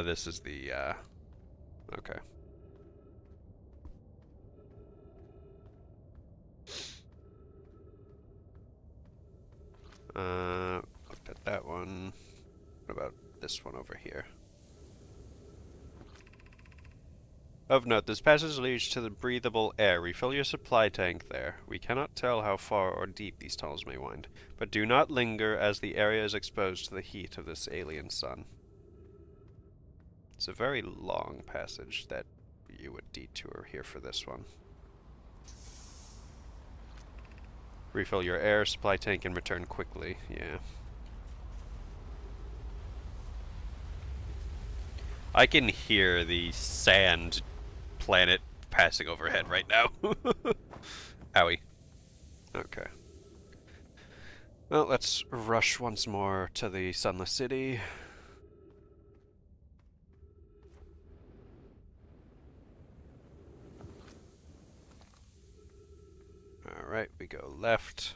This is the, okay. Looked at that one. What about this one over here? Of note, this passage leads to the breathable air. Refill your supply tank there. We cannot tell how far or deep these tunnels may wind, but do not linger as the area is exposed to the heat of this alien sun. It's a very long passage that you would detour here for this one. Refill your air supply tank and return quickly. Yeah. I can hear the sand planet passing overhead right now. Owie. Okay. Well, let's rush once more to the Sunless City. Alright, we go left.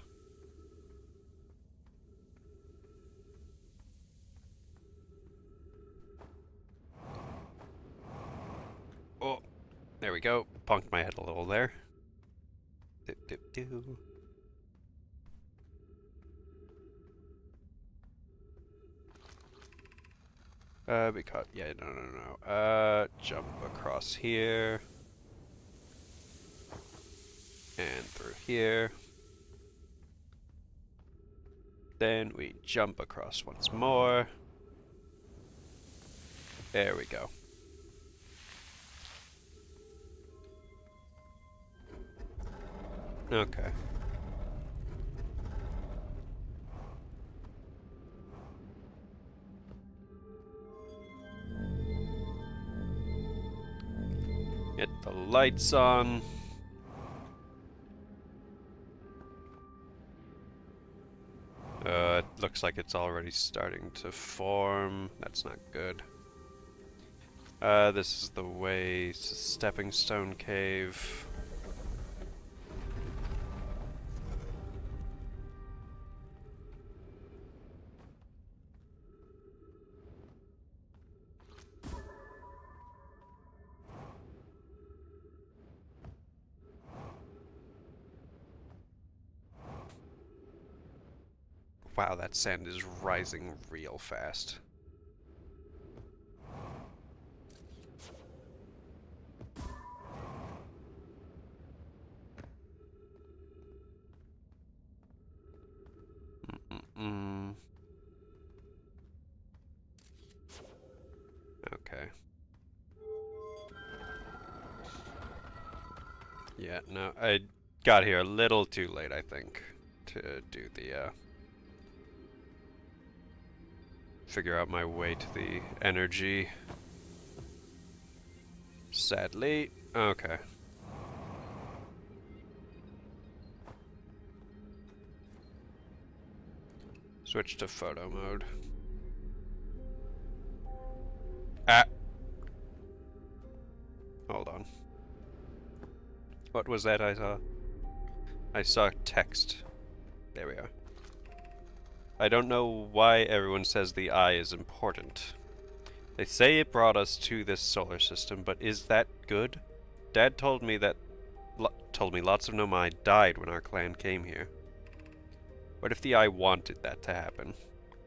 Oh, there we go. Punked my head a little there. Do. Because, yeah, no. Jump across here. And through here. Then we jump across once more. There we go. Okay. Get the lights on. It looks like it's already starting to form. That's not good. This is the way to Stepping Stone Cave. Wow, that sand is rising real fast. Yeah, no, I got here a little too late, I think, to do the, figure out my way to the energy. Sadly. Okay. Switch to photo mode. Ah! Hold on. What was that I saw? I saw text. There we are. I don't know why everyone says the eye is important. They say it brought us to this solar system, but is that good? Dad told me lots of Nomai died when our clan came here. What if the eye wanted that to happen?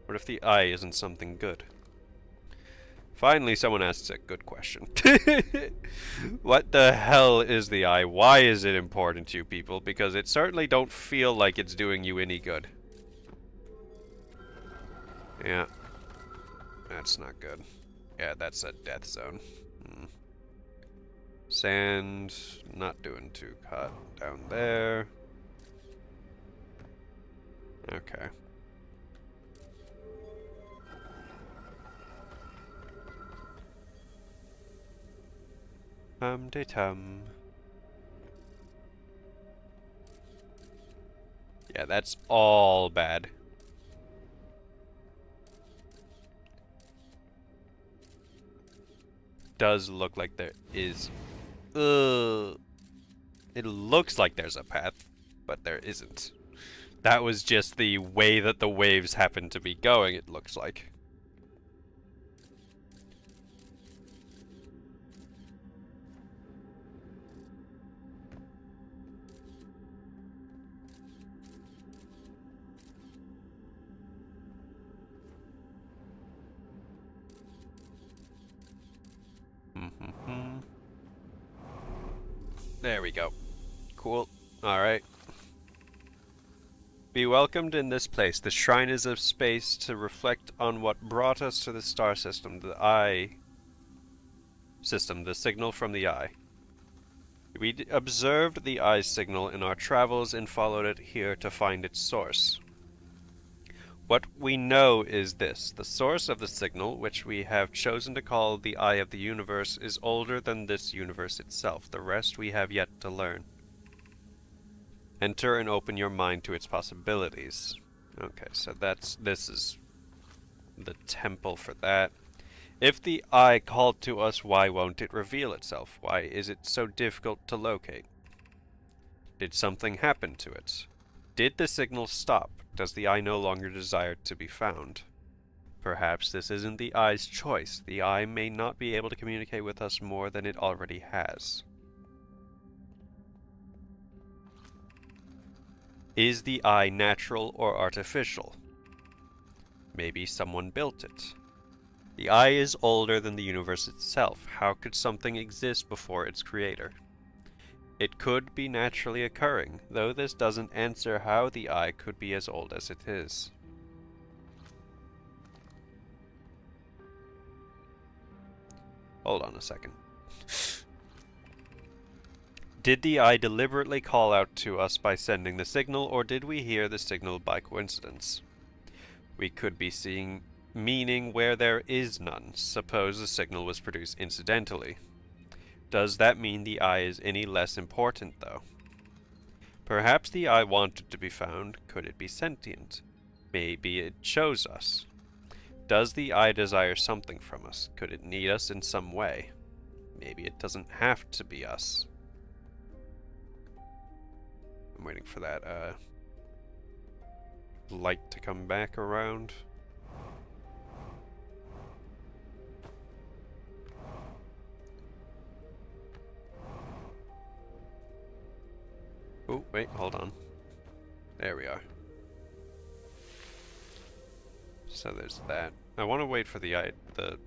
What if the eye isn't something good? Finally, someone asks a good question. What the hell is the eye? Why is it important to you people? Because it certainly don't feel like it's doing you any good. Yeah. That's not good. Yeah, that's a death zone. Sand, not doing too hot down there. Okay. De-tum. Yeah, that's all bad. Does look like there is... It looks like there's a path, but there isn't. That was just the way that the waves happen to be going, it looks like. There we go. Cool. Alright. Be welcomed in this place. The shrine is a space to reflect on what brought us to the star system, the eye system, the signal from the eye. We observed the eye signal in our travels and followed it here to find its source. What we know is this. The source of the signal, which we have chosen to call the eye of the universe, is older than this universe itself. The rest we have yet to learn. Enter and open your mind to its possibilities. Okay, so this is the temple for that. If the eye called to us, why won't it reveal itself? Why is it so difficult to locate? Did something happen to it? Did the signal stop? Does the eye no longer desire to be found? Perhaps this isn't the eye's choice. The eye may not be able to communicate with us more than it already has. Is the eye natural or artificial? Maybe someone built it. The eye is older than the universe itself. How could something exist before its creator? It could be naturally occurring, though this doesn't answer how the eye could be as old as it is. Hold on a second. Did the eye deliberately call out to us by sending the signal, or did we hear the signal by coincidence? We could be seeing meaning where there is none. Suppose the signal was produced incidentally. Does that mean the eye is any less important, though? Perhaps the eye wanted to be found. Could it be sentient? Maybe it chose us. Does the eye desire something from us? Could it need us in some way? Maybe it doesn't have to be us. I'm waiting for that light to come back around. Oh, wait, hold on. There we are. So there's that. I want to wait for the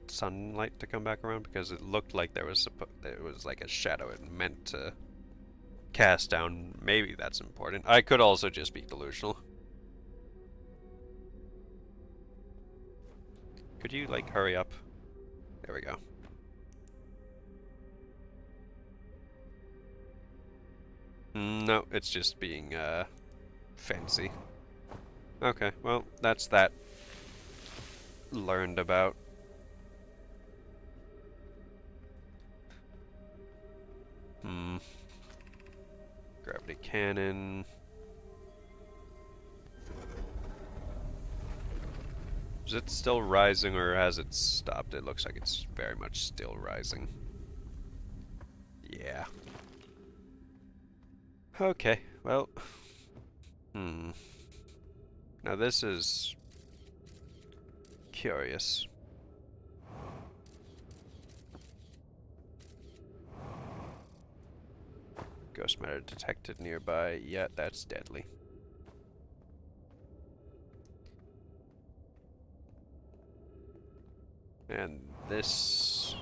sunlight to come back around because it looked like there was like a shadow it meant to cast down. Maybe that's important. I could also just be delusional. Could you, like, hurry up? There we go. No, it's just being, fancy. Okay, well, that's that learned about. Gravity cannon. Is it still rising or has it stopped? It looks like it's very much still rising. Yeah. Okay, well. Now this is curious. Ghost matter detected nearby. Yeah, that's deadly. And this...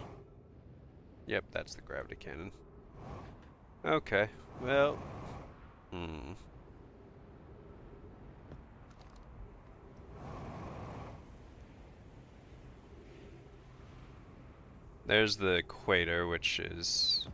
Yep, that's the gravity cannon. Okay, well... There's the equator, which is...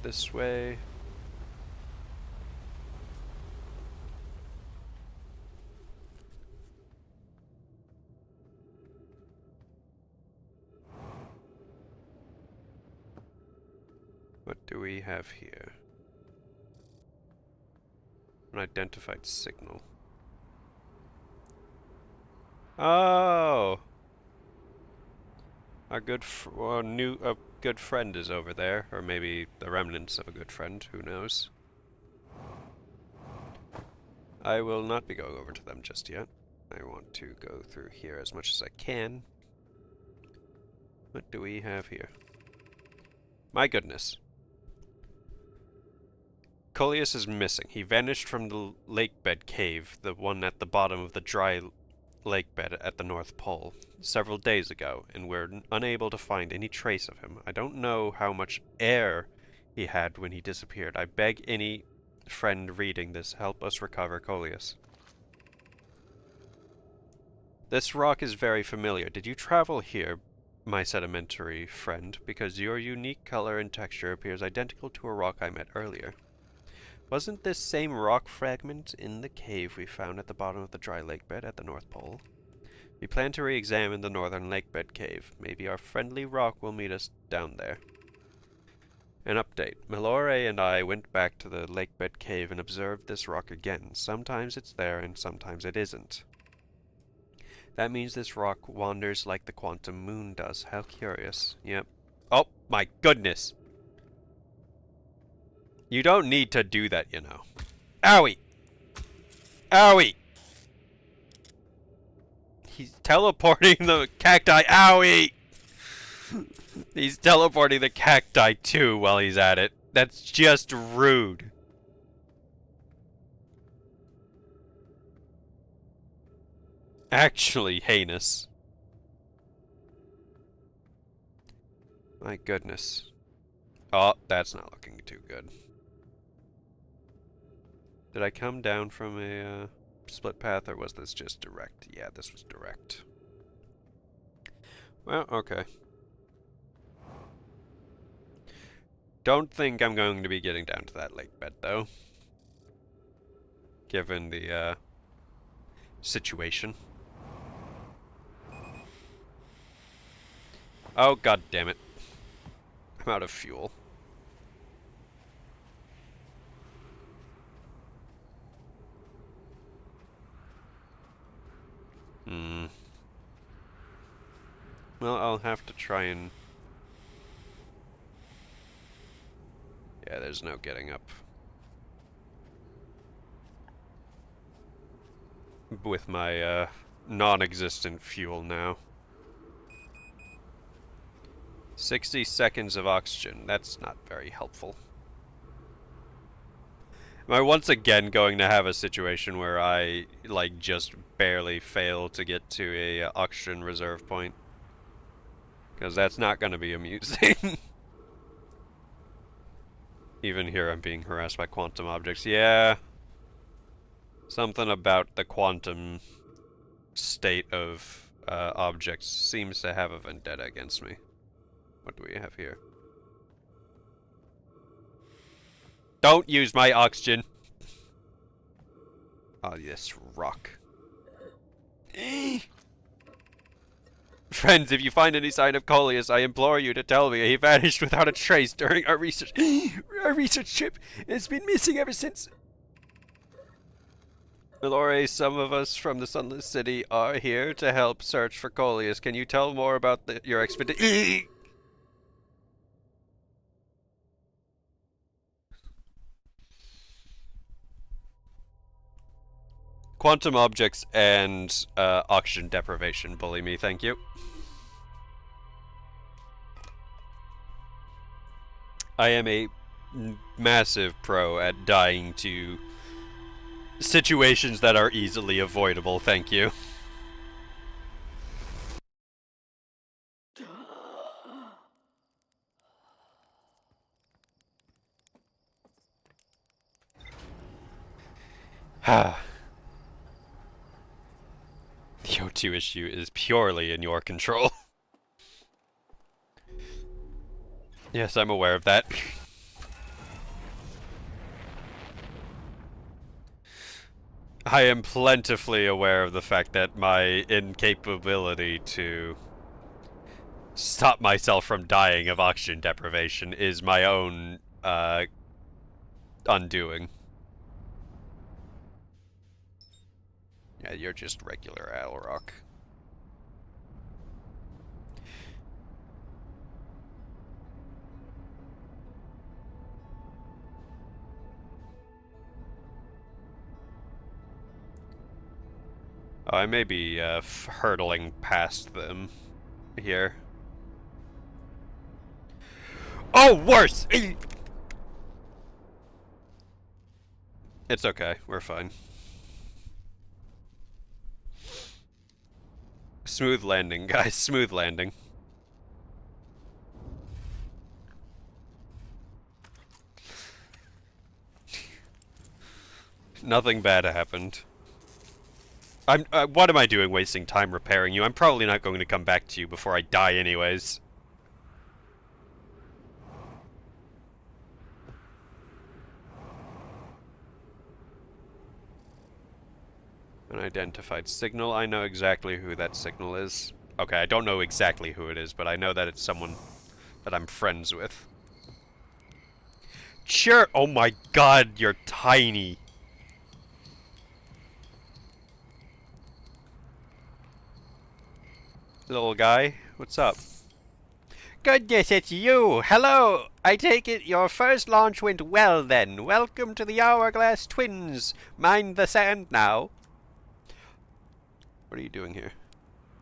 This way. What do we have here? Unidentified signal. Oh! Our good a good friend is over there, or maybe the remnants of a good friend, who knows. I will not be going over to them just yet. I want to go through here as much as I can. What do we have here? My goodness. Coleus is missing. He vanished from the lake bed cave, the one at the bottom of the dry lake bed at the North Pole, several days ago, and we're unable to find any trace of him. I don't know how much air he had when he disappeared. I beg any friend reading this help us recover Coleus. This rock is very familiar. Did you travel here, my sedimentary friend? Because your unique color and texture appears identical to a rock I met earlier. Wasn't this same rock fragment in the cave we found at the bottom of the dry lake bed at the North Pole? We plan to re-examine the northern lake bed cave. Maybe our friendly rock will meet us down there. An update. Malore and I went back to the lake bed cave and observed this rock again. Sometimes it's there and sometimes it isn't. That means this rock wanders like the quantum moon does. How curious. Yep. Oh, my goodness! You don't need to do that, you know. Owie! Owie! He's teleporting the cacti. Owie! He's teleporting the cacti too while he's at it. That's just rude. Actually heinous. My goodness. Oh, that's not looking too good. Did I come down from a split path, or was this just direct? Yeah, this was direct. Well, okay. Don't think I'm going to be getting down to that lake bed, though. Given the, situation. Oh, god damn it. I'm out of fuel. Well, I'll have to try and... Yeah, there's no getting up. With my, non-existent fuel now. 60 seconds of oxygen. That's not very helpful. Am I once again going to have a situation where I, like, just barely fail to get to a oxygen reserve point? Because that's not going to be amusing. Even here I'm being harassed by quantum objects. Yeah. Something about the quantum state of objects seems to have a vendetta against me. What do we have here? Don't use my oxygen! Oh, this rock. Friends, if you find any sign of Coleus, I implore you to tell me. He vanished without a trace during our research. Our research trip has been missing ever since. Milore, some of us from the Sunless City are here to help search for Coleus. Can you tell more about your expedition? Quantum objects and oxygen deprivation bully me, thank you. I am a massive pro at dying to situations that are easily avoidable, thank you. The O2 issue is purely in your control. Yes, I'm aware of that. I am plentifully aware of the fact that my incapability to stop myself from dying of oxygen deprivation is my own undoing. Yeah, you're just regular owl rock. Oh, I may be hurtling past them here. Oh, worse! It's okay, we're fine. Smooth landing, guys, smooth landing. Nothing bad happened. What am I doing wasting time repairing you? I'm probably not going to come back to you before I die anyways. Unidentified signal. I know exactly who that signal is. Okay, I don't know exactly who it is, but I know that it's someone that I'm friends with. Sure. Oh my god, you're tiny. Little guy, what's up? Goodness, it's you! Hello! I take it your first launch went well then. Welcome to the Hourglass Twins. Mind the sand now. What are you doing here?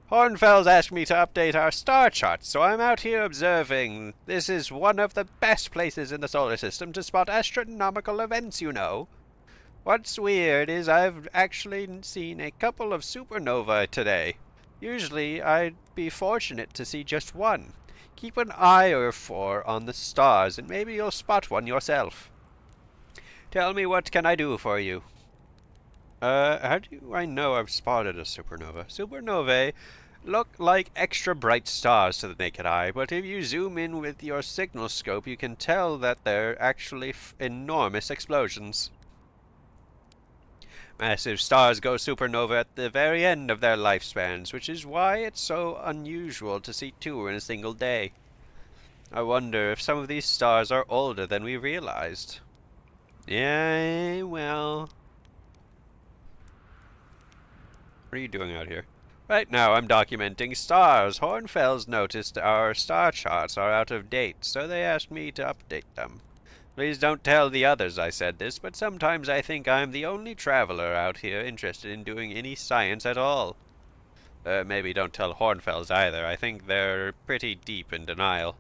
Hornfels asked me to update our star charts, so I'm out here observing. This is one of the best places in the solar system to spot astronomical events, you know. What's weird is I've actually seen a couple of supernovae today. Usually, I'd be fortunate to see just one. Keep an eye or four on the stars, and maybe you'll spot one yourself. Tell me, what can I do for you? How do I know I've spotted a supernova? Supernovae look like extra bright stars to the naked eye, but if you zoom in with your signal scope, you can tell that they're actually enormous explosions. Massive stars go supernova at the very end of their lifespans, which is why it's so unusual to see two in a single day. I wonder if some of these stars are older than we realized. Yeah, well... What are you doing out here? Right now I'm documenting stars. Hornfels noticed our star charts are out of date, so they asked me to update them. Please don't tell the others I said this, but sometimes I think I'm the only traveler out here interested in doing any science at all. Maybe don't tell Hornfels either. I think they're pretty deep in denial.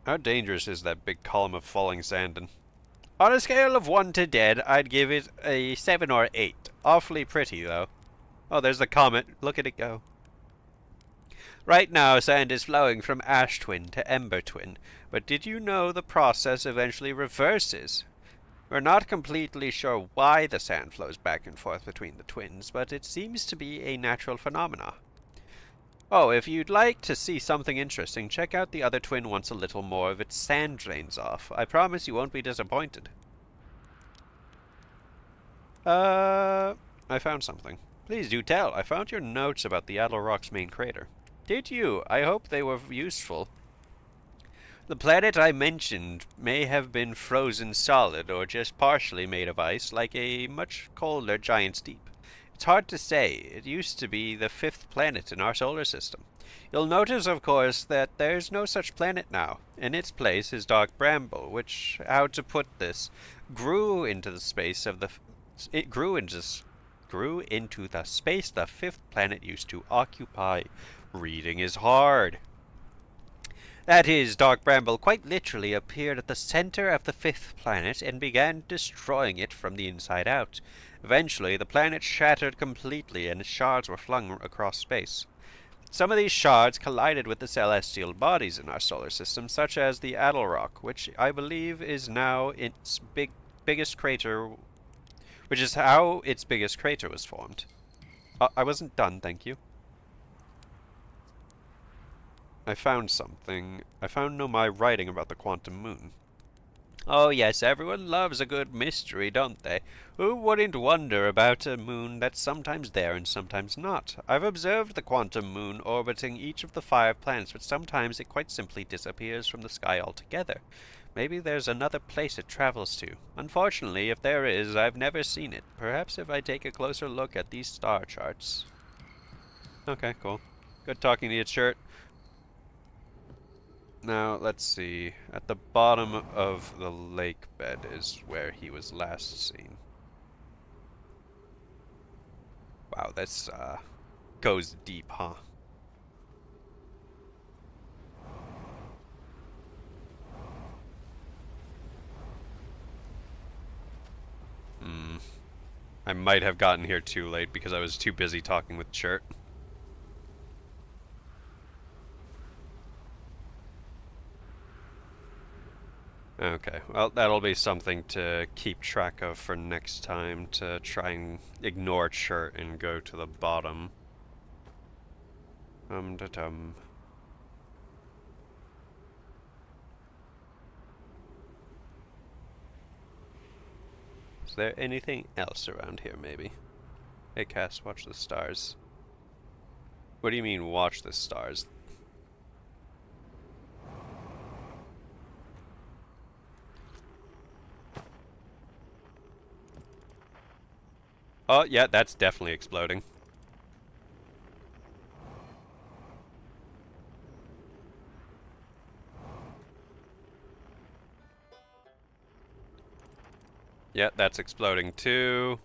How dangerous is that big column of falling sand? And on a scale of 1 to dead, I'd give it a 7 or 8. Awfully pretty, though. Oh, there's the comet. Look at it go. Right now, sand is flowing from ash twin to ember twin, but did you know the process eventually reverses? We're not completely sure why the sand flows back and forth between the twins, but it seems to be a natural phenomena. Oh, if you'd like to see something interesting, check out the other twin once a little more of its sand drains off. I promise you won't be disappointed. I found something. Please do tell. I found your notes about the Adler Rock's main crater. Did you? I hope they were useful. The planet I mentioned may have been frozen solid or just partially made of ice, like a much colder giant's deep. It's hard to say. It used to be the 5th planet in our solar system. You'll notice, of course, that there's no such planet now. In its place is dark bramble, which, how to put this, grew into the space of the... It grew into the space the 5th planet used to occupy. Reading is hard. That is, dark bramble quite literally appeared at the center of the 5th planet and began destroying it from the inside out. Eventually, the planet shattered completely and its shards were flung across space. Some of these shards collided with the celestial bodies in our solar system, such as the Adler Rock, which I believe is now its biggest crater, which is how its biggest crater was formed. I wasn't done, thank you. I found something. I found my writing about the quantum moon. Oh yes, everyone loves a good mystery, don't they? Who wouldn't wonder about a moon that's sometimes there and sometimes not? I've observed the quantum moon orbiting each of the 5 planets, but sometimes it quite simply disappears from the sky altogether. Maybe there's another place it travels to. Unfortunately, if there is, I've never seen it. Perhaps if I take a closer look at these star charts. Okay, cool. Good talking to you, Shirt. Now, let's see. At the bottom of the lake bed is where he was last seen. Wow, this goes deep, huh? I might have gotten here too late because I was too busy talking with Chert. Okay, well, that'll be something to keep track of for next time, to try and ignore Chert and go to the bottom. Dum-da-dum. Is there anything else around here, maybe? Hey, Cass, watch the stars. What do you mean, watch the stars? Oh, yeah, that's definitely exploding. Yeah, that's exploding too.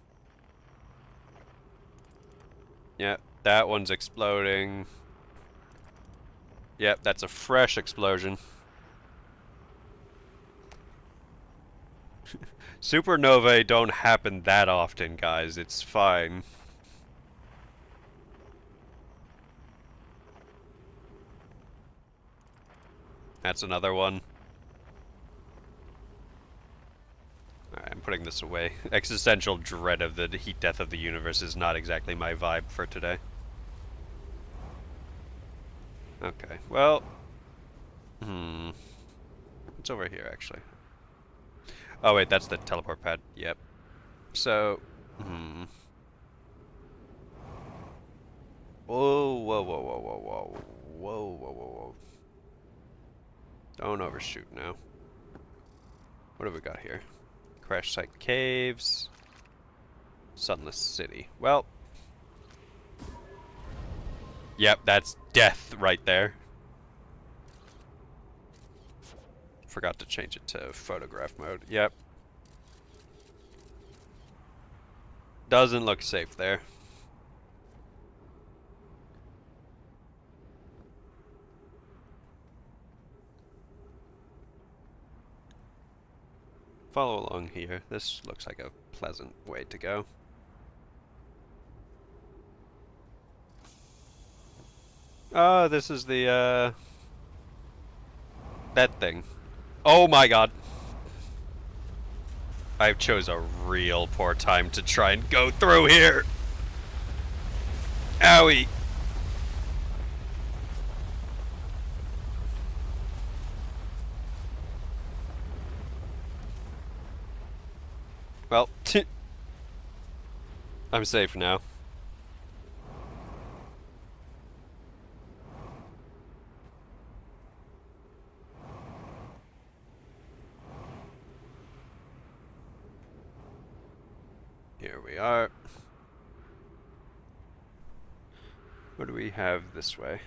Yeah, that one's exploding. Yep, that's a fresh explosion. Supernovae don't happen that often, guys. It's fine. That's another one. Alright, I'm putting this away. Existential dread of the heat death of the universe is not exactly my vibe for today. Okay, well... What's over here, actually? Oh, wait, that's the teleport pad. Yep. So... Whoa, whoa, whoa, whoa, whoa, whoa. Whoa, whoa, whoa, whoa. Don't overshoot now. What have we got here? Crash site caves. Sunless city. Well. Yep, that's death right there. Forgot to change it to photograph mode. Yep. Doesn't look safe there. follow along here. This looks like a pleasant way to go. Oh, this is the, that thing. Oh my god. I chose a real poor time to try and go through here. Owie. Well, I'm safe now. Here we are. What do we have this way?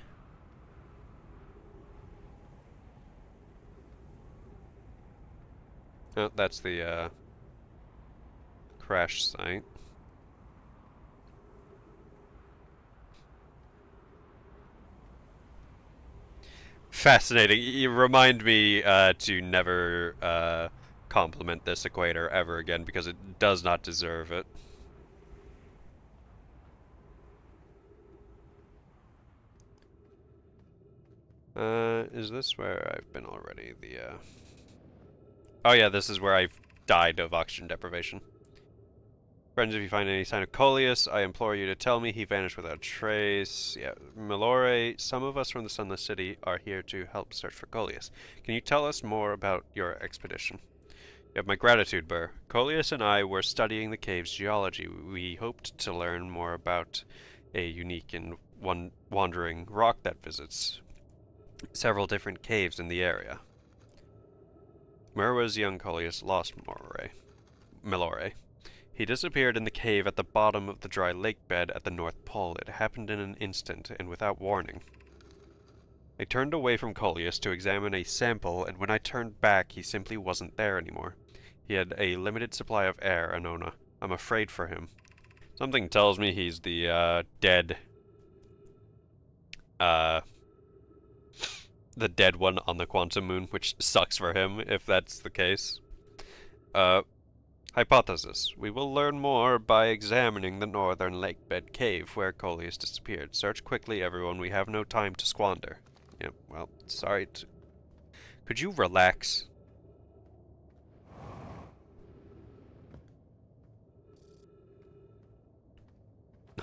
Oh, that's the, crash site. Fascinating. You remind me to never compliment this equator ever again because it does not deserve it. Is this where I've been already? Oh yeah, this is where I've died of oxygen deprivation. Friends, if you find any sign of Coleus, I implore you to tell me. He vanished without trace. Yeah, Milore, some of us from the Sunless City are here to help search for Coleus. Can you tell us more about your expedition? You have my gratitude, Burr. Coleus and I were studying the cave's geology. We hoped to learn more about a unique and wandering rock that visits several different caves in the area. Where was young Coleus lost, Milore? He disappeared in the cave at the bottom of the dry lake bed at the North Pole. It happened in an instant and without warning. I turned away from Coleus to examine a sample, and when I turned back, he simply wasn't there anymore. He had a limited supply of air, Anona. I'm afraid for him. Something tells me he's the, dead one on the quantum moon, which sucks for him, if that's the case. Hypothesis. We will learn more by examining the northern lake bed cave where Coleus disappeared. Search quickly, everyone. We have no time to squander. Yep, well, sorry to... Could you relax?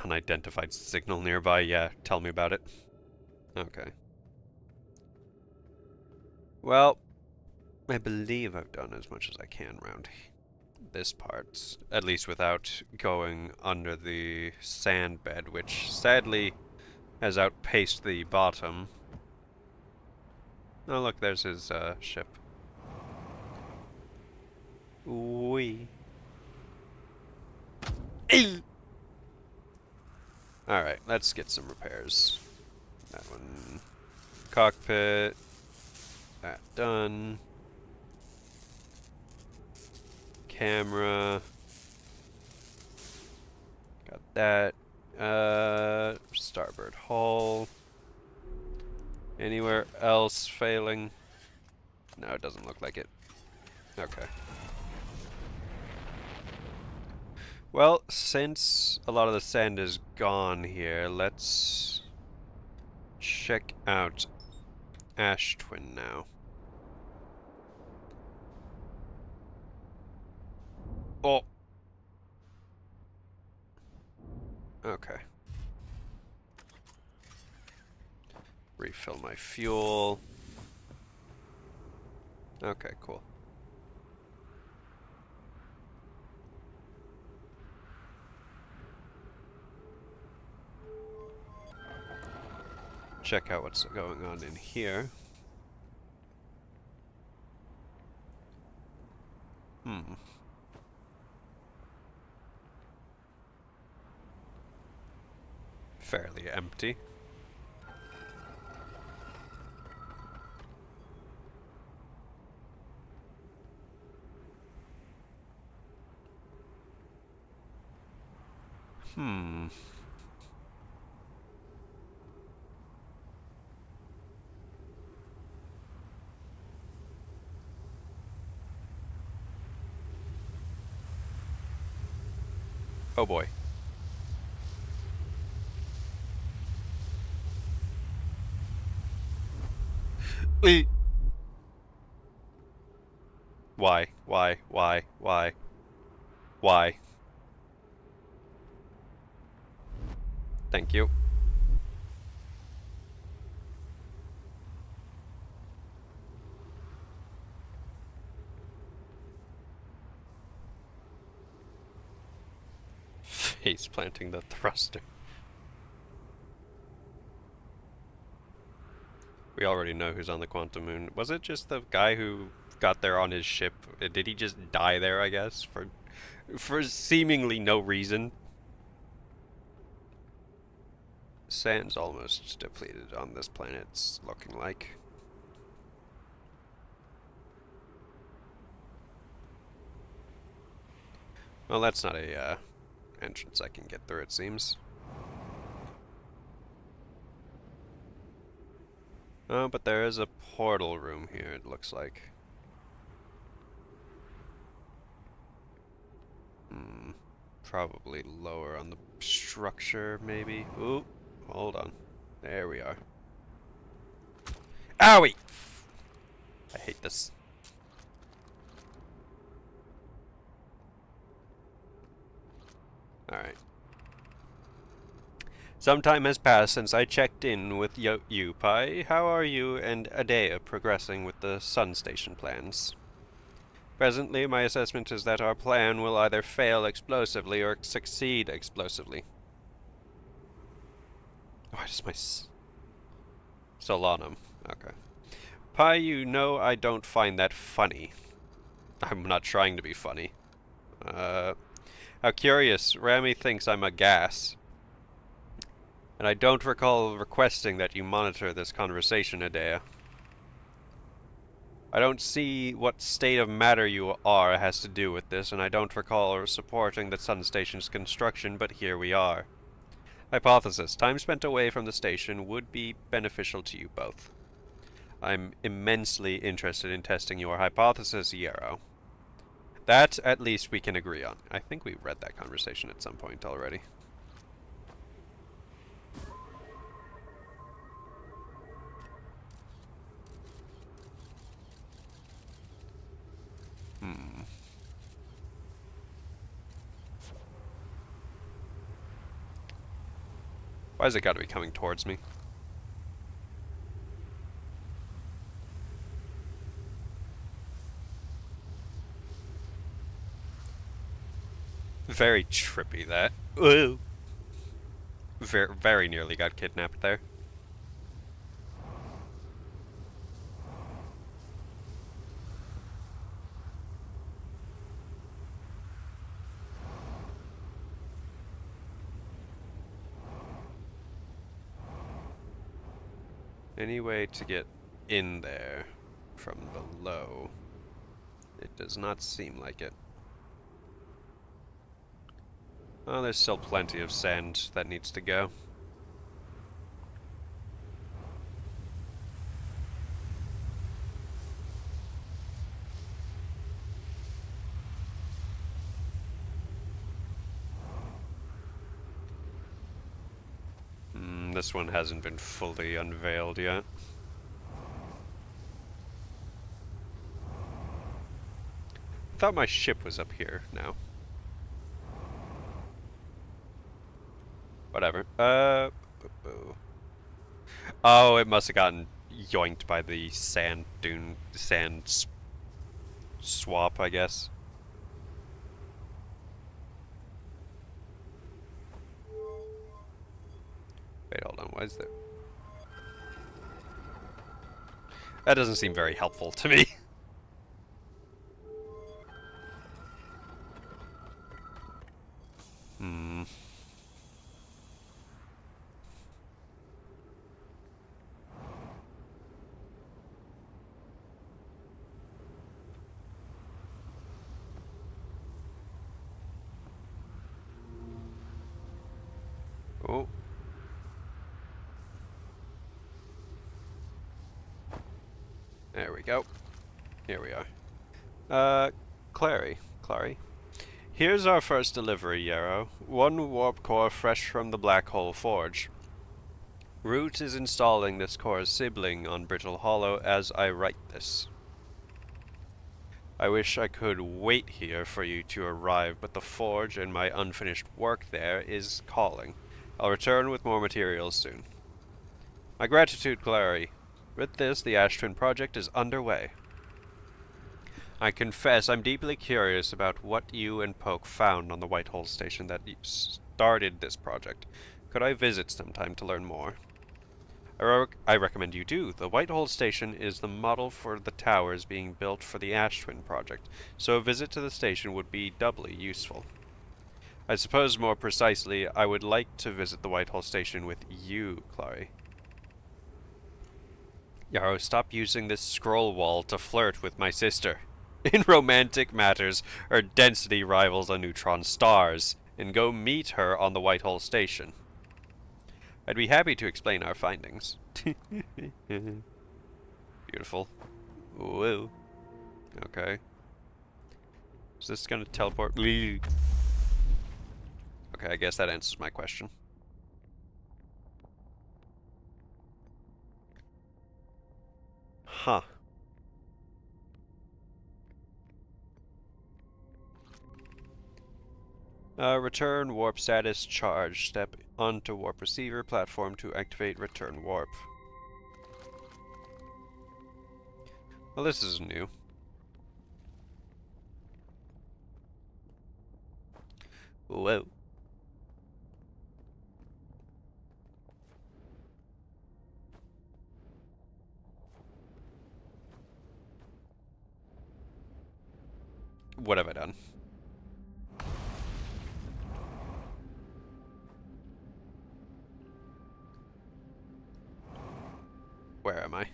Unidentified signal nearby. Yeah, tell me about it. Okay. Well, I believe I've done as much as I can around this part, at least without going under the sand bed, which sadly has outpaced the bottom. Oh look, there's his ship. Wee. Alright, let's get some repairs. That one. Cockpit. That done. Camera. Got that. Starboard hull. Anywhere else failing? No, it doesn't look like it. Okay. Well, since a lot of the sand is gone here, let's check out Ash Twin now. Oh. Okay. Refill my fuel. Okay, cool. Check out what's going on in here. Fairly empty. Oh boy. Why? Why? Why? Why? Why? Thank you. Face planting the thruster. We already know who's on the quantum moon. Was it just the guy who got there on his ship? Did he just die there, I guess? For seemingly no reason? Sand's almost depleted on this planet, it's looking like. Well, that's not a entrance I can get through, it seems. Oh, but there is a portal room here, it looks like. Probably lower on the structure, maybe. Ooh, hold on. There we are. Owie! I hate this. Alright. Some time has passed since I checked in with you, Pi. How are you and Adea progressing with the Sun Station plans? Presently, my assessment is that our plan will either fail explosively or succeed explosively. Why does my Solanum? Okay. Pi, you know I don't find that funny. I'm not trying to be funny. How curious. Rami thinks I'm a gas. And I don't recall requesting that you monitor this conversation, Adea. I don't see what state of matter you are has to do with this, and I don't recall supporting the Sun Station's construction, but here we are. Hypothesis. Time spent away from the station would be beneficial to you both. I'm immensely interested in testing your hypothesis, Yarrow. That, at least, we can agree on. I think we read that conversation at some point already. Why has it got to be coming towards me? Very trippy, that. Whoa. Very nearly got kidnapped there. Any way to get in there from below? It does not seem like it. Oh, there's still plenty of sand that needs to go. This one hasn't been fully unveiled yet. I thought my ship was up here now. Whatever. Oh, it must have gotten yoinked by the sand dune, swap, I guess. Wait, hold on, why is there... That doesn't seem very helpful to me. Oh. There we go. Here we are. Clary. Here's our first delivery, Yarrow. One warp core fresh from the Black Hole Forge. Root is installing this core's sibling on Brittle Hollow as I write this. I wish I could wait here for you to arrive, but the forge and my unfinished work there is calling. I'll return with more materials soon. My gratitude, Clary. With this, the Ash Twin project is underway. I confess I'm deeply curious about what you and Poke found on the White Hole Station that started this project. Could I visit sometime to learn more? I recommend you do. The White Hole Station is the model for the towers being built for the Ash Twin project, so a visit to the station would be doubly useful. I suppose more precisely, I would like to visit the White Hole Station with you, Clary. Yarrow, stop using this scroll wall to flirt with my sister. In romantic matters, her density rivals a neutron star's, and go meet her on the White Hole Station. I'd be happy to explain our findings. Beautiful. Whoa. Okay. Is this gonna teleport? Okay, I guess that answers my question. Huh. Return warp status charge. Step onto warp receiver platform to activate return warp. Well, this is new. Whoa. What have I done? Where am I?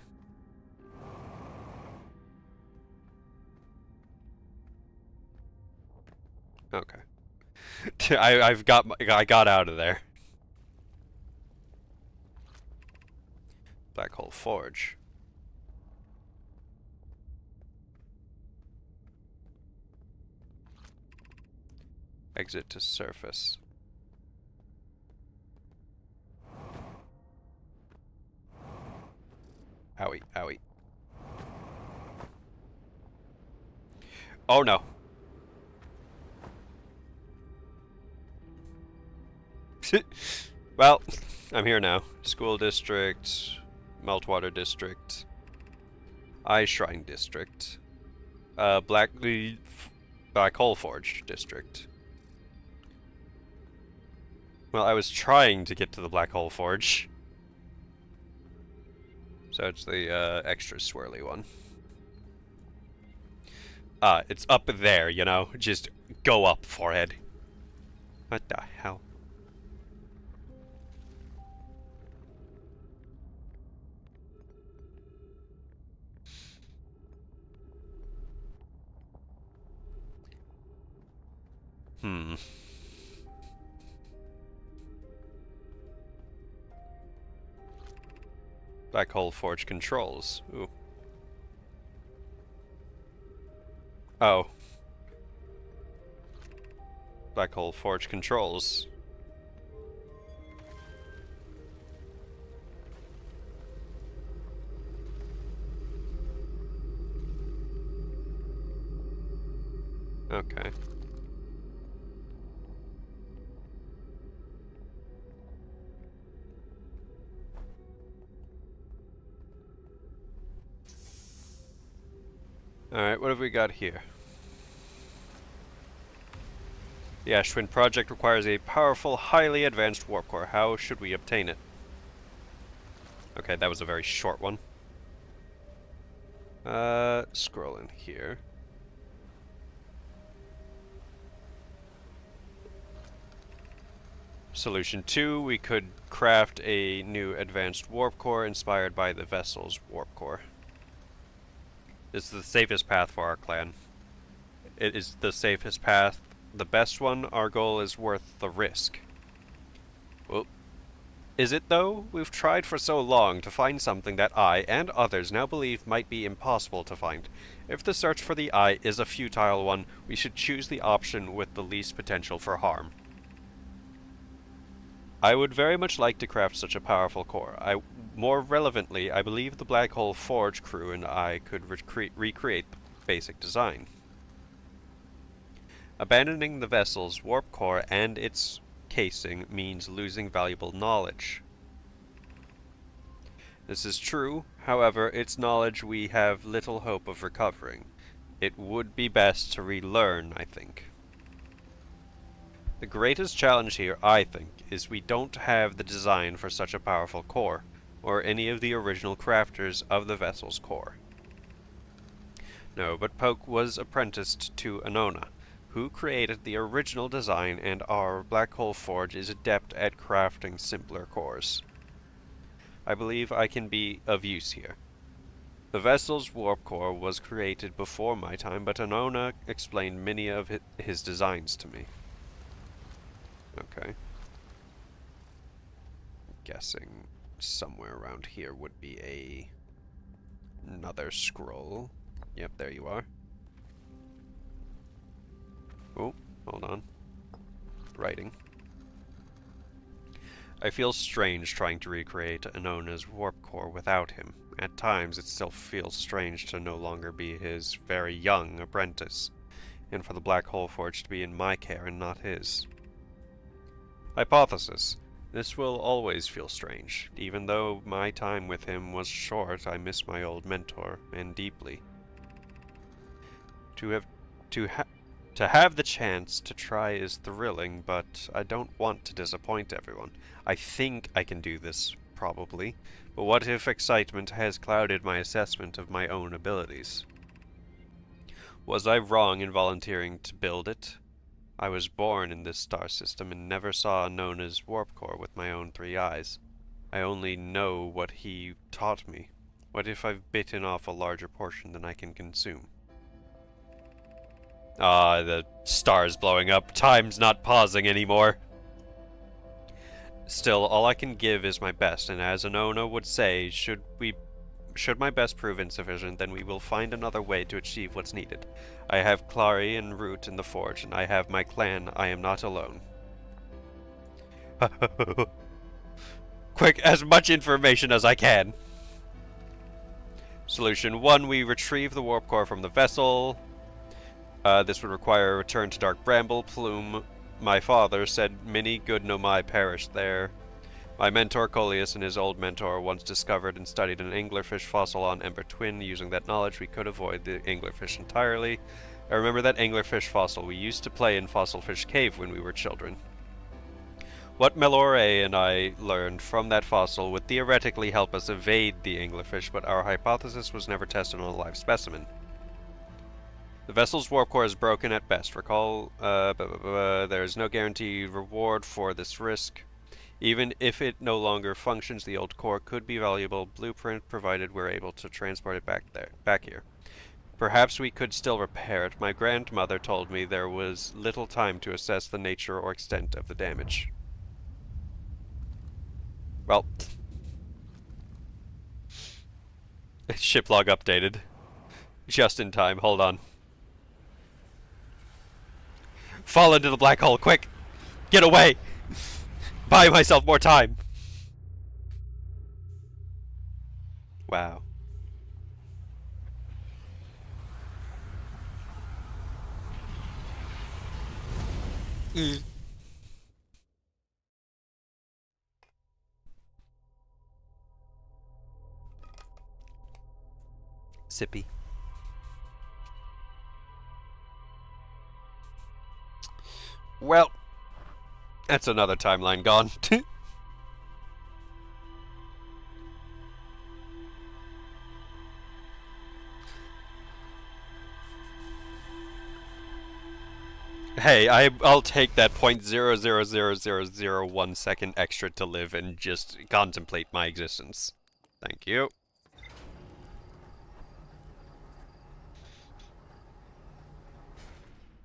Okay. I got out of there. Black Hole Forge. Exit to surface. Owie, owie. Oh no. Well, I'm here now. School District, Meltwater District, Ice Shrine District, Black Hole Forge District. Well, I was trying to get to the Black Hole Forge. So it's the extra swirly one. It's up there, you know? Just go up, forehead. What the hell? Black Hole Forge controls. Ooh. Oh. Black Hole Forge controls. Okay. Alright, what have we got here? The Ash Twin project requires a powerful, highly advanced warp core. How should we obtain it? Okay, that was a very short one. Scroll in here. Solution 2, we could craft a new advanced warp core inspired by the vessel's warp core. This is the safest path for our clan. It is the safest path, the best one. Our goal is worth the risk. Whoop. Is it though? We've tried for so long to find something that I and others now believe might be impossible to find. If the search for the eye is a futile one, we should choose the option with the least potential for harm. I would very much like to craft such a powerful core. More relevantly, I believe the Black Hole Forge crew and I could recreate the basic design. Abandoning the vessel's warp core and its casing means losing valuable knowledge. This is true, however, it's knowledge we have little hope of recovering. It would be best to relearn, I think. The greatest challenge here, I think, is we don't have the design for such a powerful core, or any of the original crafters of the vessel's core. No, but Poke was apprenticed to Anona, who created the original design, and our Black Hole Forge is adept at crafting simpler cores. I believe I can be of use here. The vessel's warp core was created before my time, but Anona explained many of his designs to me. Okay. Guessing somewhere around here would be another scroll. Yep, there you are. Oh, hold on. Writing. I feel strange trying to recreate Anona's warp core without him. At times, it still feels strange to no longer be his very young apprentice, and for the Black Hole Forge to be in my care and not his. Hypothesis. This will always feel strange. Even though my time with him was short, I miss my old mentor, and deeply. To have the chance to try is thrilling, but I don't want to disappoint everyone. I think I can do this, probably, but what if excitement has clouded my assessment of my own abilities? Was I wrong in volunteering to build it? I was born in this star system and never saw Anona's warp core with my own 3 eyes. I only know what he taught me. What if I've bitten off a larger portion than I can consume? Ah, the star's blowing up. Time's not pausing anymore. Still, all I can give is my best, and as Anona would say, should my best prove insufficient, then we will find another way to achieve what's needed. I have Clary and Root in the Forge, and I have my clan. I am not alone. Quick, as much information as I can. Solution 1, we retrieve the warp core from the vessel. This would require a return to Dark Bramble Plume. My father said many good Nomai perished there. My mentor Coleus and his old mentor once discovered and studied an anglerfish fossil on Ember Twin. Using that knowledge, we could avoid the anglerfish entirely. I remember that anglerfish fossil. We used to play in Fossilfish Cave when we were children. What Melore and I learned from that fossil would theoretically help us evade the anglerfish, but our hypothesis was never tested on a live specimen. The vessel's warp core is broken at best. Recall, there is no guaranteed reward for this risk. Even if it no longer functions, the old core could be valuable blueprint, provided we're able to transport it back here. Perhaps we could still repair it. My grandmother told me there was little time to assess the nature or extent of the damage. Well, ship log updated. Just in time, hold on. Fall into the black hole, quick! Get away! Buy myself more time! Wow. Sippy. Well, that's another timeline gone. Hey, I'll take that 0.00001 second extra to live and just contemplate my existence. Thank you.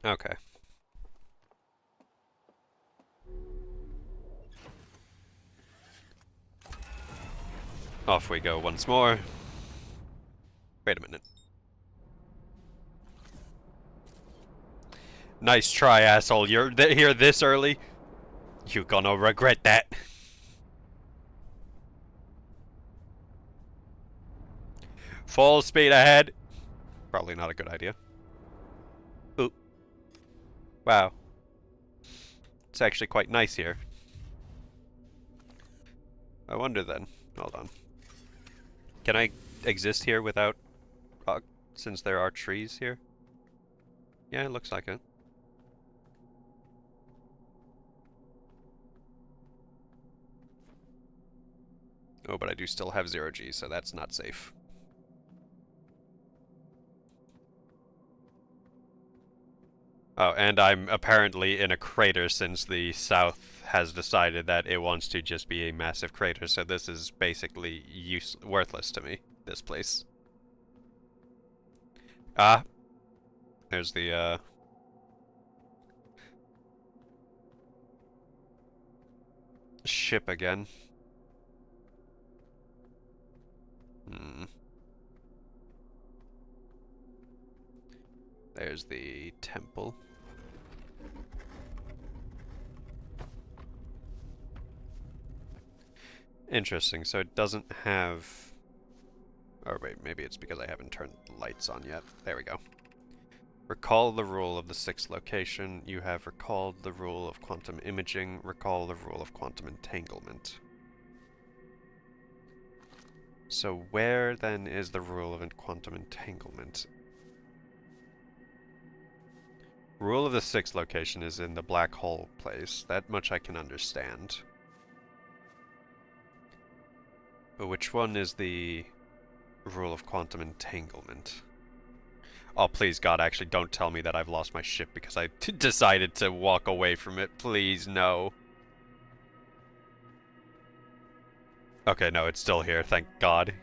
Okay. Off we go once more. Wait a minute. Nice try, asshole. You're here this early? You're gonna regret that. Full speed ahead. Probably not a good idea. Ooh. Wow. It's actually quite nice here. I wonder then. Hold on. Can I exist here without... since there are trees here? Yeah, it looks like it. Oh, but I do still have 0G, so that's not safe. Oh, and I'm apparently in a crater since the South has decided that it wants to just be a massive crater, so this is basically worthless to me, this place. Ah. There's the, ship again. There's the temple. Interesting, so it doesn't have... Oh wait, maybe it's because I haven't turned the lights on yet. There we go. Recall the rule of the sixth location. You have recalled the rule of quantum imaging. Recall the rule of quantum entanglement. So where then is the rule of quantum entanglement? Rule of the sixth location is in the black hole place. That much I can understand. But which one is the rule of quantum entanglement? Oh, please, God, actually, don't tell me that I've lost my ship because I decided to walk away from it. Please, no. Okay, no, it's still here, thank God.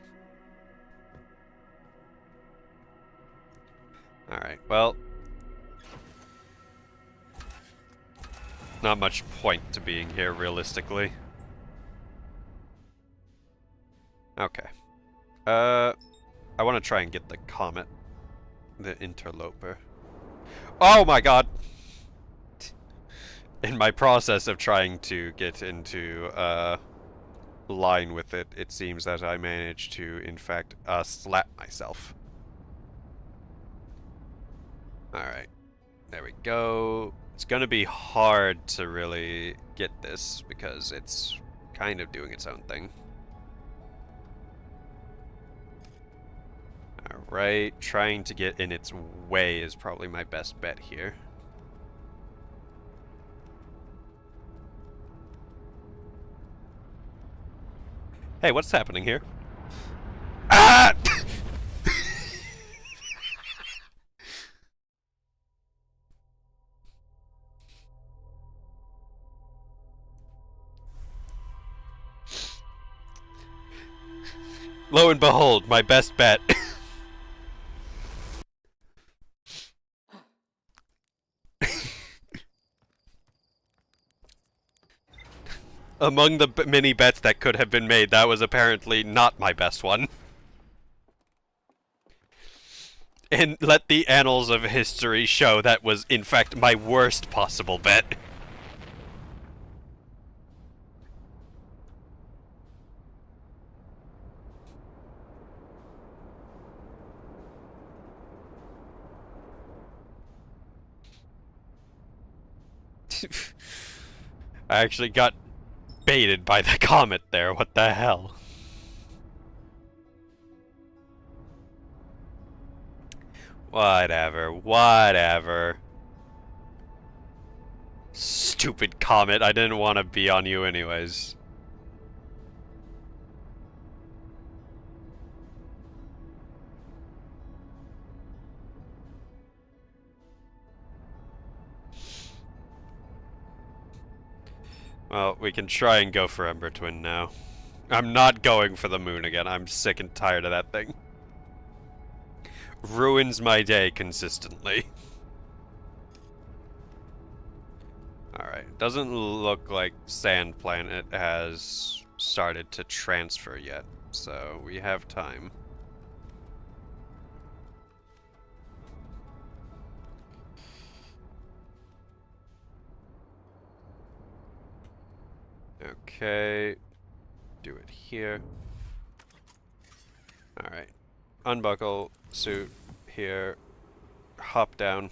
Alright, well... not much point to being here, realistically. Okay. I want to try and get the comet. The interloper. Oh my God! In my process of trying to get into, line with it, it seems that I managed to, in fact, slap myself. Alright. There we go. It's gonna be hard to really get this, because it's kind of doing its own thing. Alright, trying to get in its way is probably my best bet here. Hey, what's happening here? Ah! Lo and behold, my best bet. Among the many bets that could have been made, that was apparently not my best one. And let the annals of history show that was, in fact, my worst possible bet. I actually got baited by the comet there, what the hell? Whatever, whatever. Stupid comet, I didn't want to be on you anyways. Well, we can try and go for Ember Twin now. I'm not going for the moon again. I'm sick and tired of that thing. Ruins my day consistently. Alright, doesn't look like Sand Planet has started to transfer yet, so we have time. Okay, do it here. Alright, unbuckle, suit, here, hop down.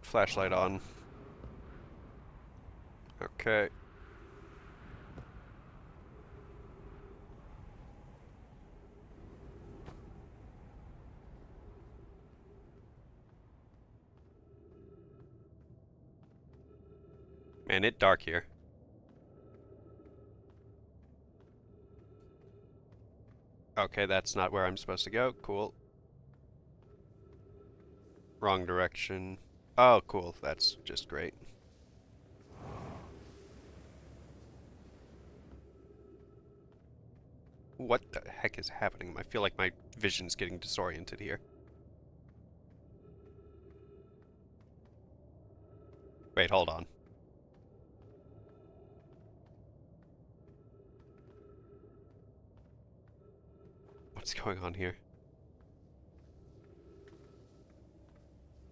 Flashlight on. Okay. Man, it's dark here. Okay, that's not where I'm supposed to go. Cool. Wrong direction. Oh, cool. That's just great. What the heck is happening? I feel like my vision's getting disoriented here. Wait, hold on. What's going on here?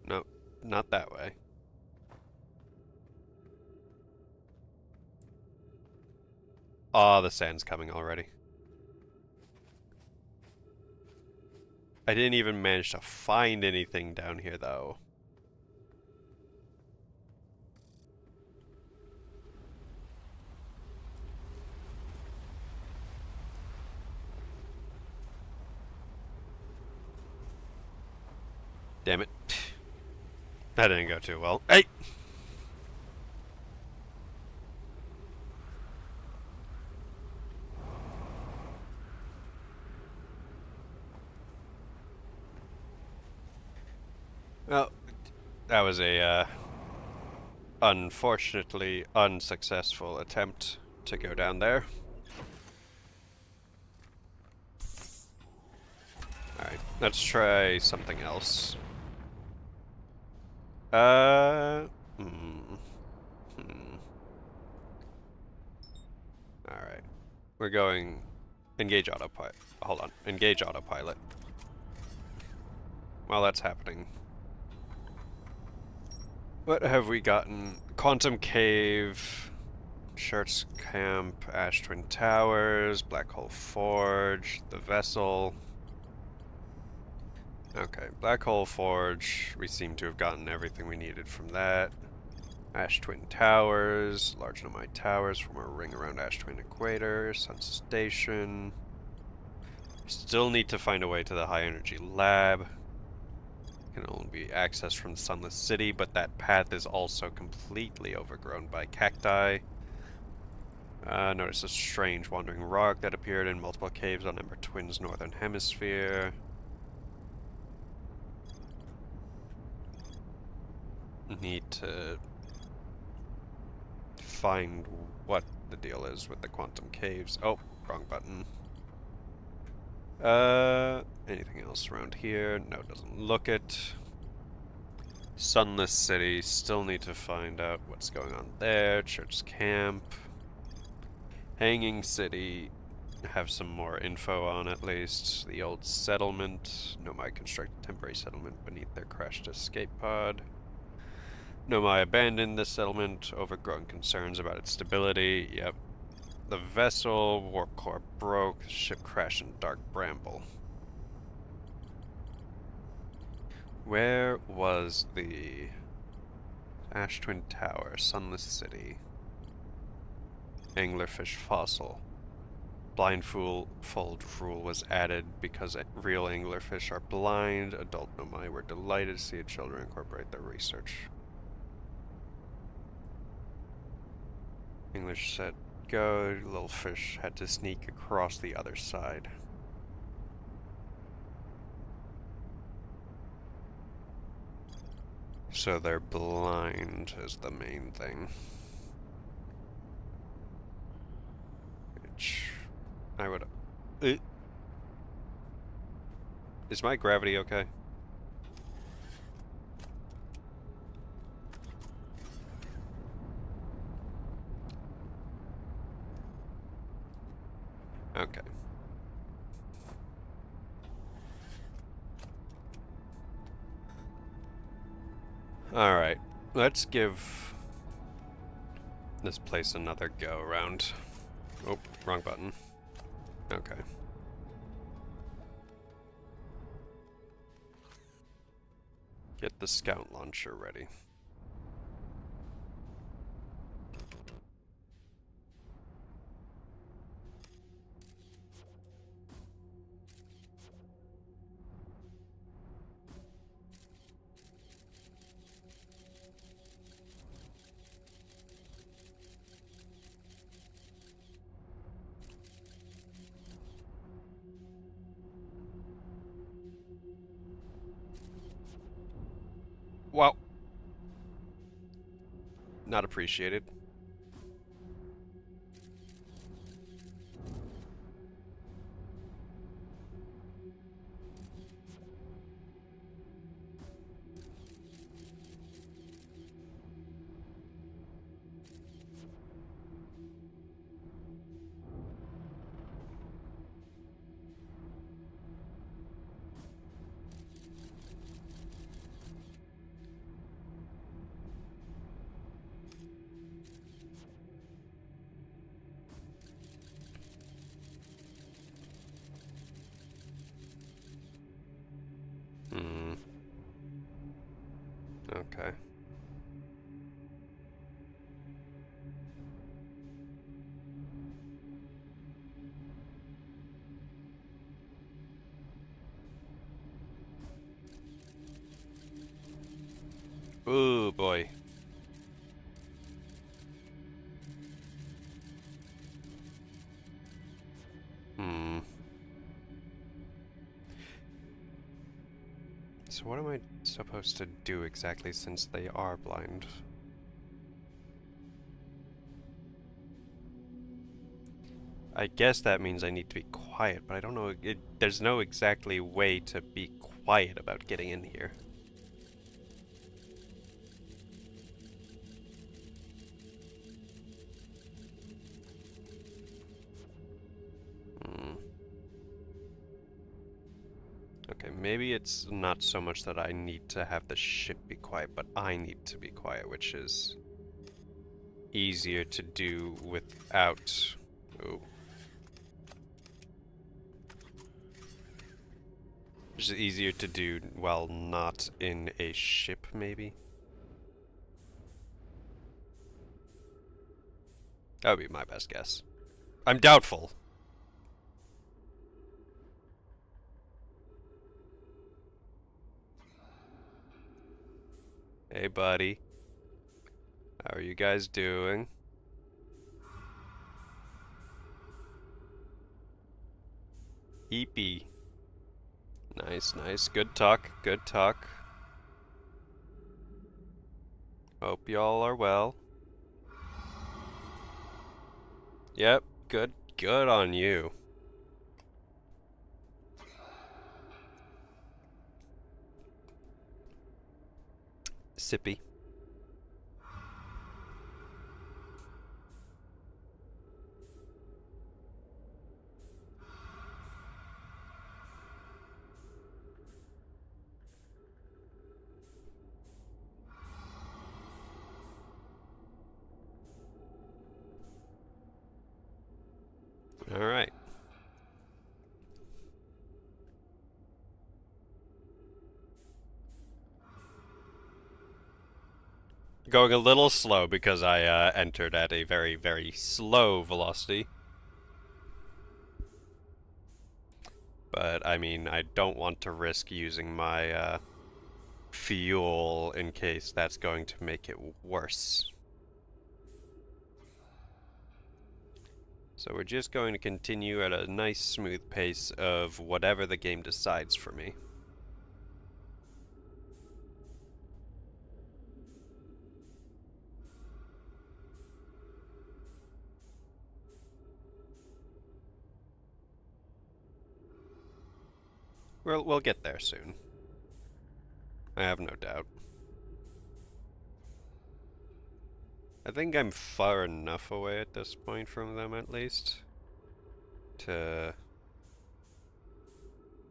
No, not that way. Oh, the sand's coming already. I didn't even manage to find anything down here, though. Damn it. That didn't go too well. Hey! Well, that was a, unfortunately unsuccessful attempt to go down there. Alright, let's try something else. Alright. We're going... Engage autopilot. Hold on. Engage autopilot. While that's happening. What have we gotten? Quantum Cave, Shirts Camp, Ash Twin Towers, Black Hole Forge, the Vessel. Okay, Black Hole Forge, we seem to have gotten everything we needed from that. Ash Twin Towers, Large Nomai Towers from our ring around Ash Twin Equator, Sun Station. Still need to find a way to the High Energy Lab. Can only be accessed from the Sunless City, but that path is also completely overgrown by cacti. Notice a strange wandering rock that appeared in multiple caves on Ember Twin's northern hemisphere. Need to find what the deal is with the quantum caves. Oh, wrong button. Anything else around here? No, doesn't look it. Sunless City, still need to find out what's going on there. Church Camp. Hanging City, have some more info on at least. The old settlement. Nomai constructed temporary settlement beneath their crashed escape pod. Nomai abandoned this settlement, overgrown concerns about its stability. Yep. The vessel, warp core broke, ship crashed in Dark Bramble. Where was the Ash Twin Tower, Sunless City? Anglerfish fossil. Blindfold rule was added because real anglerfish are blind. Adult Nomai were delighted to see children incorporate their research. English said go, little fish had to sneak across the other side. So they're blind is the main thing. Which I would... Is my gravity okay? Okay. Alright. Let's give this place another go around. Oh, wrong button. Okay. Get the scout launcher ready. Well, not appreciated. Hmm. Okay. Ooh, boy. Hmm. So what am I supposed to do exactly since they are blind? I guess that means I need to be quiet, but I don't know. There's no exactly way to be quiet about getting in here. Hmm. Okay, maybe it's not so much that I need to have the ship be quiet, but I need to be quiet, which is easier to do without... Oh. Which is easier to do while not in a ship, maybe? That would be my best guess. I'm doubtful. Hey, buddy. How are you guys doing? Eepy. Nice, nice. Good talk, good talk. Hope y'all are well. Yep, good. Good on you. Sippy. Alright. Going a little slow because I entered at a very, very slow velocity. But, I mean, I don't want to risk using my fuel in case that's going to make it worse. So we're just going to continue at a nice smooth pace of whatever the game decides for me. We'll get there soon. I have no doubt. I think I'm far enough away at this point from them, at least, to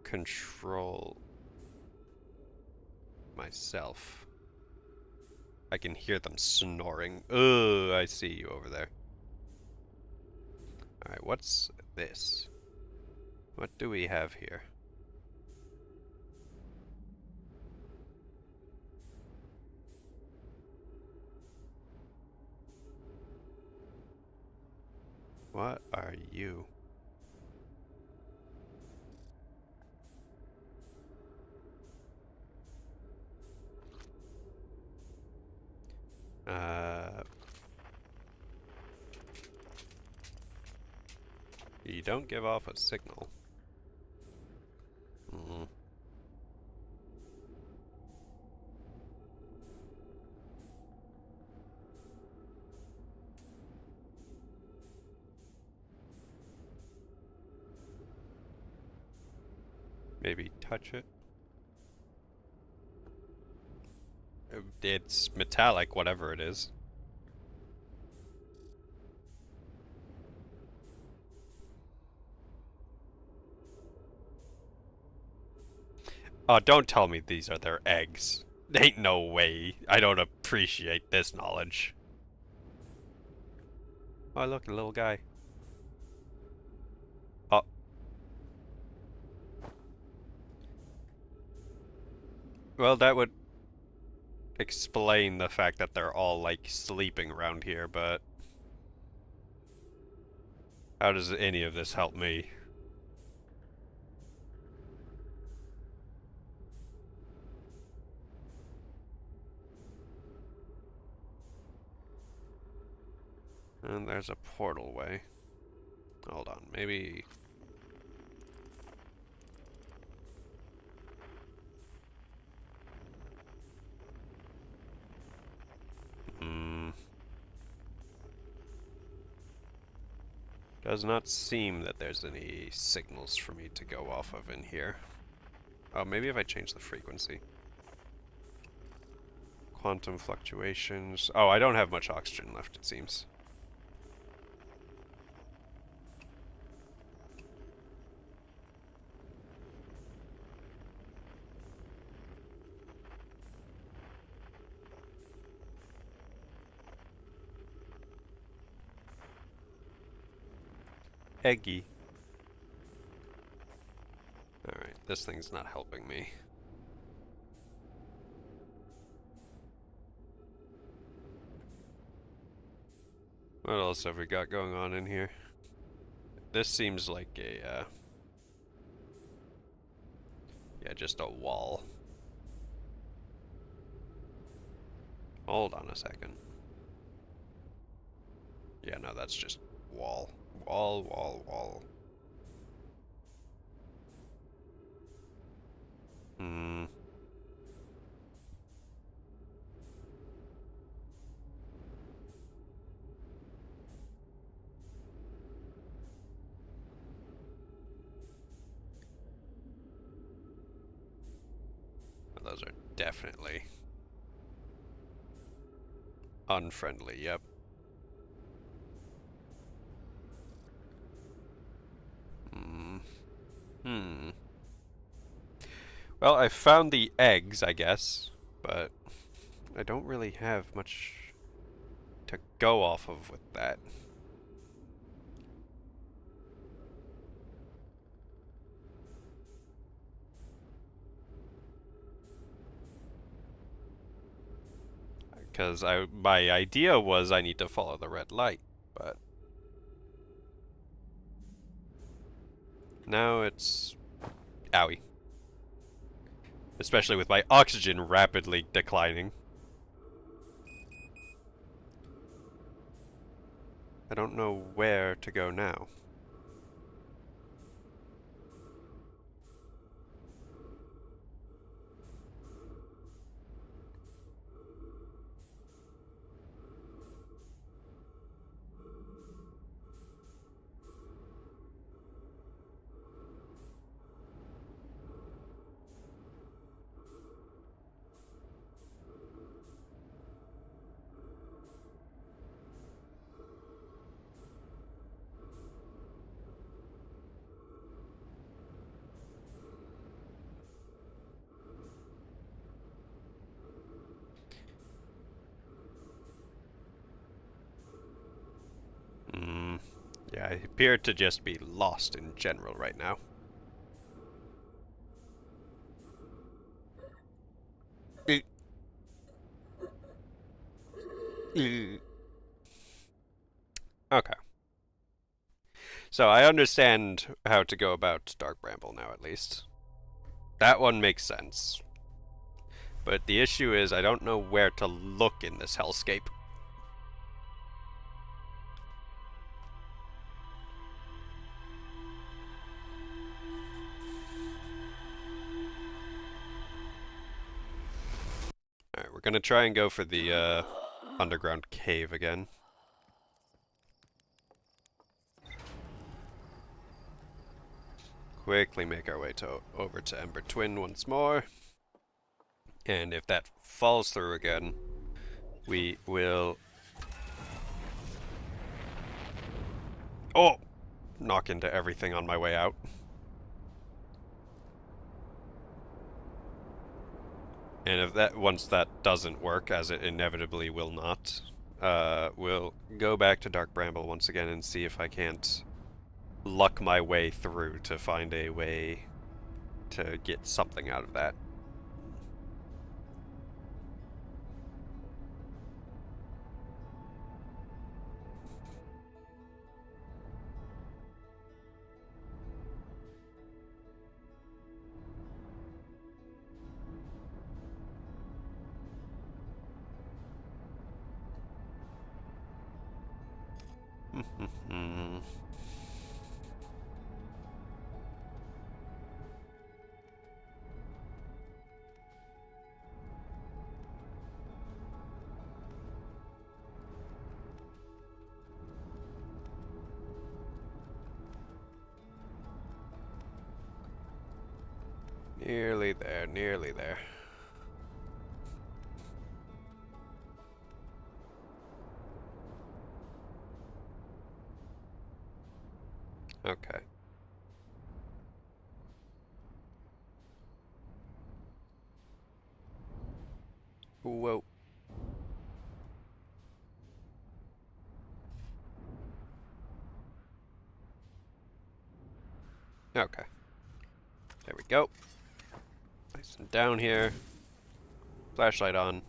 control myself. I can hear them snoring. Ugh, I see you over there. Alright, what's this? What do we have here? What are you? You don't give off a signal. Mm. Maybe touch it. It's metallic, whatever it is. Oh, don't tell me these are their eggs. Ain't no way. I don't appreciate this knowledge. Oh, look, a little guy. Oh. Well, that would explain the fact that they're all, like, sleeping around here, but how does any of this help me? And there's a portal way. Hold on, maybe... Does not seem that there's any signals for me to go off of in here. Oh, maybe if I change the frequency. Quantum fluctuations. Oh, I don't have much oxygen left, it seems. Eggy. Alright, this thing's not helping me. What else have we got going on in here? This seems like a, yeah, just a wall. Hold on a second. Yeah, no, that's just wall. Wall, wall, wall. Hmm. Those are definitely unfriendly, yep. Well, I found the eggs, I guess, but I don't really have much to go off of with that. Because my idea was I need to follow the red light, but now it's owie. Especially with my oxygen rapidly declining. I don't know where to go now. Yeah, I appear to just be lost in general right now. Okay. So I understand how to go about Dark Bramble now, at least. That one makes sense. But the issue is I don't know where to look in this hellscape. Alright, we're gonna try and go for the underground cave again. Quickly make our way over to Ember Twin once more. And if that falls through again, we will... Oh! Knock into everything on my way out. And if that once that doesn't work, as it inevitably will not, we'll go back to Dark Bramble once again and see if I can't luck my way through to find a way to get something out of that. Nearly there, nearly there. Okay. Whoa. Okay. There we go. Nice and down here. Flashlight on.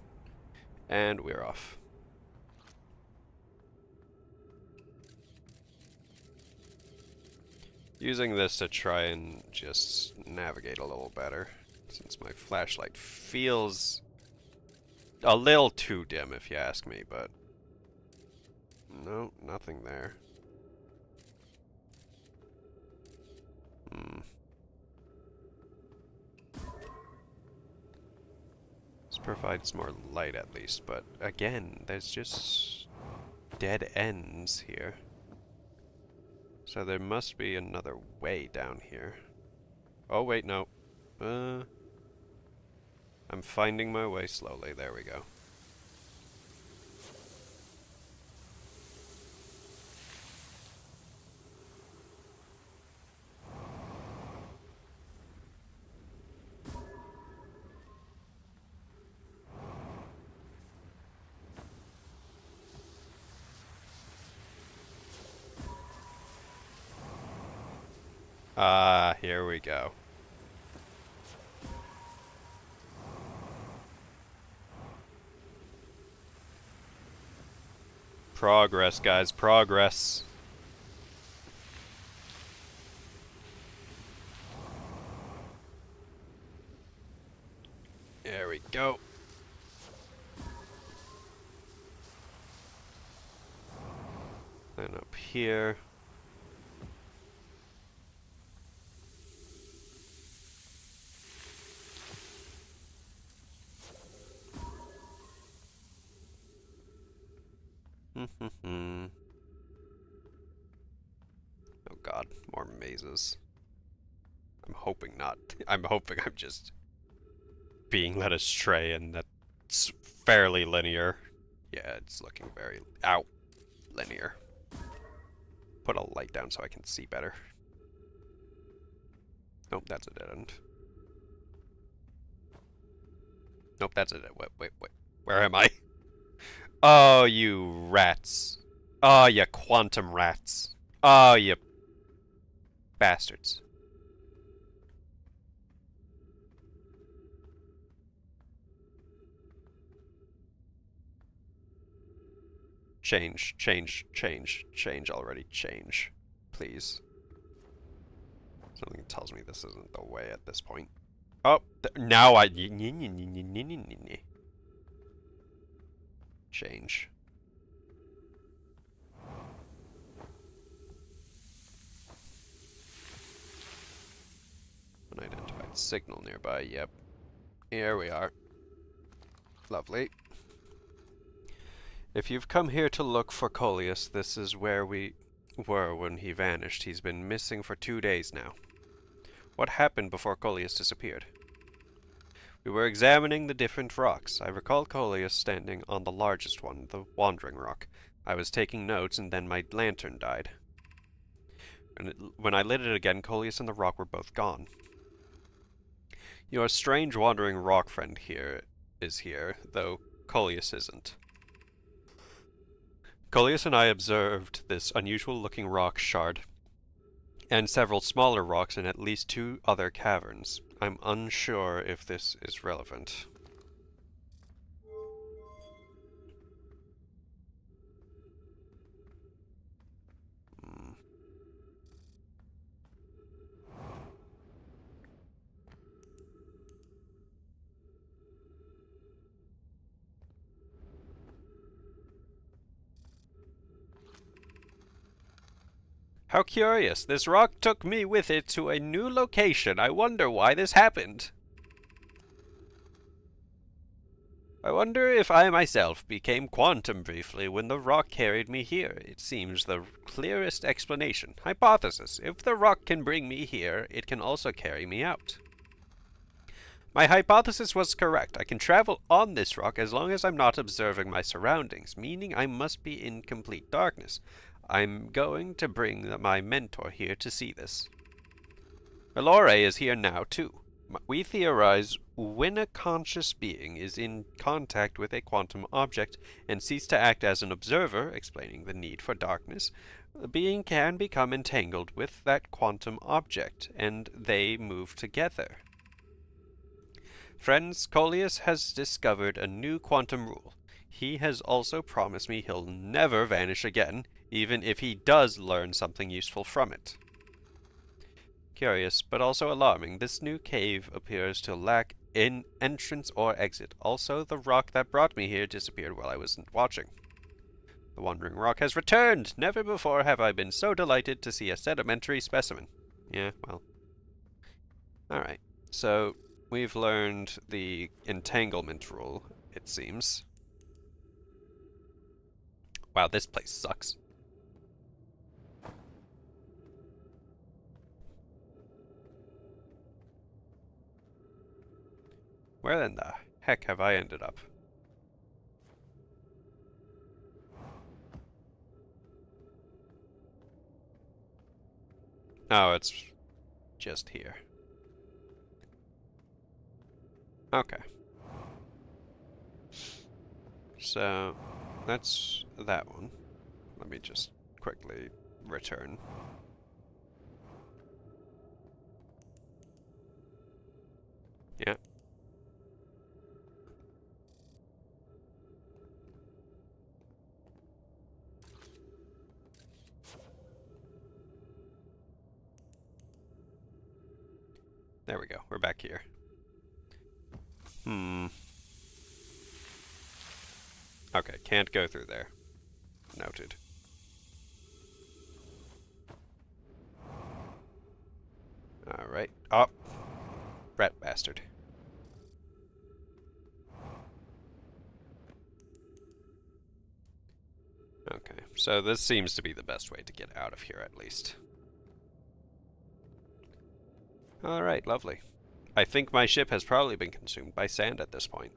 And we're off. Using this to try and just navigate a little better, since my flashlight feels a little too dim, if you ask me, but no, nothing there. This provides more light at least, but again, there's just dead ends here. So there must be another way down here. Oh wait, no. I'm finding my way slowly. There we go. Ah, here we go. Progress, guys, progress. There we go. Then up here. Oh god, more mazes. I'm hoping not. I'm hoping I'm just being led astray and that's fairly linear. Yeah, it's looking very linear. Put a light down so I can see better. Nope, that's a dead end. Nope, that's a dead end. Wait. Where am I? Oh, you rats. Oh, you quantum rats. Oh, you bastards. Change, change, change, change already, change. Please. Something tells me this isn't the way at this point. Oh, now I... Change. Unidentified signal nearby, yep. Here we are. Lovely. If you've come here to look for Coleus, this is where we were when he vanished. He's been missing for 2 days now. What happened before Coleus disappeared? We were examining the different rocks. I recall Coleus standing on the largest one, the Wandering Rock. I was taking notes, and then my lantern died. When I lit it again, Coleus and the rock were both gone. Your strange wandering rock friend is here, though Coleus isn't. Coleus and I observed this unusual-looking rock shard and several smaller rocks in at least 2 other caverns. I'm unsure if this is relevant. How curious. This rock took me with it to a new location. I wonder why this happened. I wonder if I myself became quantum briefly when the rock carried me here. It seems the clearest explanation. Hypothesis. If the rock can bring me here, it can also carry me out. My hypothesis was correct. I can travel on this rock as long as I'm not observing my surroundings, meaning I must be in complete darkness. I'm going to bring my mentor here to see this. Elore is here now, too. We theorize when a conscious being is in contact with a quantum object and ceases to act as an observer, explaining the need for darkness, the being can become entangled with that quantum object, and they move together. Friends, Coleus has discovered a new quantum rule. He has also promised me he'll never vanish again, even if he does learn something useful from it. Curious, but also alarming, this new cave appears to lack an entrance or exit. Also, the rock that brought me here disappeared while I wasn't watching. The Wandering Rock has returned! Never before have I been so delighted to see a sedimentary specimen. Yeah, well. Alright, so we've learned the entanglement rule, it seems. Wow, this place sucks. Where in the heck have I ended up? Oh, it's just here. Okay. So, that's that one. Let me just quickly return. Yeah. There we go. We're back here. Okay, can't go through there. Noted. Alright. Oh! Rat bastard. Okay, so this seems to be the best way to get out of here, at least. Alright, lovely. I think my ship has probably been consumed by sand at this point.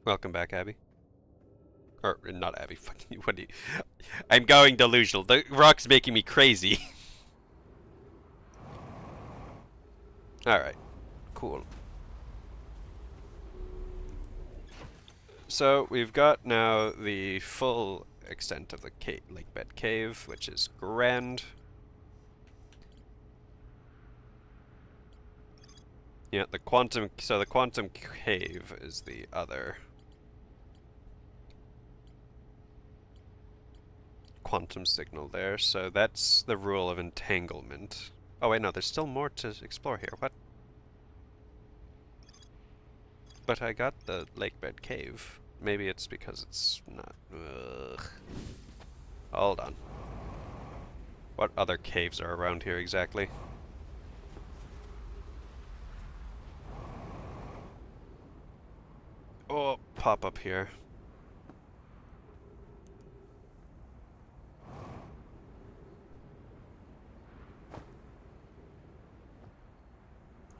Welcome back, Abby. Or, not Abby, fucking, what do you... I'm going delusional. The rock's making me crazy. Alright. Cool. So we've got now the full extent of the lake bed cave, which is grand. Yeah, the quantum cave is the other quantum signal there, so that's the rule of entanglement. Oh wait, no, there's still more to explore here. What? But I got the lake bed cave. Maybe it's because it's not. Ugh. Hold on. What other caves are around here exactly? Oh, pop up here.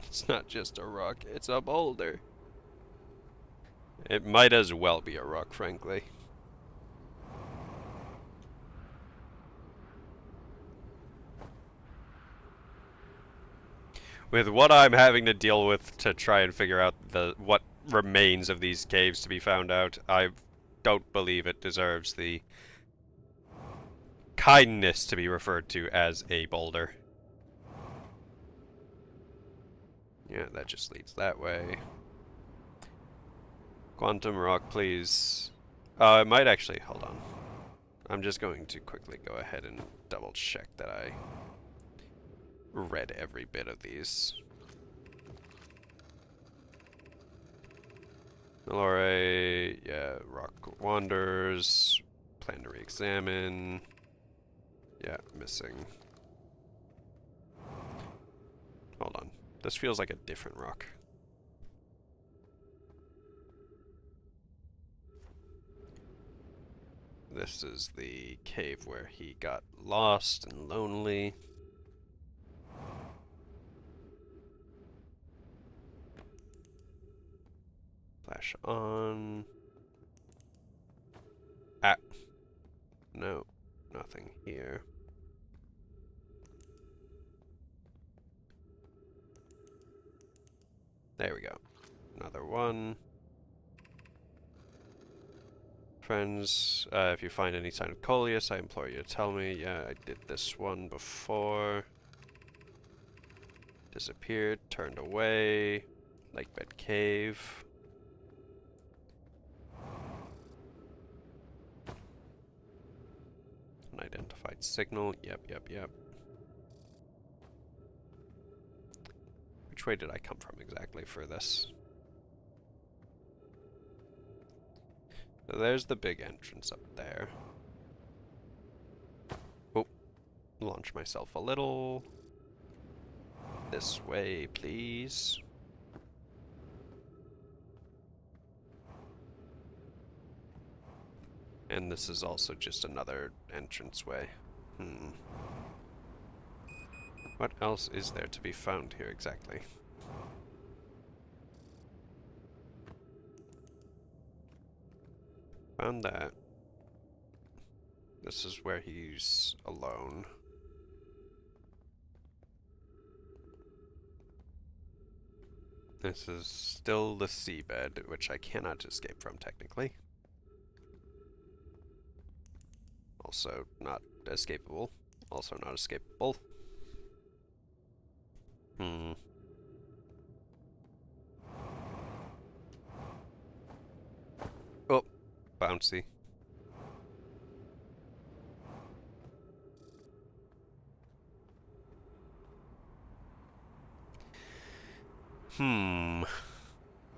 It's not just a rock, it's a boulder. It might as well be a rock, frankly. With what I'm having to deal with to try and figure out what remains of these caves to be found out, I don't believe it deserves the kindness to be referred to as a boulder. Yeah, that just leads that way. Quantum rock, please. It might actually, hold on. I'm just going to quickly go ahead and double check that I read every bit of these. Alright, yeah, rock wanders, plan to re-examine. Yeah, missing. Hold on, this feels like a different rock. This is the cave where he got lost and lonely. Flash on. Ah. No, nothing here. There we go. Another one. Friends, if you find any sign of Coleus, I implore you to tell me. Yeah, I did this one before. Disappeared, turned away. Lake bed cave. Unidentified signal. Yep. Which way did I come from exactly for this? So there's the big entrance up there. Oh, launch myself a little. This way, please. And this is also just another entranceway. What else is there to be found here exactly? Found that. This is where he's alone. This is still the seabed, which I cannot escape from technically. Also not escapable. Also not escapable. Oh, bouncy.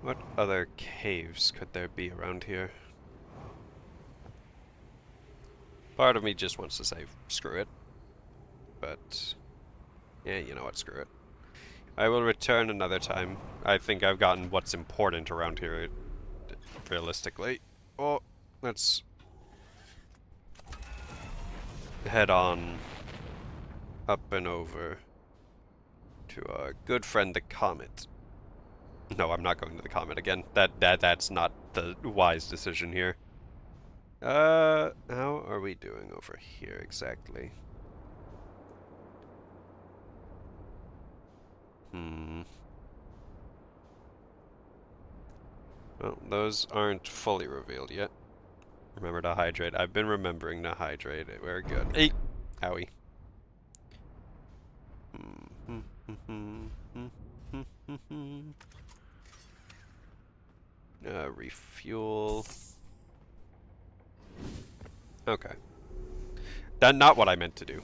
What other caves could there be around here? Part of me just wants to say, screw it. But, yeah, you know what, screw it. I will return another time. I think I've gotten what's important around here, realistically. Oh, let's head on up and over to our good friend the Comet. No, I'm not going to the Comet again. That's not the wise decision here. How are we doing over here exactly? Well, those aren't fully revealed yet. Remember to hydrate. I've been remembering to hydrate. We're good. Hey! Owie. Refuel. Okay. That's not what I meant to do.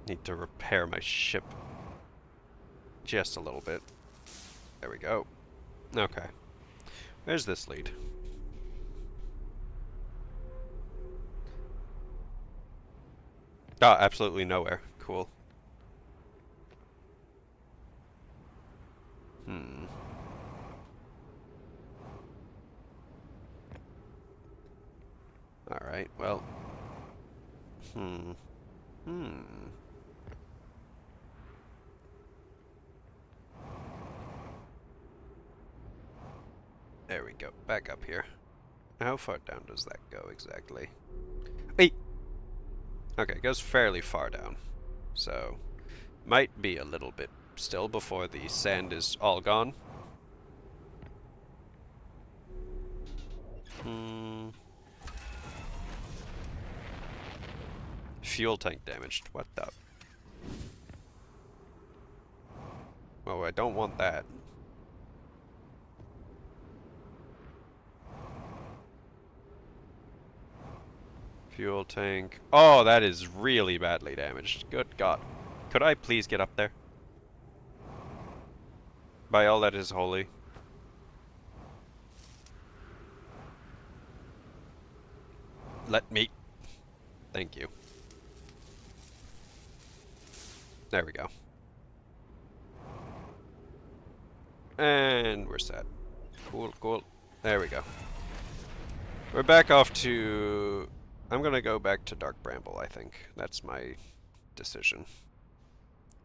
Need to repair my ship. Just a little bit. There we go. Okay. Where's this lead? Oh, absolutely nowhere. Cool. Alright, well. There we go. Back up here. How far down does that go exactly? Wait! Okay, it goes fairly far down. So, might be a little bit still before the sand is all gone. Fuel tank damaged. What the? Oh, I don't want that. Fuel tank. Oh, that is really badly damaged. Good God. Could I please get up there? By all that is holy. Let me. Thank you. There we go. And we're set. Cool, cool. There we go. We're back off to... I'm gonna go back to Dark Bramble, I think. That's my decision.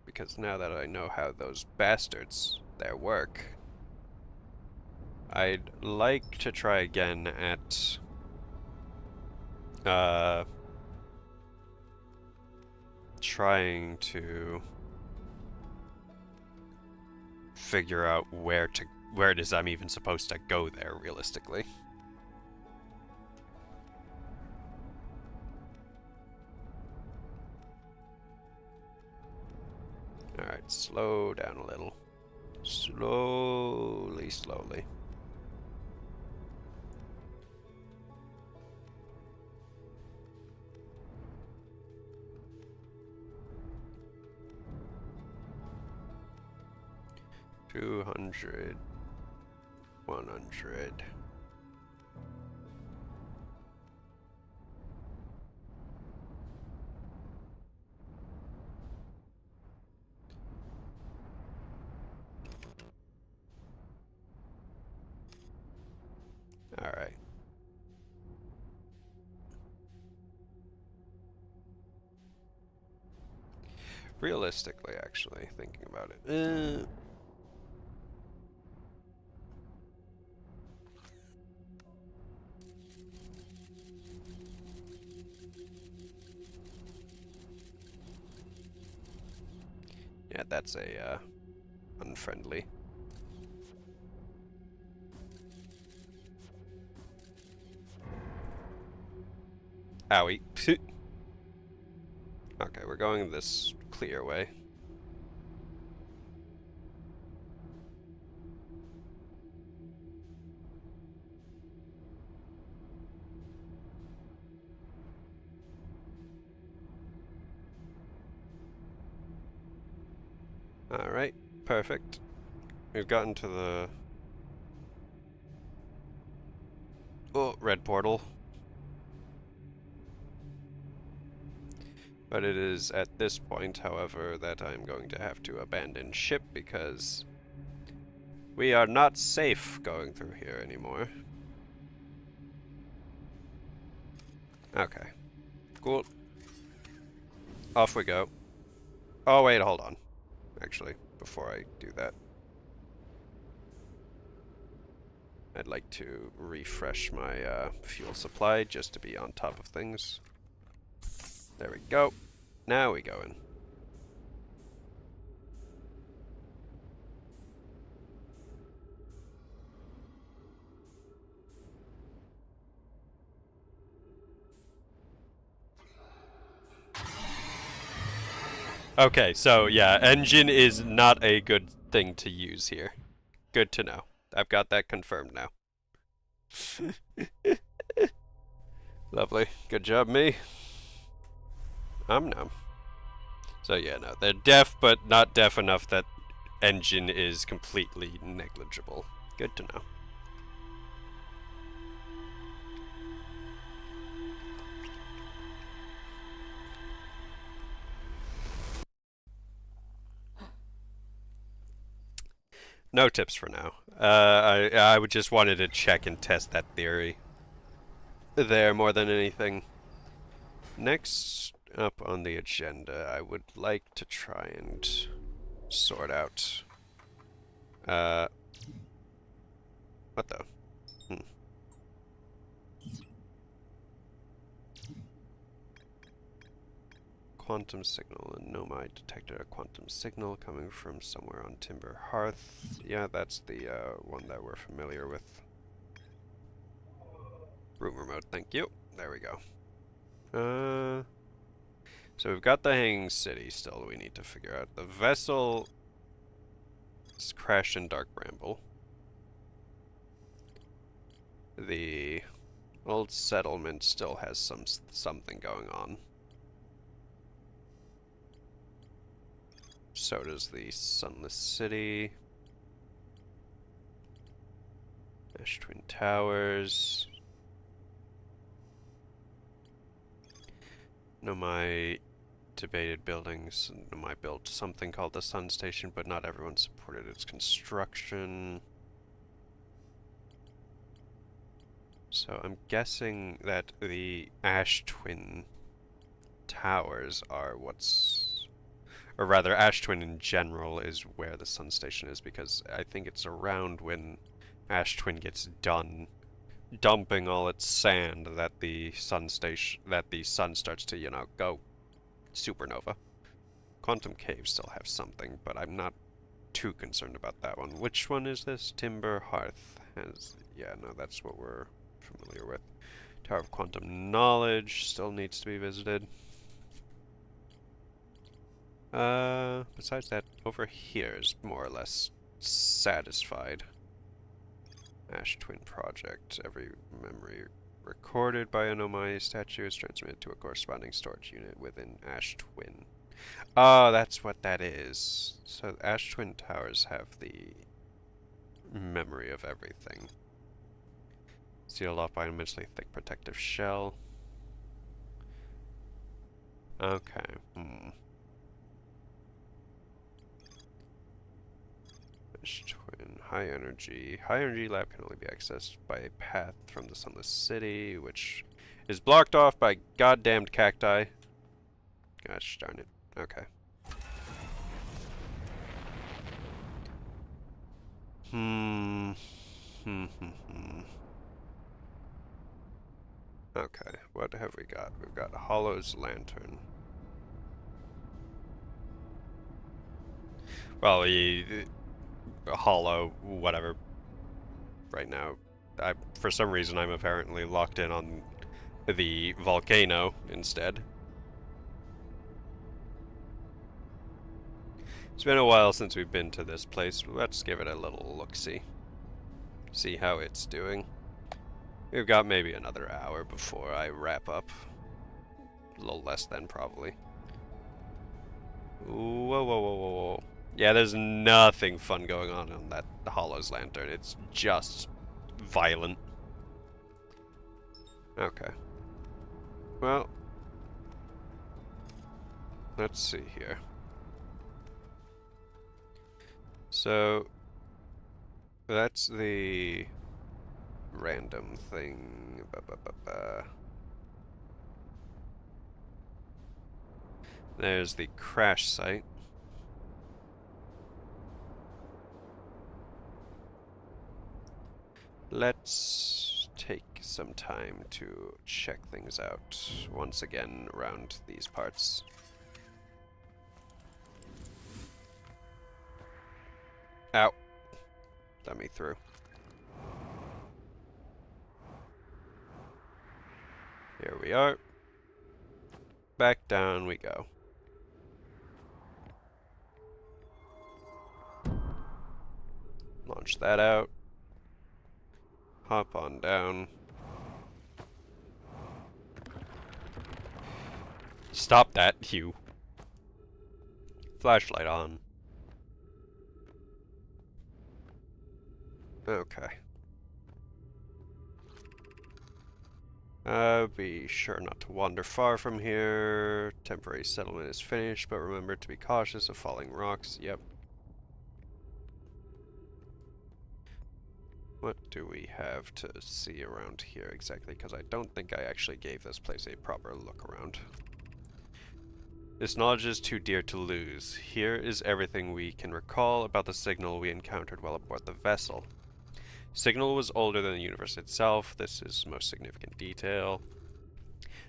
Because now that I know how those bastards there work, I'd like to try again at... trying to figure out where it is I'm even supposed to go there, realistically. Alright, slow down a little. Slowly, slowly. $200, $100. All right. Realistically, actually, thinking about it. Yeah, that's a, unfriendly. Owie. Okay, we're going this clear way. Alright, perfect. We've gotten to the... Oh, red portal. But it is at this point, however, that I'm going to have to abandon ship because we are not safe going through here anymore. Okay. Cool. Off we go. Oh, wait, hold on. Actually, before I do that, I'd like to refresh my fuel supply just to be on top of things. There we go. Now we go in. Okay, so yeah, engine is not a good thing to use here. Good to know. I've got that confirmed now. Lovely. Good job, me. No. So yeah, no, they're deaf, but not deaf enough that engine is completely negligible. Good to know. No tips for now. I would just wanted to check and test that theory there more than anything. Next up on the agenda, I would like to try and sort out. What the? Quantum signal. A Nomai detected a quantum signal coming from somewhere on Timber Hearth. Yeah, that's the one that we're familiar with. Rumor mode, thank you. There we go. So we've got the Hanging City still we need to figure out. The vessel is crashed in Dark Bramble. The old settlement still has something going on. So does the Sunless City. Ash Twin Towers. Nomai debated buildings. Nomai built something called the Sun Station, but not everyone supported its construction. So I'm guessing that the Ash Twin Towers are what's... Or rather, Ash Twin in general is where the Sun Station is, because I think it's around when Ash Twin gets done dumping all its sand that the sun starts to, you know, go supernova. Quantum Caves still have something, but I'm not too concerned about that one. Which one is this? Timber Hearth has... Yeah, no, that's what we're familiar with. Tower of Quantum Knowledge still needs to be visited. Besides that, over here is more or less satisfied. Ash Twin Project. Every memory recorded by an Omai statue is transmitted to a corresponding storage unit within Ash Twin. Oh, that's what that is. So Ash Twin Towers have the memory of everything. Sealed off by an immensely thick protective shell. Okay. Ash Twin, high energy. High energy lab can only be accessed by a path from the Sunless City, which is blocked off by goddamned cacti. Gosh darn it. Okay. Okay, what have we got? We've got Hollow's Lantern. Well, Hollow, whatever. Right now, for some reason, I'm apparently locked in on the volcano instead. It's been a while since we've been to this place. Let's give it a little look-see. See how it's doing. We've got maybe another hour before I wrap up. A little less than, probably. Whoa, whoa, whoa, whoa, whoa. Yeah, there's nothing fun going on that Hollow's Lantern. It's just violent. Okay. Well, let's see here. So, that's the random thing. There's the crash site. Let's take some time to check things out once again around these parts. Ow. Let me through. Here we are. Back down we go. Launch that out. Hop on down. Stop that, you. Flashlight on. Okay. Be sure not to wander far from here. Temporary settlement is finished, but remember to be cautious of falling rocks. Yep. What do we have to see around here exactly? Because I don't think I actually gave this place a proper look around. This knowledge is too dear to lose. Here is everything we can recall about the signal we encountered while aboard the vessel. Signal was older than the universe itself. This is most significant detail.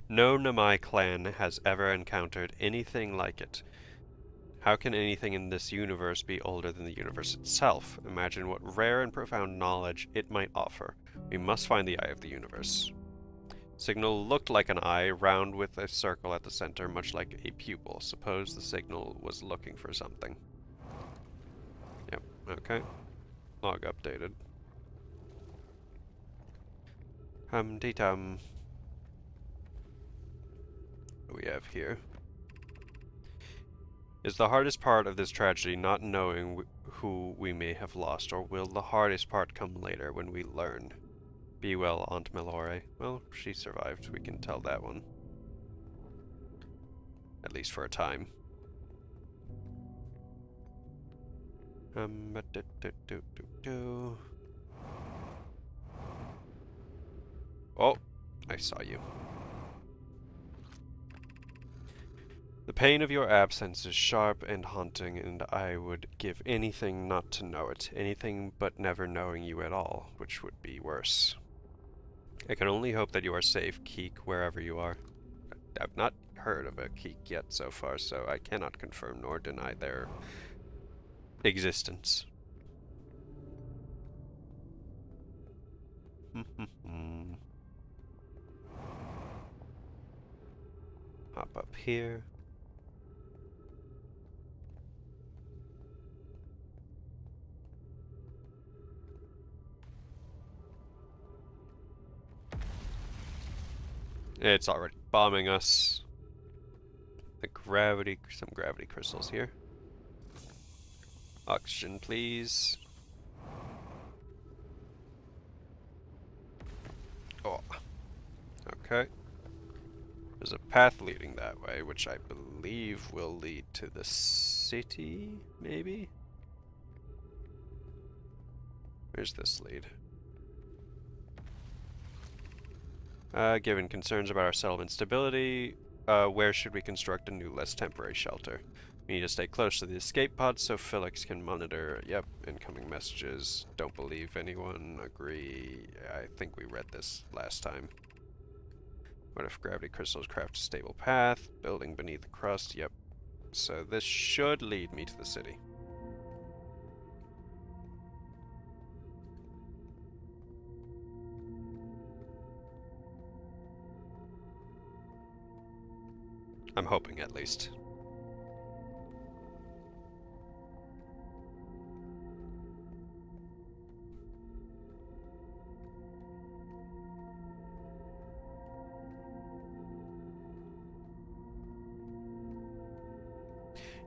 No Namai clan has ever encountered anything like it. How can anything in this universe be older than the universe itself? Imagine what rare and profound knowledge it might offer. We must find the eye of the universe. Signal looked like an eye, round with a circle at the center, much like a pupil. Suppose the signal was looking for something. Yep, okay. Log updated. Hum-dee-dum. What do we have here? Is the hardest part of this tragedy not knowing who we may have lost, or will the hardest part come later when we learn? Be well, Aunt Melore. Well, she survived. We can tell that one. At least for a time. Oh, I saw you. The pain of your absence is sharp and haunting, and I would give anything not to know it. Anything but never knowing you at all, which would be worse. I can only hope that you are safe, Keek, wherever you are. I've not heard of a Keek yet so far, so I cannot confirm nor deny their existence. Hop up here. It's already bombing us. Some gravity crystals here. Oxygen, please. Oh. Okay. There's a path leading that way, which I believe will lead to the city, maybe? Where's this lead? Given concerns about our settlement stability, where should we construct a new, less temporary shelter? We need to stay close to the escape pods so Felix can monitor. Yep, incoming messages. Don't believe anyone. Agree. I think we read this last time. What if gravity crystals craft a stable path? Building beneath the crust. Yep. So this should lead me to the city. I'm hoping, at least.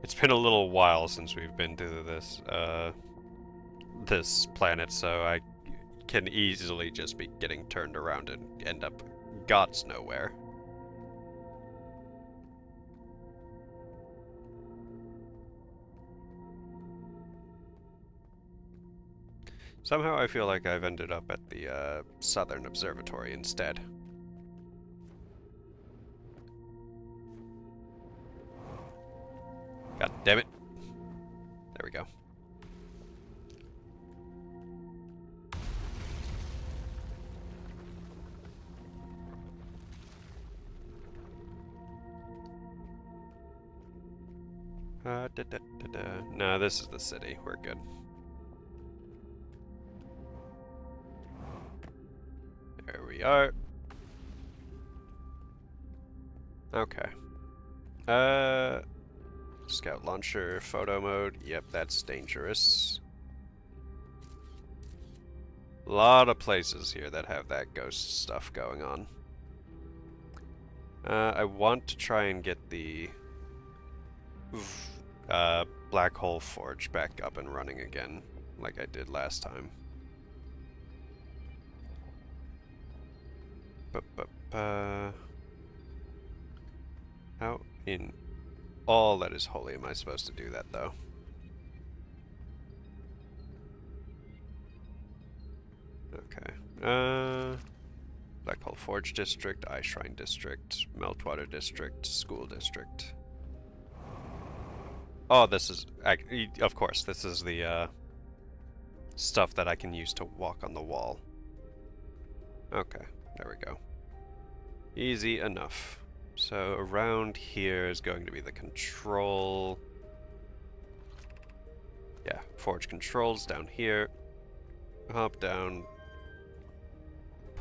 It's been a little while since we've been to this planet, so I can easily just be getting turned around and end up God's nowhere. Somehow I feel like I've ended up at the Southern Observatory instead. God damn it. There we go. No, this is the city. We're good. There we are. Okay. Scout launcher, photo mode. Yep, that's dangerous. A lot of places here that have that ghost stuff going on. I want to try and get the Black Hole Forge back up and running again, like I did last time. How in all that is holy am I supposed to do that, though? Okay. Black Hole Forge District, Ice Shrine District, Meltwater District, School District. Oh, this is... of course, this is the, stuff that I can use to walk on the wall. Okay, there we go. Easy enough. So around here is going to be the control... Yeah, Forge controls down here. Hop down.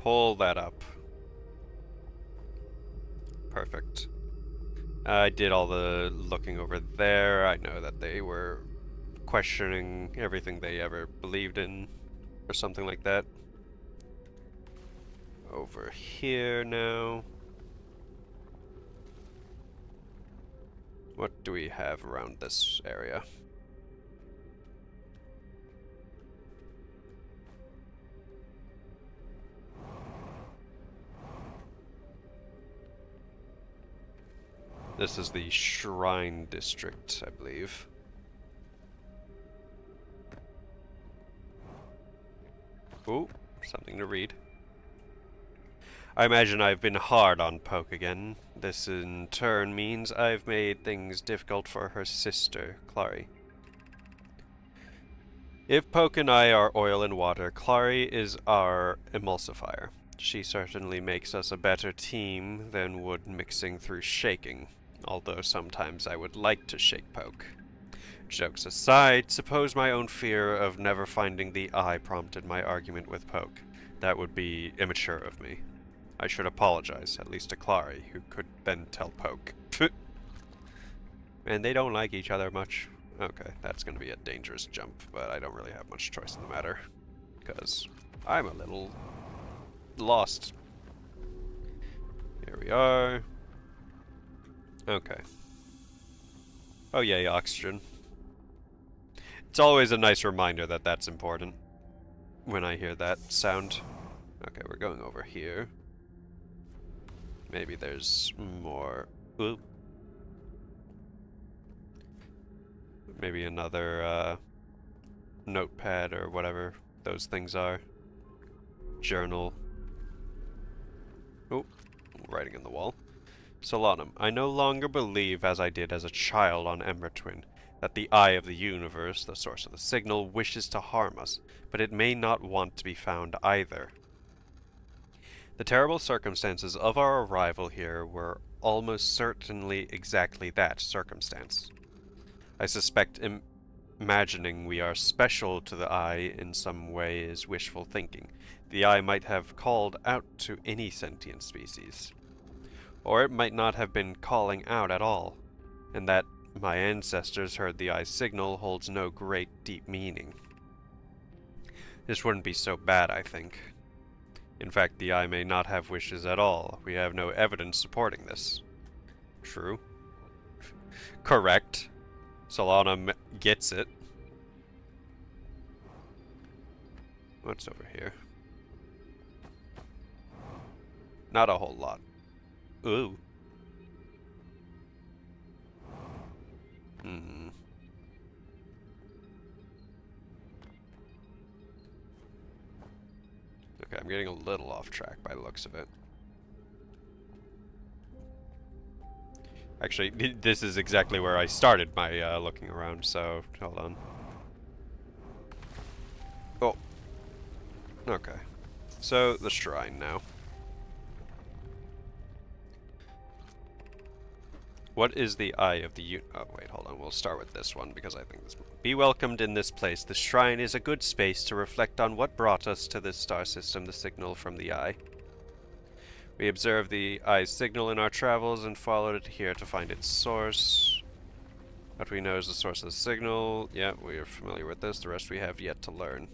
Pull that up. Perfect. I did all the looking over there. I know that they were questioning everything they ever believed in, or something like that. Over here now. What do we have around this area? This is the Shrine District, I believe. Ooh, something to read. I imagine I've been hard on Poke again. This in turn means I've made things difficult for her sister, Clary. If Poke and I are oil and water, Clary is our emulsifier. She certainly makes us a better team than would mixing through shaking, although sometimes I would like to shake Poke. Jokes aside, suppose my own fear of never finding the eye prompted my argument with Poke. That would be immature of me. I should apologize, at least to Clary, who could then tell Poke. And they don't like each other much. Okay, that's gonna be a dangerous jump, but I don't really have much choice in the matter. Because I'm a little lost. Here we are. Okay. Oh yay, oxygen. It's always a nice reminder that that's important when I hear that sound. Okay, we're going over here. Maybe there's more. Ooh. Maybe another notepad or whatever those things are. Journal. Oh, writing in the wall. Solanum, I no longer believe, as I did as a child on Embertwin, that the eye of the universe, the source of the signal, wishes to harm us, but it may not want to be found either. The terrible circumstances of our arrival here were almost certainly exactly that circumstance. I suspect imagining we are special to the eye in some way is wishful thinking. The eye might have called out to any sentient species. Or it might not have been calling out at all, and that my ancestors heard the eye's signal holds no great deep meaning. This wouldn't be so bad, I think. In fact, the eye may not have wishes at all. We have no evidence supporting this. True. Correct. Solana gets it. What's over here? Not a whole lot. Ooh. Hmm. Okay, I'm getting a little off track by the looks of it. Actually, this is exactly where I started my looking around, so hold on. Oh. Okay. So, the shrine now. What is the eye of the oh, wait, hold on. We'll start with this one, because I think this... Be welcomed in this place. The shrine is a good space to reflect on what brought us to this star system, the signal from the eye. We observed the eye's signal in our travels and followed it here to find its source. What we know is the source of the signal. Yeah, we are familiar with this. The rest we have yet to learn.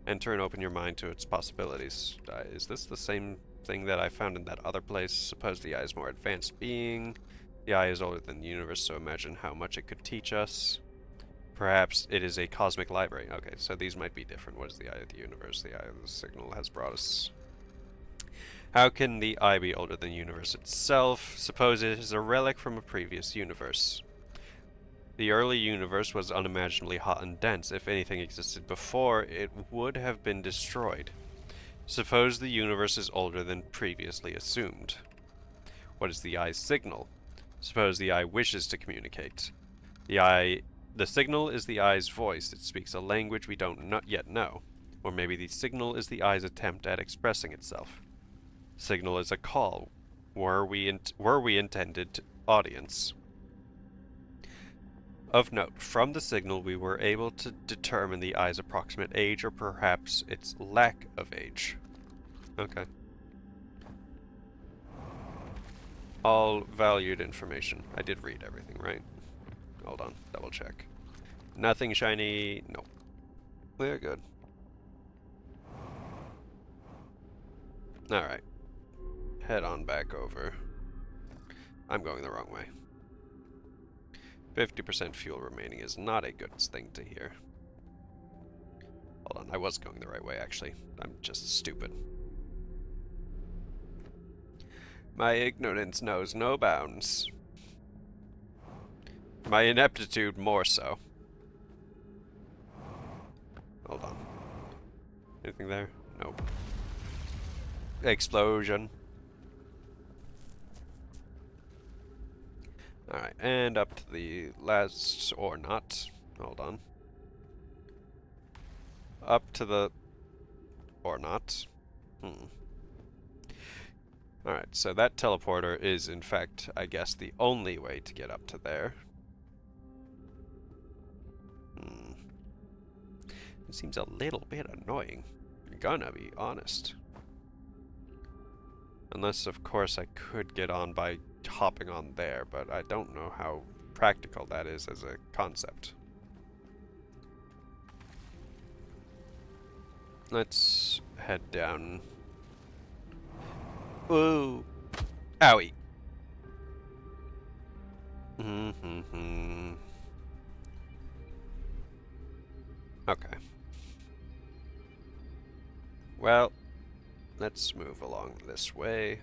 Enter and open your mind to its possibilities. Is this the same thing that I found in that other place? Suppose the eye is more advanced being. The eye is older than the universe, so imagine how much it could teach us. Perhaps it is a cosmic library. Okay, so these might be different. What is the eye of the universe? The eye of the signal has brought us. How can the eye be older than the universe itself? Suppose it is a relic from a previous universe. The early universe was unimaginably hot and dense. If anything existed before, it would have been destroyed. Suppose the universe is older than previously assumed. What is the eye's signal? Suppose the eye wishes to communicate. The signal is the eye's voice. It speaks a language we don't yet know. Or maybe the signal is the eye's attempt at expressing itself. Signal is a call. Were we intended audience? Of note, from the signal we were able to determine the eye's approximate age, or perhaps its lack of age. Okay. All valued information. I did read everything, right? Hold on, double check. Nothing shiny. Nope. We're good. Alright. Head on back over. I'm going the wrong way. 50% fuel remaining is not a good thing to hear. Hold on, I was going the right way, actually. I'm just stupid. My ignorance knows no bounds. My ineptitude more so. Hold on. Anything there? Nope. Explosion. Alright, and up to the last, or not. Hold on. Up to the, or not. Alright, so that teleporter is, in fact, I guess, the only way to get up to there. It seems a little bit annoying. I'm gonna be honest. Unless, of course, I could get on by hopping on there, but I don't know how practical that is as a concept. Let's head down. Ooh! Owie! Okay. Well, let's move along this way.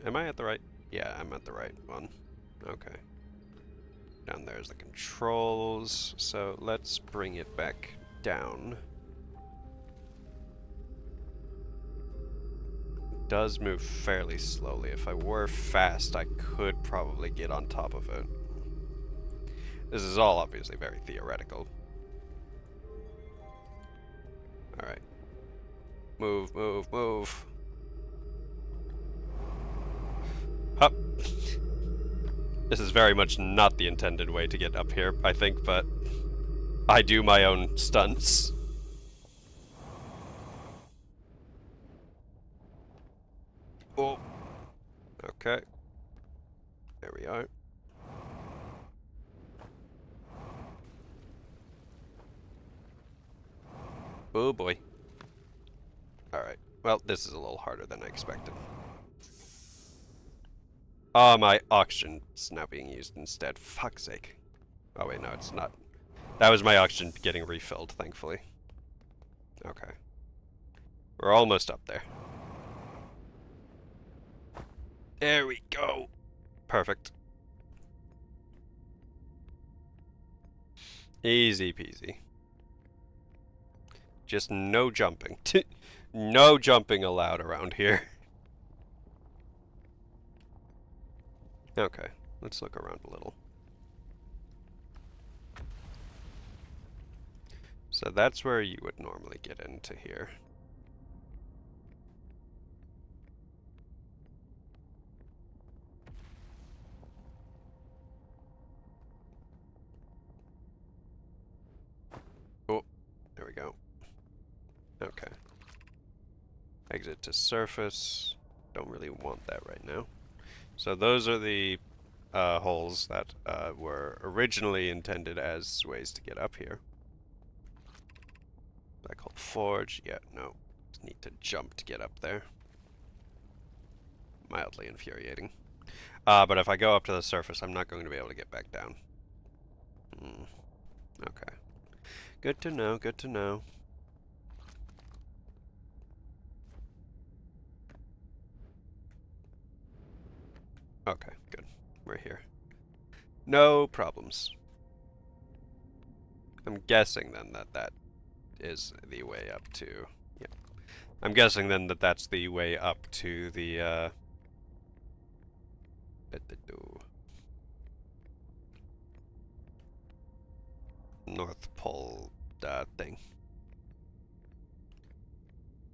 Am I at the right? Yeah, I'm at the right one. Okay. Down there's the controls, so let's bring it back down. It does move fairly slowly. If I were fast, I could probably get on top of it. This is all obviously very theoretical. Alright. Move, move, move. Hup. This is very much not the intended way to get up here, I think, but I do my own stunts. Oh. Okay. There we are. Oh boy. Alright. Well, this is a little harder than I expected. Oh, my oxygen's now being used instead. Fuck's sake. Oh wait, no, it's not. That was my oxygen getting refilled, thankfully. Okay. We're almost up there. There we go. Perfect. Easy peasy. Just no jumping. No jumping allowed around here. Okay, let's look around a little. So that's where you would normally get into here. Oh, there we go. Okay. Exit to surface. Don't really want that right now. So those are the holes that were originally intended as ways to get up here. Black hole forge. Yeah, no. Just need to jump to get up there. Mildly infuriating. But if I go up to the surface, I'm not going to be able to get back down. Okay. Good to know, good to know. Okay, good. We're here. No problems. I'm guessing then that that is the way up to... Yeah. I'm guessing then that that's the way up to the, North Pole thing.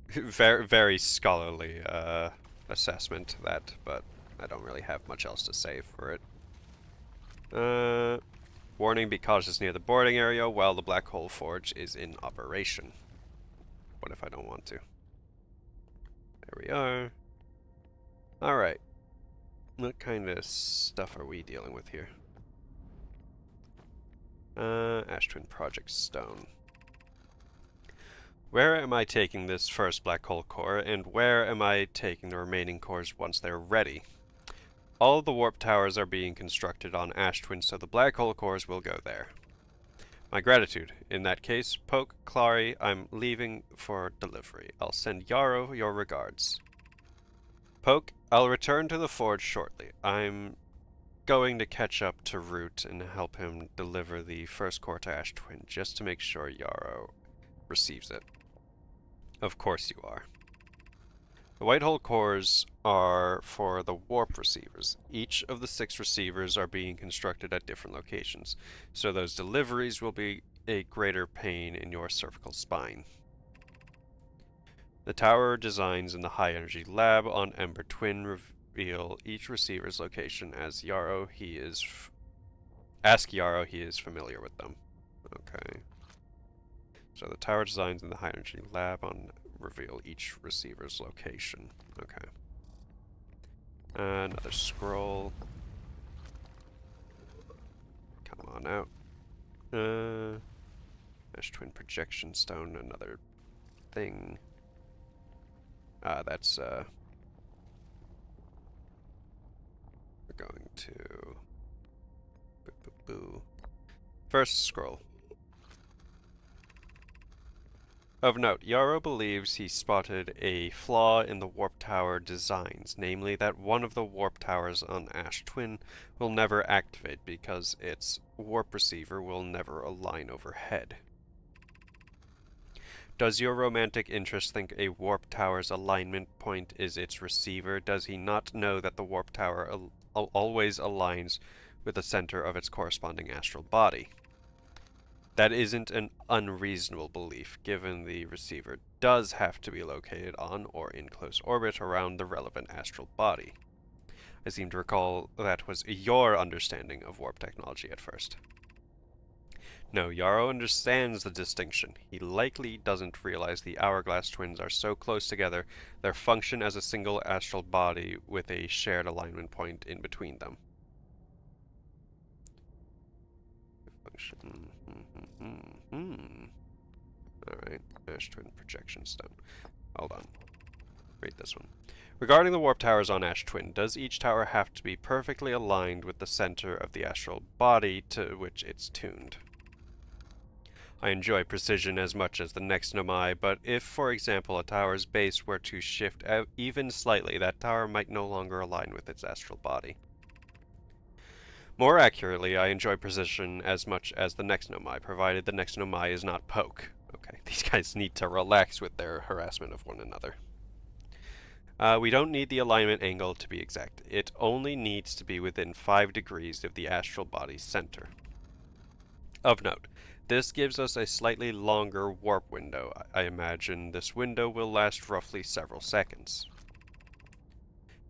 Very, very scholarly assessment that, but I don't really have much else to say for it. Warning, be cautious near the boarding area while the black hole forge is in operation. What if I don't want to? There we are. Alright. What kind of stuff are we dealing with here? Ash Twin Project Stone. Where am I taking this first black hole core, and where am I taking the remaining cores once they're ready? All of the warp towers are being constructed on Ash Twin, so the black hole cores will go there. My gratitude. In that case, Poke, Clary, I'm leaving for delivery. I'll send Yarrow your regards. Poke, I'll return to the forge shortly. I'm going to catch up to Root and help him deliver the first core to Ash Twin, just to make sure Yarrow receives it. Of course you are. The white hole cores are for the warp receivers. Each of the 6 receivers are being constructed at different locations, so those deliveries will be a greater pain in your cervical spine. The tower designs in the high energy lab on Ember Twin reveal each receiver's location as Yarrow he is ask Yarrow he is familiar with them. Okay. So the tower designs in the high energy lab on reveal each receiver's location. Okay. Another scroll. Come on out. Ash Twin Projection Stone, another thing. That's, we're going to... Boo, boo, boo. First scroll. Of note, Yarrow believes he spotted a flaw in the warp tower designs, namely that one of the warp towers on Ash Twin will never activate because its warp receiver will never align overhead. Does your romantic interest think a warp tower's alignment point is its receiver? Does he not know that the warp tower always aligns with the center of its corresponding astral body? That isn't an unreasonable belief, given the receiver does have to be located on or in close orbit around the relevant astral body. I seem to recall that was your understanding of warp technology at first. No, Yarrow understands the distinction. He likely doesn't realize the hourglass twins are so close together, they function as a single astral body with a shared alignment point in between them. Function. Alright, Ash Twin Projection Stone. Hold on. Read this one. Regarding the warp towers on Ash Twin, does each tower have to be perfectly aligned with the center of the astral body to which it's tuned? I enjoy precision as much as the next Nomai, but if, for example, a tower's base were to shift out even slightly, that tower might no longer align with its astral body. More accurately, I enjoy precision as much as the next Nomai, provided the next Nomai is not Poke. Okay, these guys need to relax with their harassment of one another. We don't need the alignment angle to be exact. It only needs to be within 5 degrees of the astral body's center. Of note, this gives us a slightly longer warp window. I imagine this window will last roughly several seconds.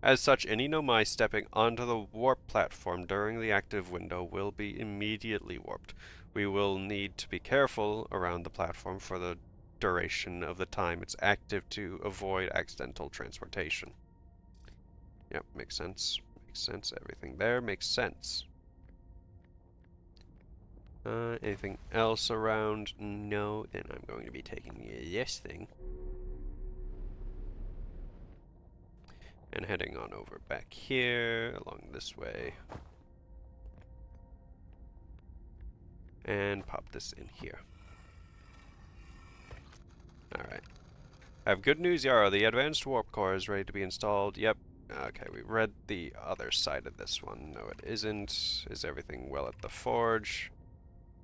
As such, any Nomai stepping onto the warp platform during the active window will be immediately warped. We will need to be careful around the platform for the duration of the time it's active to avoid accidental transportation. Yep, makes sense. Makes sense. Everything there makes sense. Anything else around? No. Then I'm going to be taking this thing and heading on over back here, along this way. And pop this in here. Alright. I have good news, Yarrow. The advanced warp core is ready to be installed. Yep. Okay, we read the other side of this one. No, it isn't. Is everything well at the forge?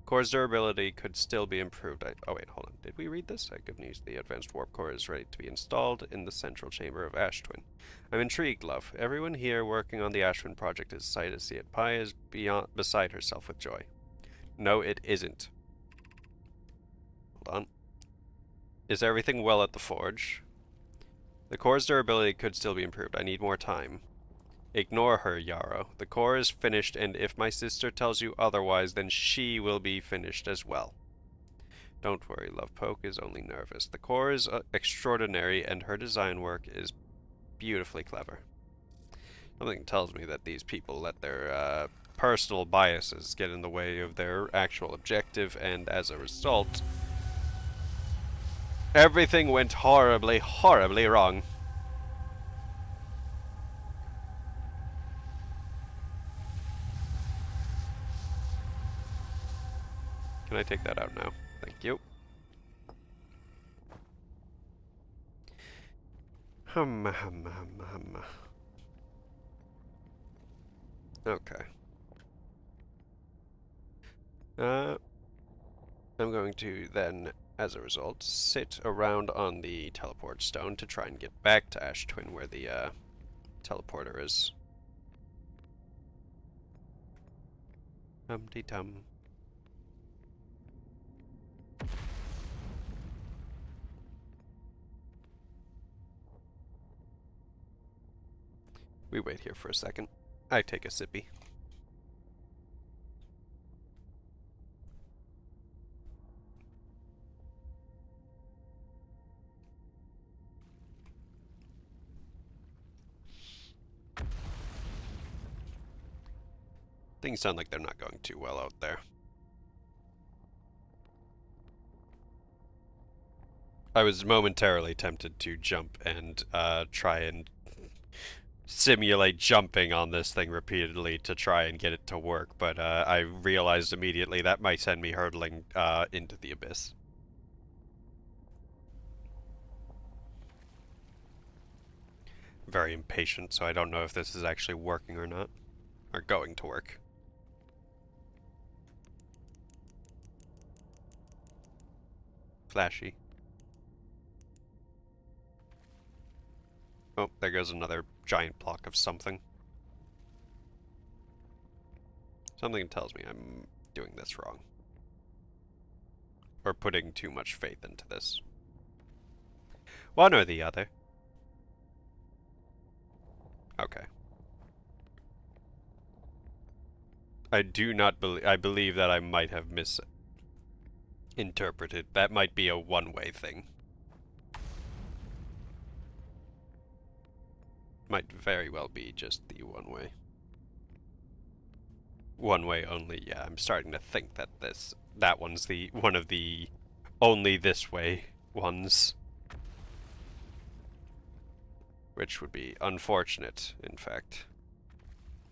Core's durability could still be improved. Oh wait, hold on. Did we read this? Good news. The advanced warp core is ready to be installed in the central chamber of Ash Twin. I'm intrigued, love. Everyone here working on the Ash Twin project is excited to see it. Pi is beside herself with joy. No, it isn't. Hold on. Is everything well at the forge? The core's durability could still be improved. I need more time. Ignore her, Yarrow. The core is finished, and if my sister tells you otherwise, then she will be finished as well. Don't worry, love. Poke is only nervous. The core is extraordinary, and her design work is beautifully clever. Something tells me that these people let their personal biases get in the way of their actual objective, and as a result, everything went horribly, horribly wrong. Can I take that out now? Thank you. Hum. Okay. I'm going to then, as a result, sit around on the teleport stone to try and get back to Ash Twin where the teleporter is. Tum-de-tum. We wait here for a second. I take a sippy. Things sound like they're not going too well out there. I was momentarily tempted to jump and try and simulate jumping on this thing repeatedly to try and get it to work, but I realized immediately that might send me hurtling into the abyss. Very impatient, so I don't know if this is actually working or not, or going to work. Flashy. Oh, there goes another giant block of something. Something tells me I'm doing this wrong. Or putting too much faith into this. One or the other. Okay. I do not believe... I believe that I might have misinterpreted. That might be a one-way thing. Might very well be just the one-way. One-way only, yeah. I'm starting to think that that one's the one of the only this way ones. Which would be unfortunate, in fact.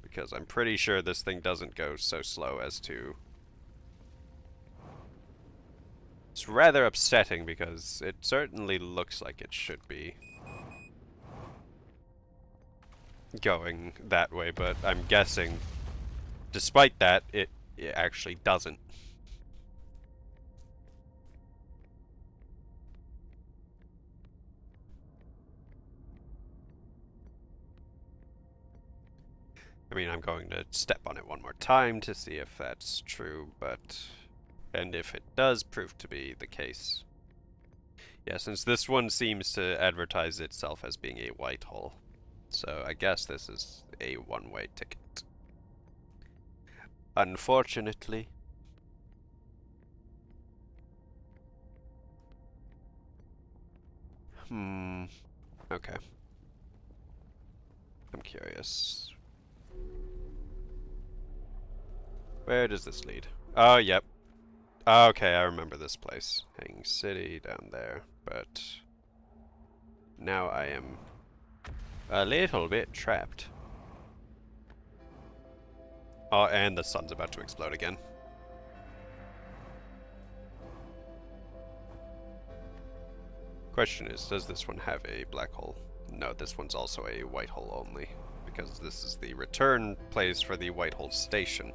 Because I'm pretty sure this thing doesn't go so slow as to... It's rather upsetting because it certainly looks like it should be going that way, but I'm guessing, despite that, it actually doesn't. I mean, I'm going to step on it one more time to see if that's true, but... And if it does prove to be the case. Yeah, since this one seems to advertise itself as being a white hole. So I guess this is a one-way ticket. Unfortunately. Okay. I'm curious. Where does this lead? Oh, yep. Okay, I remember this place. Hanging City down there, but now I am a little bit trapped. Oh, and the sun's about to explode again. Question is, does this one have a black hole? No, this one's also a white hole only, because this is the return place for the white hole station.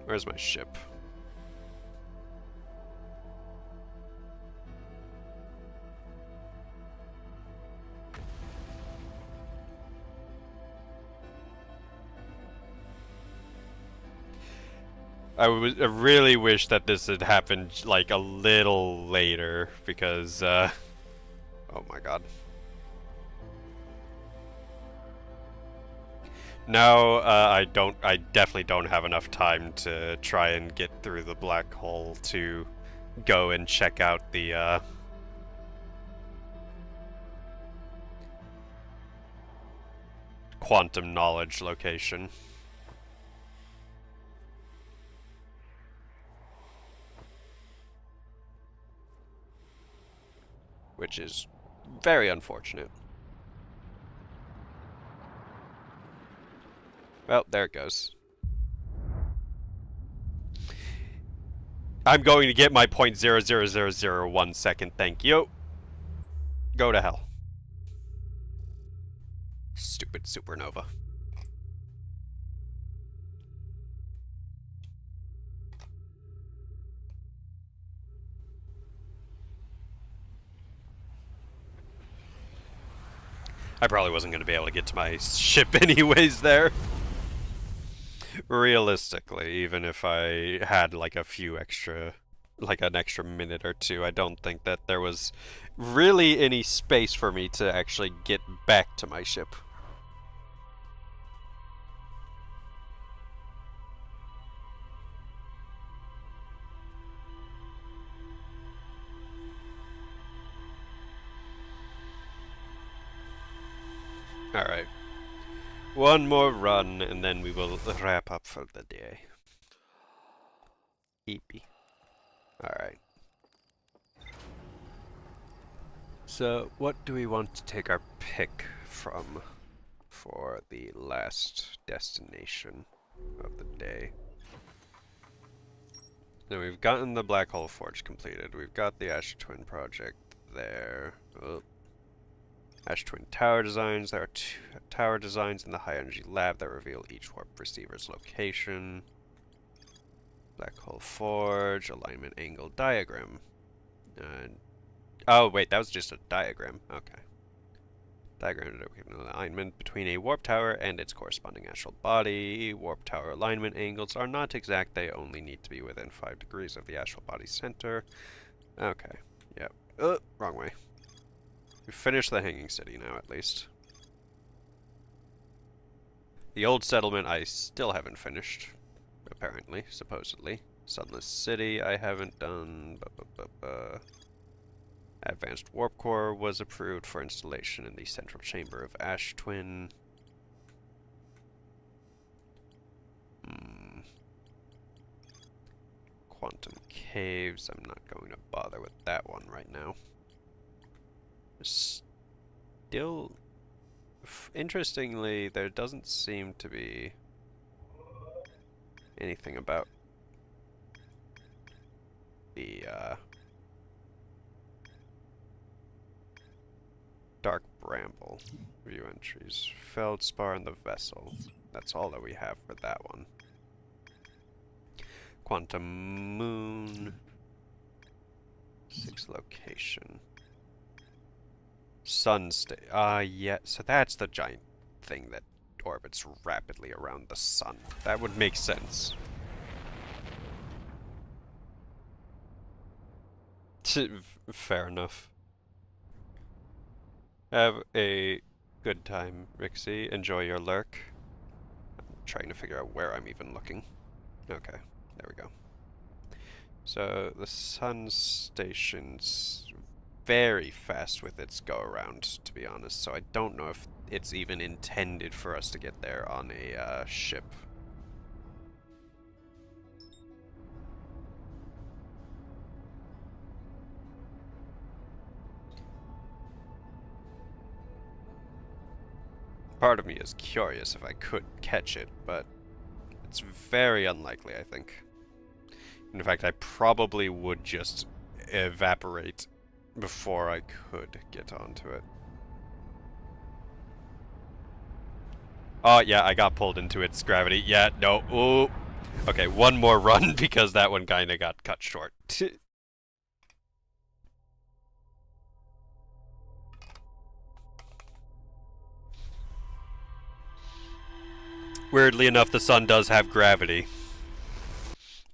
Where's my ship? I really wish that this had happened like a little later, because oh my god. No, I definitely don't have enough time to try and get through the black hole to go and check out the quantum knowledge location. Which is very unfortunate. Well, there it goes. I'm going to get my 0.00001 second, thank you. Go to hell. Stupid supernova. I probably wasn't going to be able to get to my ship anyways there. Realistically, even if I had like a few extra, like an extra minute or two, I don't think that there was really any space for me to actually get back to my ship. Alright. One more run, and then we will wrap up for the day. Eepy. Alright. So, what do we want to take our pick from for the last destination of the day? Now, we've gotten the Black Hole Forge completed. We've got the Ash Twin project there. Oh. Ash Twin Tower designs. There are 2 tower designs in the High Energy Lab that reveal each warp receiver's location. Black Hole Forge, alignment angle diagram. Oh, wait, that was just a diagram. Okay. Diagram of alignment between a warp tower and its corresponding astral body. Warp tower alignment angles are not exact. They only need to be within 5 degrees of the astral body's center. Okay. Yep. Wrong way. We finished the Hanging City now, at least. The old settlement I still haven't finished. Apparently. Supposedly. Sunless City I haven't done. Advanced Warp Core was approved for installation in the central chamber of Ash Twin. Quantum Caves. I'm not going to bother with that one right now. Still, interestingly, there doesn't seem to be anything about the Dark Bramble. View entries. Feldspar and the Vessel. That's all that we have for that one. Quantum Moon. 6 location. Sun state. Yeah, so that's the giant thing that orbits rapidly around the sun. That would make sense. Fair enough. Have a good time, Rixie. Enjoy your lurk. I'm trying to figure out where I'm even looking. Okay, there we go. So, the sun station's very fast with its go-around, to be honest, so I don't know if it's even intended for us to get there on a ship. Part of me is curious if I could catch it, but it's very unlikely, I think. In fact, I probably would just evaporate before I could get onto it. Oh, yeah, I got pulled into its gravity. Yeah, no. Ooh. Okay, one more run because that one kind of got cut short. Weirdly enough, the sun does have gravity.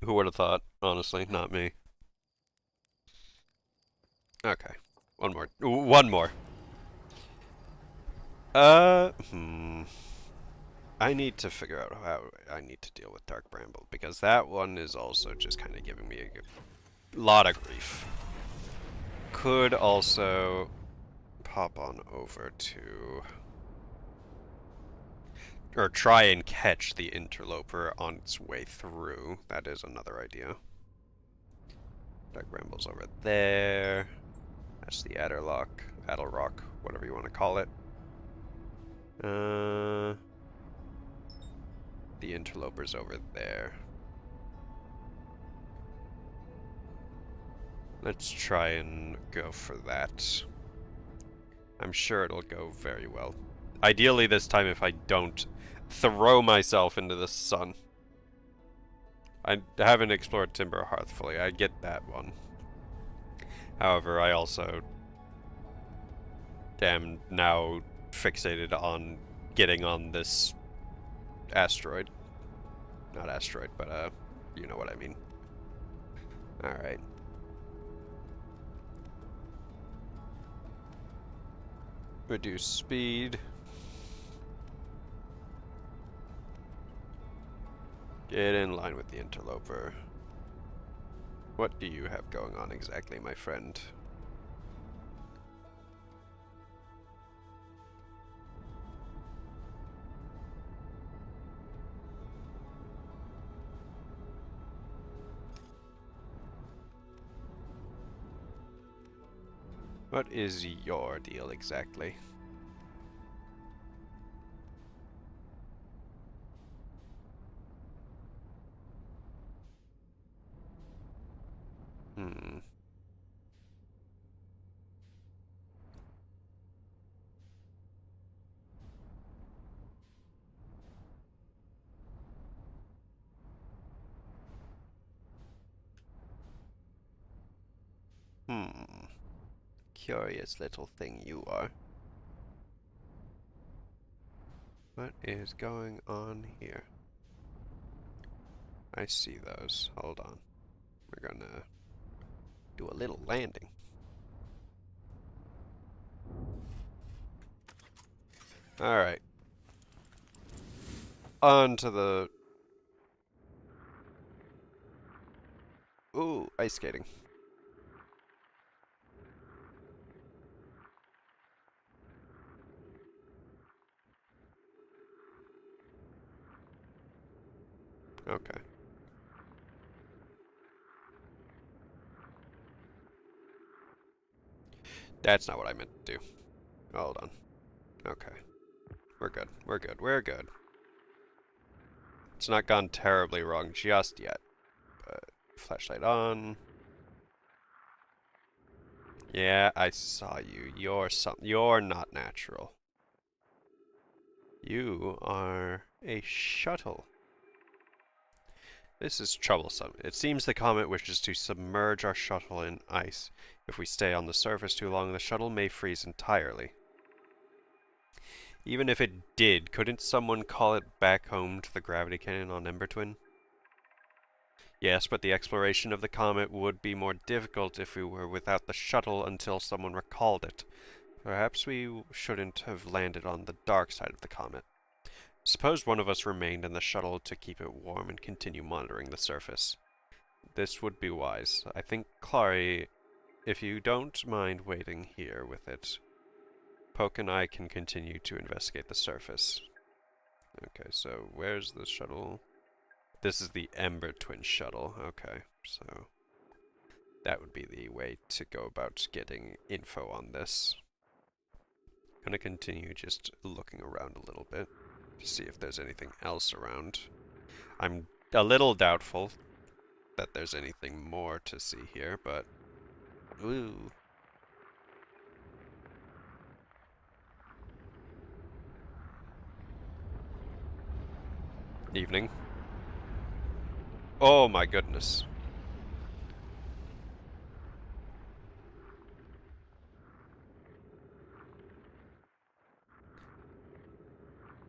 Who would have thought? Honestly, not me. Okay. One more. One more. I need to figure out how I need to deal with Dark Bramble, because that one is also just kind of giving me a lot of grief. Could also pop on over to... or try and catch the interloper on its way through. That is another idea. Dark Bramble's over there. That's the Adderlock, Addlerock, whatever you want to call it. The interloper's over there. Let's try and go for that. I'm sure it'll go very well. Ideally this time if I don't throw myself into the sun. I haven't explored Timber Hearth fully, I get that one. However, I also am now fixated on getting on this asteroid. Not asteroid, but you know what I mean. Alright. Reduce speed. Get in line with the interloper. What do you have going on exactly, my friend? What is your deal exactly? Hmm. Curious little thing you are. What is going on here? I see those. Hold on. We're gonna do a little landing. Alright. On to the... Ooh, ice skating. Okay. That's not what I meant to do. Hold on. Okay. We're good. We're good. We're good. It's not gone terribly wrong just yet. But flashlight on. Yeah, I saw you. You're not natural. You are a shuttle. This is troublesome. It seems the comet wishes to submerge our shuttle in ice. If we stay on the surface too long, the shuttle may freeze entirely. Even if it did, couldn't someone call it back home to the gravity cannon on Ember Twin? Yes, but the exploration of the comet would be more difficult if we were without the shuttle until someone recalled it. Perhaps we shouldn't have landed on the dark side of the comet. Suppose one of us remained in the shuttle to keep it warm and continue monitoring the surface. This would be wise. I think, Clary, if you don't mind waiting here with it. Poke and I can continue to investigate the surface. Okay, so where's the shuttle? This is the Ember Twin shuttle. Okay, so that would be the way to go about getting info on this. Gonna continue just looking around a little bit to see if there's anything else around. I'm a little doubtful that there's anything more to see here, but ooh. Evening. Oh my goodness.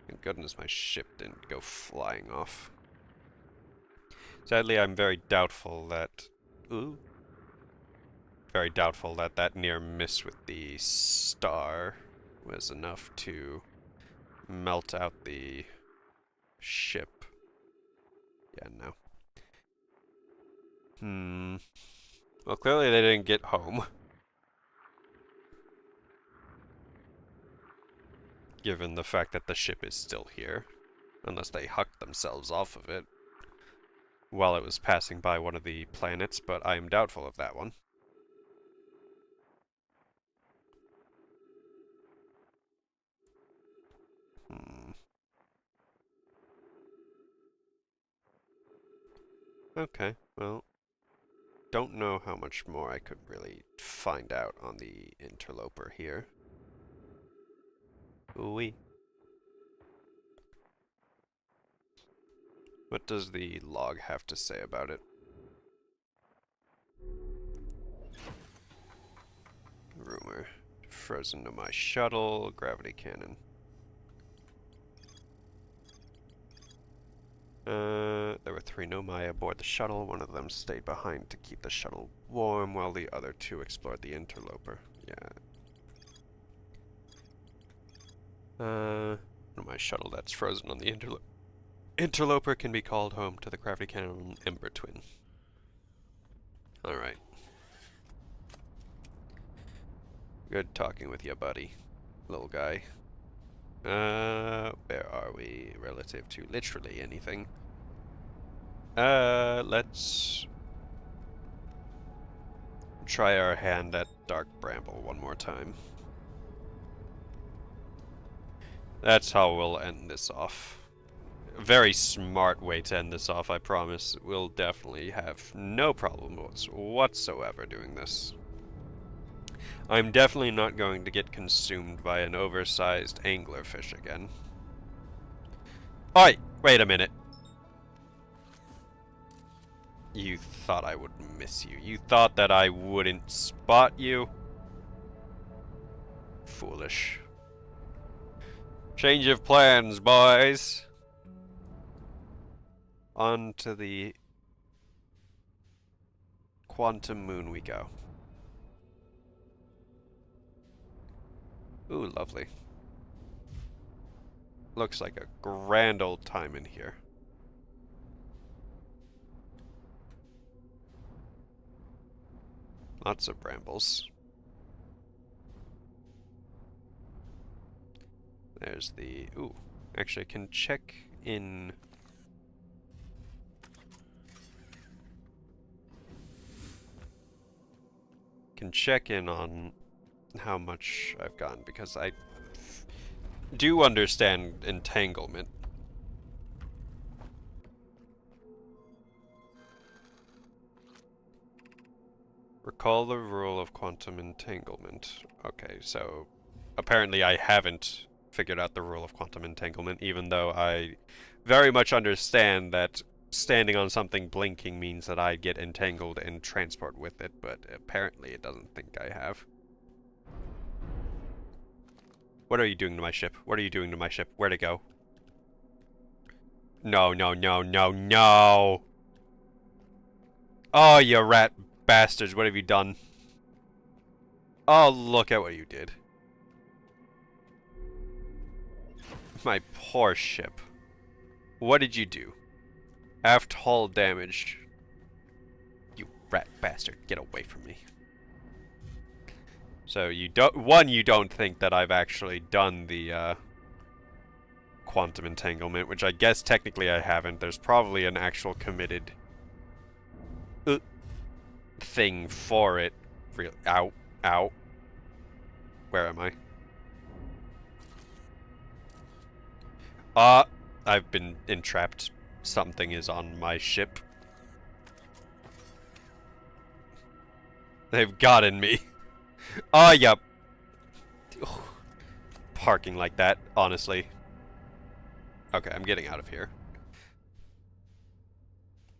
Thank goodness my ship didn't go flying off. Sadly, I'm very doubtful that... Ooh. Very doubtful that that near miss with the star was enough to melt out the ship. Yeah, no. Well, clearly they didn't get home. Given the fact that the ship is still here. Unless they hucked themselves off of it while it was passing by one of the planets, but I am doubtful of that one. Okay, well, don't know how much more I could really find out on the interloper here. Ooh-wee. What does the log have to say about it? Rumor. Frozen to my shuttle, gravity cannon. There were 3 Nomai aboard the shuttle. One of them stayed behind to keep the shuttle warm, while the other 2 explored the interloper. Yeah. My shuttle that's frozen on the interloper can be called home to the gravity cannon Ember Twin. Alright. Good talking with you, buddy. Little guy. Where are we relative to literally anything? Let's try our hand at Dark Bramble one more time. That's how we'll end this off. A very smart way to end this off, I promise. We'll definitely have no problem whatsoever doing this. I'm definitely not going to get consumed by an oversized anglerfish again. Oi! Wait a minute. You thought I would miss you. You thought that I wouldn't spot you? Foolish. Change of plans, boys. On to the Quantum Moon we go. Ooh, lovely. Looks like a grand old time in here. Lots of brambles. There's the... Ooh. Actually, I can check in... Can check in on how much I've gotten, because I do understand entanglement. Recall the rule of quantum entanglement. Okay, so apparently I haven't figured out the rule of quantum entanglement, even though I very much understand that standing on something blinking means that I get entangled and transport with it, but apparently it doesn't think I have. What are you doing to my ship? What are you doing to my ship? Where'd it go? No, no, no, no, no! Oh, you rat bastards, what have you done? Oh, look at what you did. My poor ship. What did you do? Aft hull damage. You rat bastard, get away from me. So you don't think that I've actually done the quantum entanglement, which I guess technically I haven't. There's probably an actual committed thing for it. Real ow, ow. Where am I? I've been entrapped. Something is on my ship. They've gotten me. Yup. Parking like that, honestly. Okay, I'm getting out of here.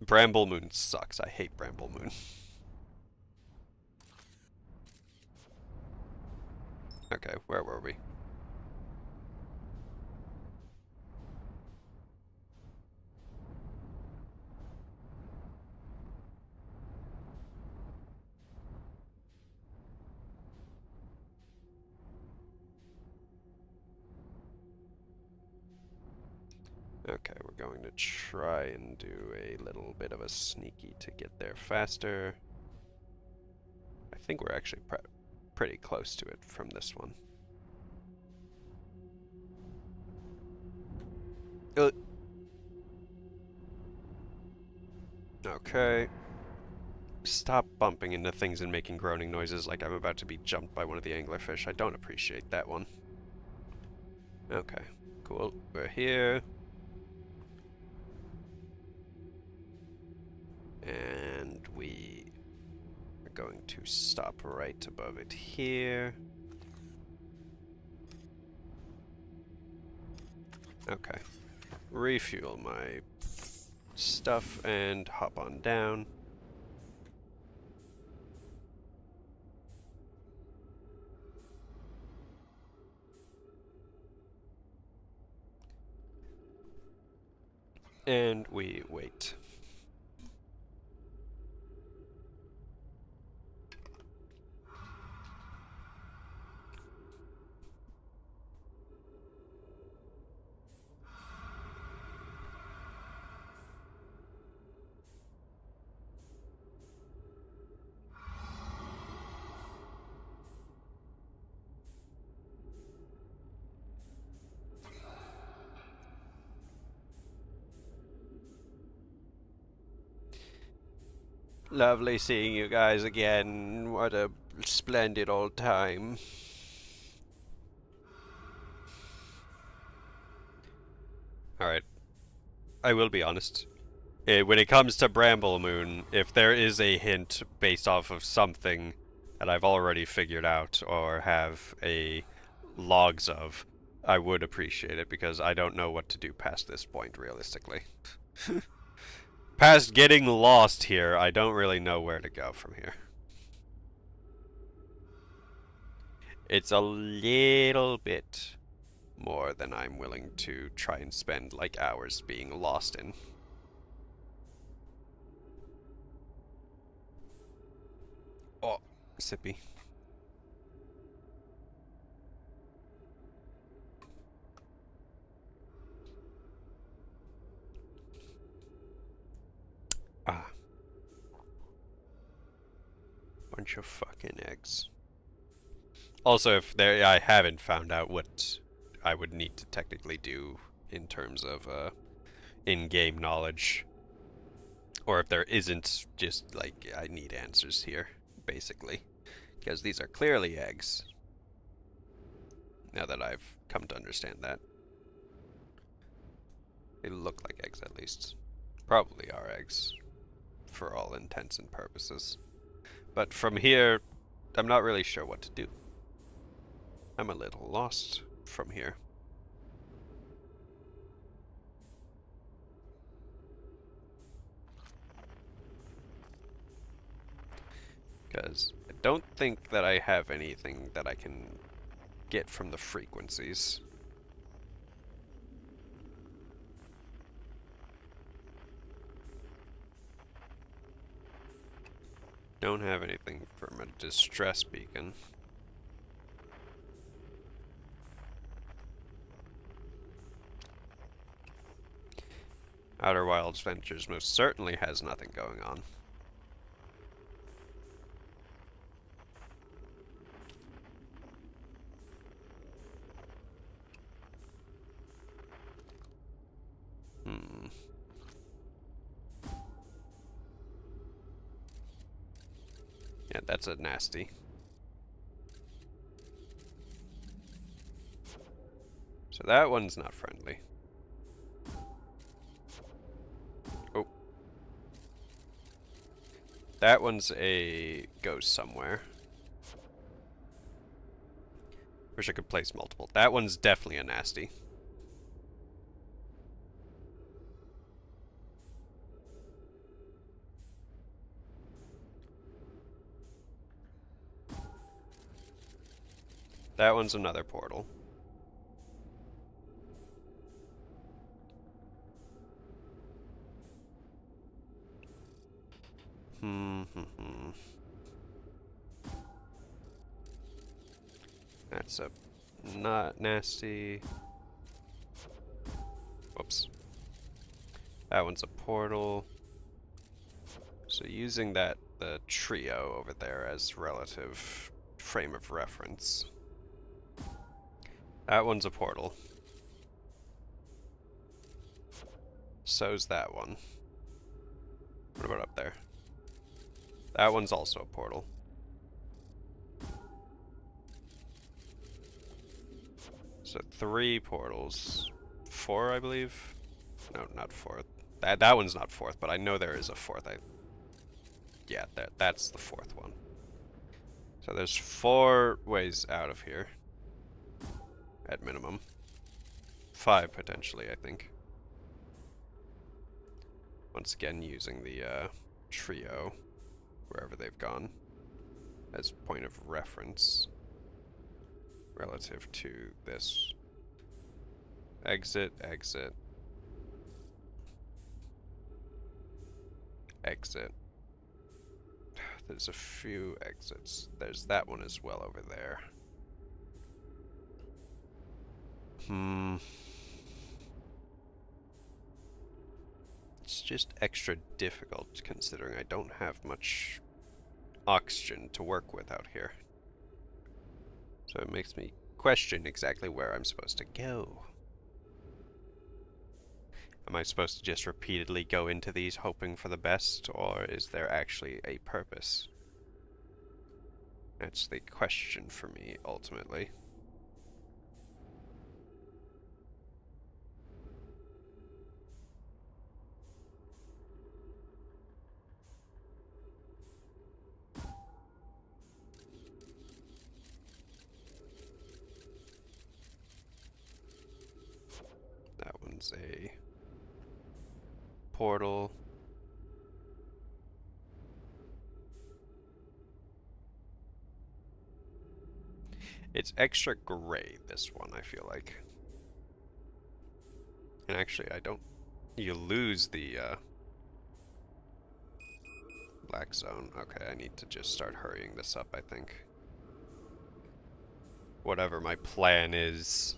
Bramble Moon sucks. I hate Bramble Moon. Okay, where were we? Okay, we're going to try and do a little bit of a sneaky to get there faster. I think we're actually pretty close to it from this one. Okay. Stop bumping into things and making groaning noises like I'm about to be jumped by one of the anglerfish. I don't appreciate that one. Okay, cool. We're here. And we are going to stop right above it here. Okay. Refuel my stuff and hop on down. And we wait. Lovely seeing you guys again. What a splendid old time. Alright. I will be honest. When it comes to Bramble Moon, if there is a hint based off of something that I've already figured out or have a logs of, I would appreciate it because I don't know what to do past this point realistically. Past getting lost here, I don't really know where to go from here. It's a little bit more than I'm willing to try and spend like hours being lost in. Oh, sippy. Ah. Bunch of fucking eggs. Also, if there, I haven't found out what I would need to technically do in terms of in-game knowledge. Or if there isn't, just like, I need answers here, basically. Because these are clearly eggs. Now that I've come to understand that. They look like eggs, at least. Probably are eggs, for all intents and purposes. But from here, I'm not really sure what to do. I'm a little lost from here. Because I don't think that I have anything that I can get from the frequencies. Don't have anything from a distress beacon. Outer Wilds Ventures most certainly has nothing going on. Yeah, that's a nasty. So that one's not friendly. Oh. That one's a goes somewhere. Wish I could place multiple. That one's definitely a nasty. That one's another portal. That's a not nasty. Whoops. That one's a portal. So using the trio over there as relative frame of reference. That one's a portal. So's that one. What about up there? That one's also a portal. So 3 portals. 4, I believe? No, not 4th. That one's not 4th, but I know there is a 4th. Yeah, that's the 4th one. So there's 4 ways out of here. At minimum. 5 potentially, I think. Once again, using the trio, wherever they've gone, as point of reference relative to this. Exit, exit, exit. There's a few exits. There's that one as well over there. It's just extra difficult considering I don't have much oxygen to work with out here. So it makes me question exactly where I'm supposed to go. Am I supposed to just repeatedly go into these hoping for the best, or is there actually a purpose? That's the question for me, ultimately. That one's a portal. It's extra gray, this one, I feel like. And actually, I don't... You lose the black zone. Okay, I need to just start hurrying this up, I think. Whatever my plan is.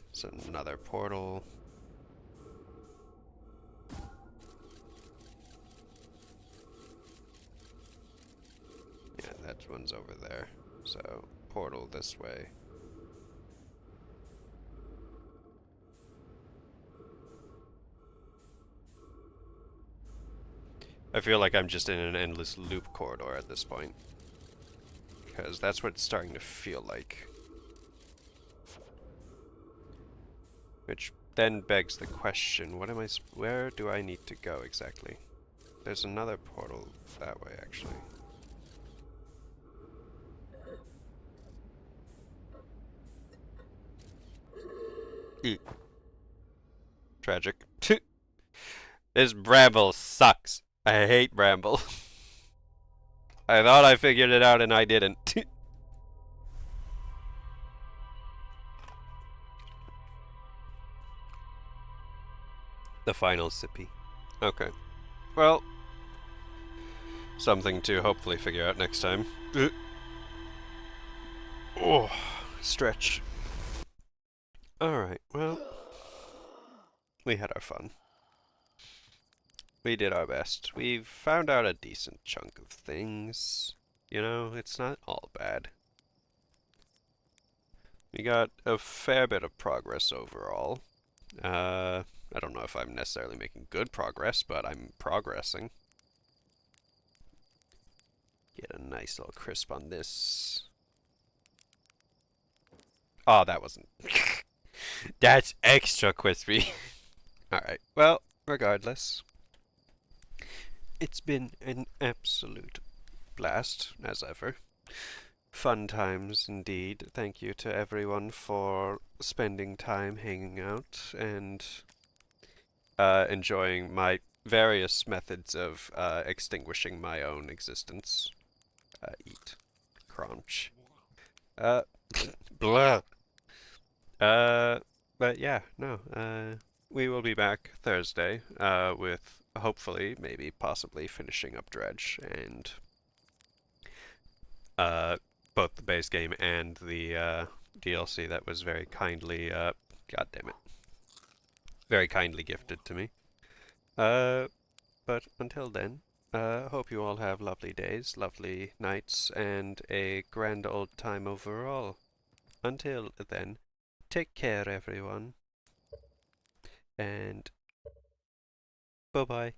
It's another portal. Yeah, that one's over there. So, portal this way. I feel like I'm just in an endless loop corridor at this point. Because that's what it's starting to feel like. Which then begs the question, where do I need to go exactly? There's another portal that way, actually. Tragic. This Bramble sucks. I hate Bramble. I thought I figured it out and I didn't. The final sippy. Okay. Well, something to hopefully figure out next time. Oh, stretch. Alright, well, we had our fun. We did our best. We've found out a decent chunk of things. You know, it's not all bad. We got a fair bit of progress overall. I don't know if I'm necessarily making good progress, but I'm progressing. Get a nice little crisp on this. Oh, that wasn't... That's extra crispy. Alright, well, regardless. It's been an absolute blast, as ever. Fun times indeed. Thank you to everyone for spending time hanging out and enjoying my various methods of extinguishing my own existence. Eat. Crunch. Blah. But yeah, no. We will be back Thursday with hopefully, maybe, possibly finishing up Dredge and both the base game and the DLC that was very kindly, god damn it, very kindly gifted to me. But until then, hope you all have lovely days, lovely nights, and a grand old time overall. Until then, take care everyone, and bye-bye.